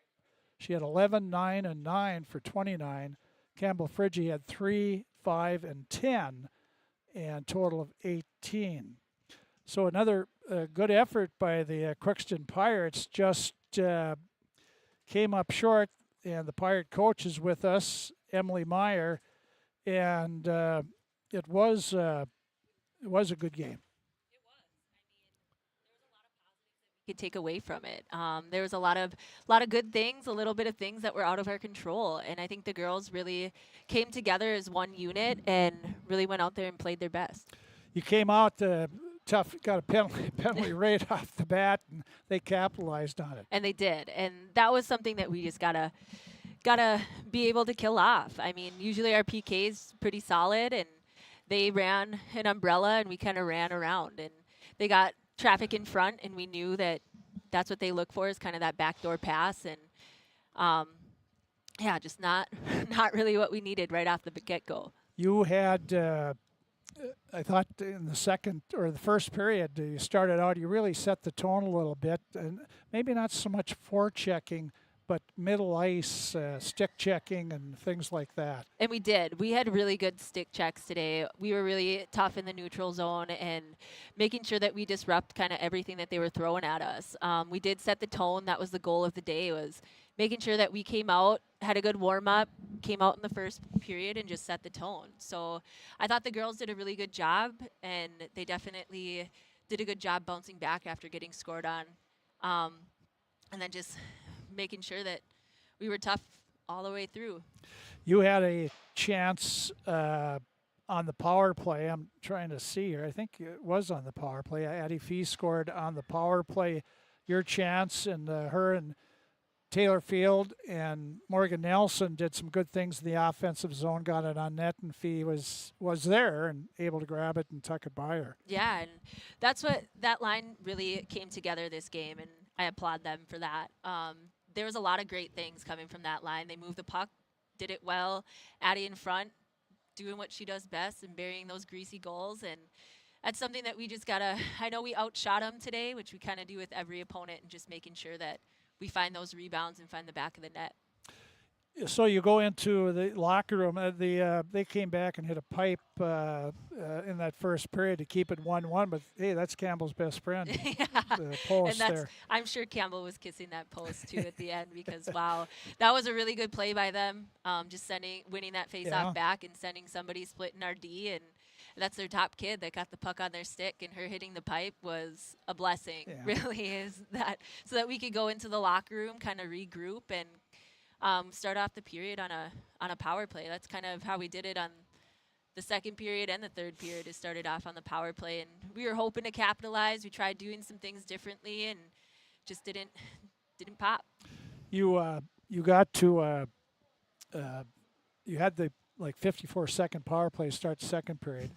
Speaker 2: She had 11, 9, and 9 for 29. Campbell Friggy had 3, 5, and 10, and total of 18. So another good effort by the Crookston Pirates. Just came up short, and the Pirate coach is with us, Emily Meyer, and it was a good game.
Speaker 4: Could take away from it. There was a lot of good things, a little bit of things that were out of our control, and I think the girls really came together as one unit and really went out there and played their best.
Speaker 2: You came out tough, got a penalty right off the bat, and they capitalized on it.
Speaker 4: And they did, and that was something that we just gotta be able to kill off. I mean, usually our PK is pretty solid, and they ran an umbrella, and we kind of ran around, and they got traffic in front, and we knew that that's what they look for, is kind of that backdoor pass, and just not really what we needed right off the get-go.
Speaker 2: You had, I thought in the second or the first period, you started out, you really set the tone a little bit, and maybe not so much forechecking, but middle ice, stick checking, and things like that.
Speaker 4: And we did. We had really good stick checks today. We were really tough in the neutral zone and making sure that we disrupt kind of everything that they were throwing at us. We did set the tone. That was the goal of the day, was making sure that we came out, had a good warm-up, came out in the first period, and just set the tone. So I thought the girls did a really good job, and they definitely did a good job bouncing back after getting scored on. And then just making sure that we were tough all the way through.
Speaker 2: You had a chance on the power play. I'm trying to see here. I think it was on the power play. Addie Fee scored on the power play. Your chance, and her and Taylor Field and Morgan Nelson did some good things in the offensive zone, got it on net, and Fee was there and able to grab it and tuck it by her.
Speaker 4: Yeah, and that's what that line really came together this game, and I applaud them for that. There was a lot of great things coming from that line. They moved the puck, did it well. Addie in front, doing what she does best and burying those greasy goals. And that's something that we just gotta, I know we outshot them today, which we kind of do with every opponent, and just making sure that we find those rebounds and find the back of the net.
Speaker 2: So you go into the locker room. They came back and hit a pipe in that first period to keep it 1-1. But hey, that's Campbell's best friend.
Speaker 4: Yeah.
Speaker 2: The post
Speaker 4: and
Speaker 2: there.
Speaker 4: I'm sure Campbell was kissing that post too at the end, because wow, that was a really good play by them. Just winning that face-off back and sending somebody splitting our D, and that's their top kid that got the puck on their stick, and her hitting the pipe was a blessing.
Speaker 2: Yeah.
Speaker 4: Really is that, so that we could go into the locker room, kind of regroup, and start off the period on a power play. That's kind of how we did it on the second period and the third period. It started off on the power play, and we were hoping to capitalize. We tried doing some things differently, and just didn't pop.
Speaker 2: You got to you had the 54-second power play start the second period.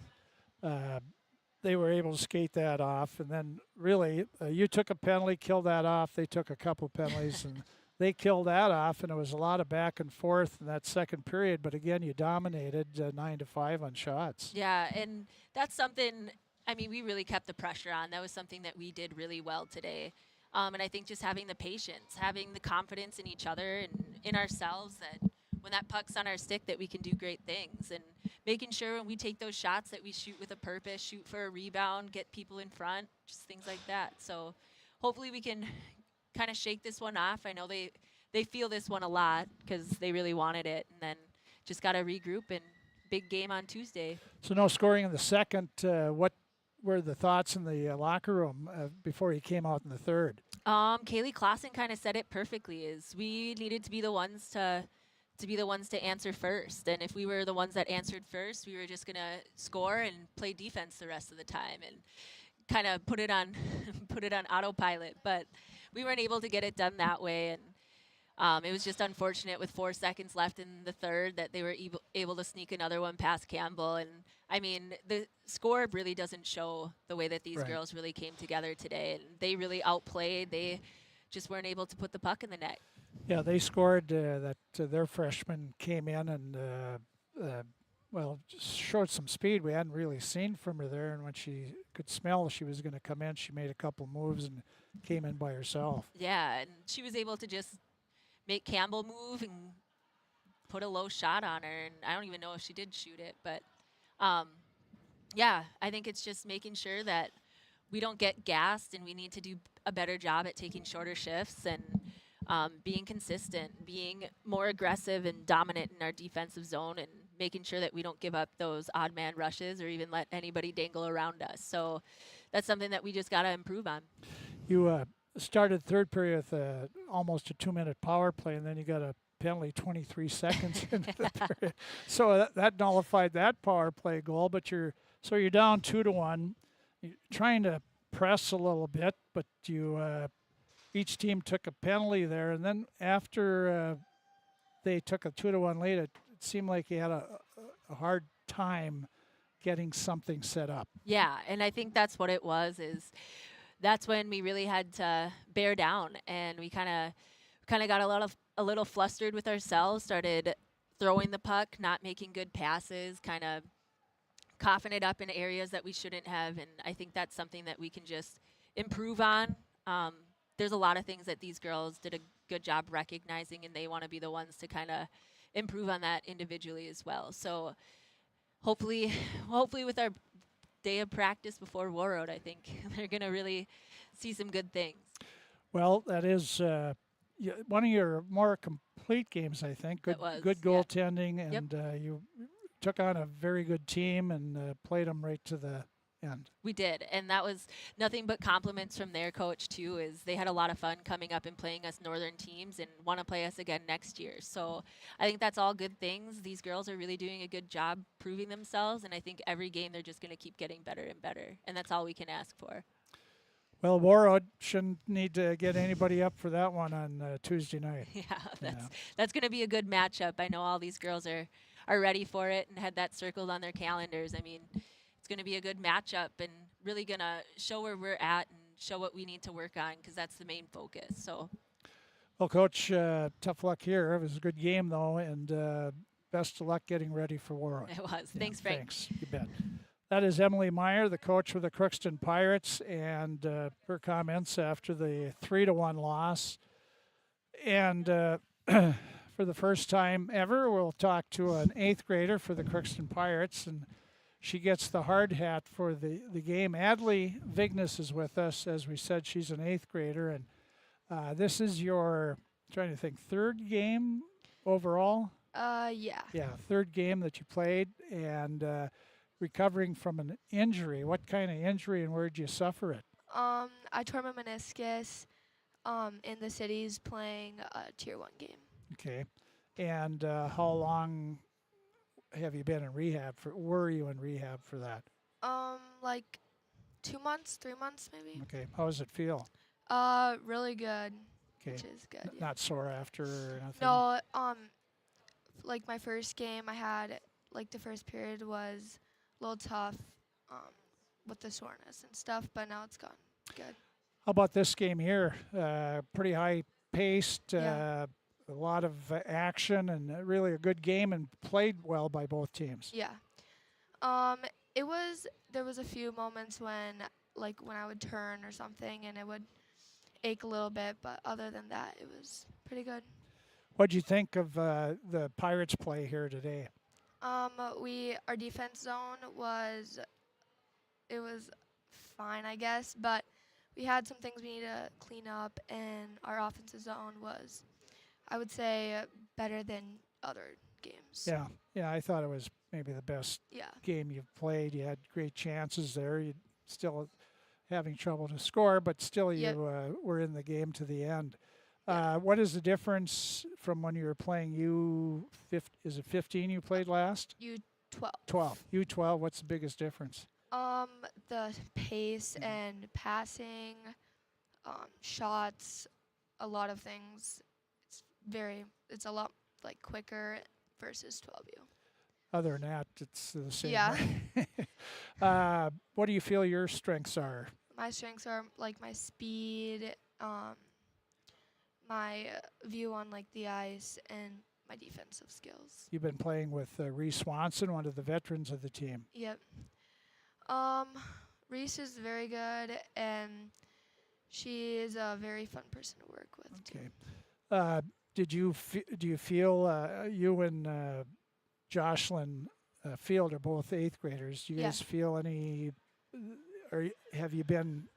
Speaker 2: They were able to skate that off, and then really you took a penalty, killed that off. They took a couple penalties and they killed that off, and it was a lot of back and forth in that second period. But again, you dominated 9-5 on shots.
Speaker 4: Yeah, and that's something, I mean, we really kept the pressure on. That was something that we did really well today. And I think just having the patience, having the confidence in each other and in ourselves that when that puck's on our stick that we can do great things, and making sure when we take those shots that we shoot with a purpose, shoot for a rebound, get people in front, just things like that. So hopefully we can kind of shake this one off. I know they feel this one a lot because they really wanted it, and then just got to regroup and big game on Tuesday.
Speaker 2: So no scoring in the second. What were the thoughts in the locker room before he came out in the third?
Speaker 4: Kaylee Clausen kind of said it perfectly, is we needed to be the ones to answer first. And if we were the ones that answered first, we were just going to score and play defense the rest of the time and kind of put it on autopilot. But we weren't able to get it done that way. And it was just unfortunate with 4 seconds left in the third that they were able to sneak another one past Campbell. And I mean, the score really doesn't show the way that these girls really came together today. And they really outplayed. They just weren't able to put the puck in the net.
Speaker 2: Yeah, they scored their freshman came in and, just showed some speed we hadn't really seen from her there. And when she could smell she was going to come in, she made a couple moves and came in by herself.
Speaker 4: Yeah, and she was able to just make Campbell move and put a low shot on her. And I don't even know if she did shoot it. But, I think it's just making sure that we don't get gassed, and we need to do a better job at taking shorter shifts and being consistent, being more aggressive and dominant in our defensive zone, and making sure that we don't give up those odd man rushes or even let anybody dangle around us. So that's something that we just got to improve on.
Speaker 2: You started third period with almost a 2-minute power play, and then you got a penalty 23 seconds into the period. So that nullified that power play goal, but you're down 2-1. You're trying to press a little bit, but each team took a penalty there, and then after they took a 2-1 lead, it seemed like you had a hard time getting something set up.
Speaker 4: Yeah, and I think that's what it was. That's when we really had to bear down, and we kind of got a little flustered with ourselves, started throwing the puck, not making good passes, kind of coughing it up in areas that we shouldn't have, and I think that's something that we can just improve on. There's a lot of things that these girls did a good job recognizing, and they want to be the ones to kind of improve on that individually as well. So hopefully with our day of practice before Warroad, I think they're going to really see some good things.
Speaker 2: Well, that is one of your more complete games, I think. Good goaltending, and you took on a very good team and played them right to the end.
Speaker 4: We did, and that was nothing but compliments from their coach too, is they had a lot of fun coming up and playing us northern teams and want to play us again next year. So I think that's all good things. These girls are really doing a good job proving themselves, and I think every game they're just going to keep getting better and better, and that's all we can ask for.
Speaker 2: Well, Warroad shouldn't need to get anybody up for that one on Tuesday night.
Speaker 4: Yeah, that's going to be a good matchup. I know all these girls are ready for it and had that circled on their calendars. I mean, it's going to be a good matchup and really going to show where we're at and show what we need to work on, because that's the main focus. So,
Speaker 2: well, Coach, tough luck here. It was a good game, though, and best of luck getting ready for Warroad.
Speaker 4: It was. Thanks, Frank.
Speaker 2: Thanks. You bet. That is Emily Meyer, the coach for the Crookston Pirates, and her comments after the 3-1 loss. And for the first time ever, we'll talk to an 8th grader for the Crookston Pirates, and she gets the hard hat for the game. Adley Vignes is with us. As we said, she's an 8th grader, and this is your, trying to think, 3rd game overall?
Speaker 15: Yeah.
Speaker 2: Yeah, 3rd game that you played, and recovering from an injury. What kind of injury, and where did you suffer it?
Speaker 15: I tore my meniscus in the cities playing a Tier 1 game.
Speaker 2: Okay. And how long have you been in rehab for? Were you in rehab for that?
Speaker 15: Like 2 months, 3 months maybe.
Speaker 2: Okay. How does it feel?
Speaker 15: Really good.
Speaker 2: Okay.
Speaker 15: Which is good. Yeah.
Speaker 2: Not sore after or nothing?
Speaker 15: No, like my first game I had, like the first period was a little tough with the soreness and stuff, but now it's gone good.
Speaker 2: How about this game here? Pretty high paced,
Speaker 15: Yeah.
Speaker 2: A lot of action, and really a good game, and played well by both teams.
Speaker 15: Yeah. There was a few moments when I would turn or something, and ache a little bit, but other than that, it was pretty good.
Speaker 2: What'd you think of the Pirates' play here today?
Speaker 15: Our defense zone was fine, I guess, but we had some things we need to clean up, and our offensive zone was, I would say, better than other games.
Speaker 2: Yeah, I thought it was maybe the best game you've played. You had great chances there. You still having trouble to score, but still you were in the game to the end. What is the difference from when you were playing is it 15 you played last?
Speaker 15: U12.
Speaker 2: 12. U12, what's the biggest difference?
Speaker 15: The pace and passing, shots, a lot of things. It's a lot like quicker versus 12U.
Speaker 2: Other than that, it's the same.
Speaker 15: Yeah.
Speaker 2: What do you feel your strengths are?
Speaker 15: My strengths are like my speed, my view on like the ice, and my defensive skills.
Speaker 2: You've been playing with Reese Swanson, one of the veterans of the team.
Speaker 15: Yep. Reese is very good, and she is a very fun person to work with too.
Speaker 2: Do you feel you and Jocelyn Field are both 8th graders? Do you guys feel any, or have you been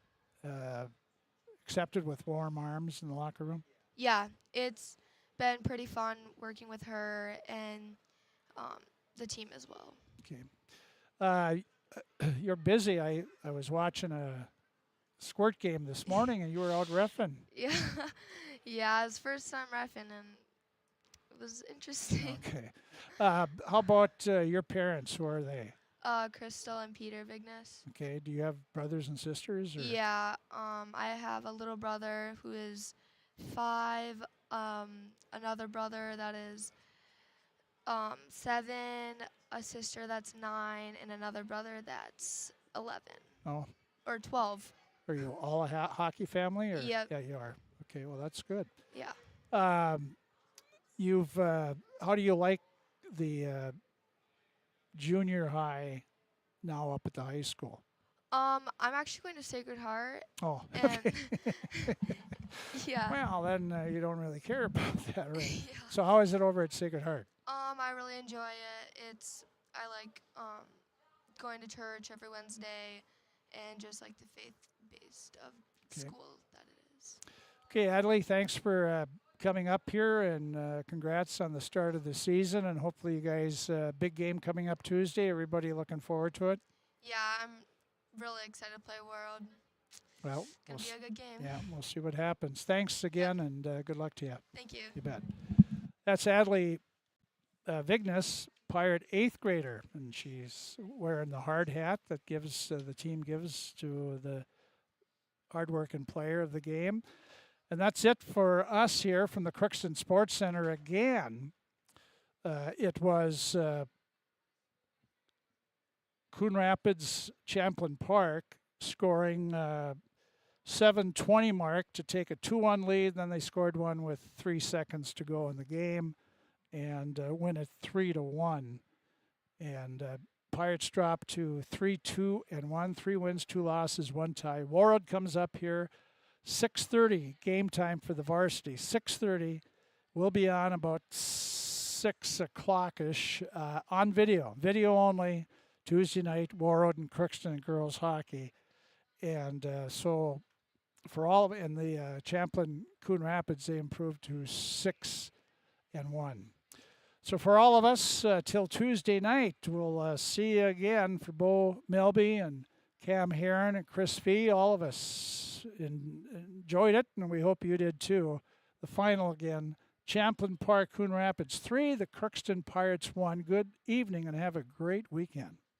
Speaker 2: accepted with warm arms in the locker room?
Speaker 15: Yeah, it's been pretty fun working with her and the team as well.
Speaker 2: Okay. You're busy. I was watching a squirt game this morning, and you were out reffing.
Speaker 15: Yeah. Yeah, it was first time reffing, and it was interesting.
Speaker 2: Okay. How about your parents? Who are they?
Speaker 15: Crystal and Peter Vignes.
Speaker 2: Okay. Do you have brothers and sisters? Or?
Speaker 15: Yeah. I have a little brother who is 5, another brother that is 7, a sister that's 9, and another brother that's 11.
Speaker 2: Oh.
Speaker 15: Or 12.
Speaker 2: Are you all a hockey family? Or?
Speaker 15: Yep.
Speaker 2: Yeah, you are. Okay, well, that's good.
Speaker 15: Yeah.
Speaker 2: How do you like the junior high now up at the high school?
Speaker 15: I'm actually going to Sacred Heart.
Speaker 2: Oh,
Speaker 15: okay. Yeah.
Speaker 2: Well, then you don't really care about that, right? Yeah. So how is it over at Sacred Heart?
Speaker 15: I really enjoy it. I like going to church every Wednesday and just like the faith-based of school that it is.
Speaker 2: Okay, Adley, thanks for coming up here, and congrats on the start of the season, and hopefully you guys, big game coming up Tuesday. Everybody looking forward to it?
Speaker 15: Yeah, I'm really excited to play World.
Speaker 2: Well,
Speaker 15: Gonna be a good game.
Speaker 2: Yeah, we'll see what happens. Thanks again, and good luck to you.
Speaker 15: Thank you.
Speaker 2: You bet. That's Adley Vignes, Pirate 8th grader, and she's wearing the hard hat that the team gives to the hardworking player of the game. And that's it for us here from the Crookston Sports Center again. It was Coon Rapids Champlin Park scoring 7:20 mark to take a 2-1 lead. Then they scored one with 3 seconds to go in the game and win it 3-1. And Pirates dropped to 3-2-1, 3 wins, 2 losses, 1 tie. Warroad comes up here. 6:30 game time for the varsity. 6:30. We'll be on about 6 o'clock-ish on video. Video only. Tuesday night, Warroad and Crookston girls hockey. And so for all of it, in the Champlin Coon Rapids, they improved to 6-1. So for all of us, till Tuesday night, we'll see you again. For Bo Melby and Cam Heron and Chris Fee, all of us enjoyed it, and we hope you did too. The final again, Champlin Park-Coon Rapids 3, the Crookston Pirates 1. Good evening and have a great weekend.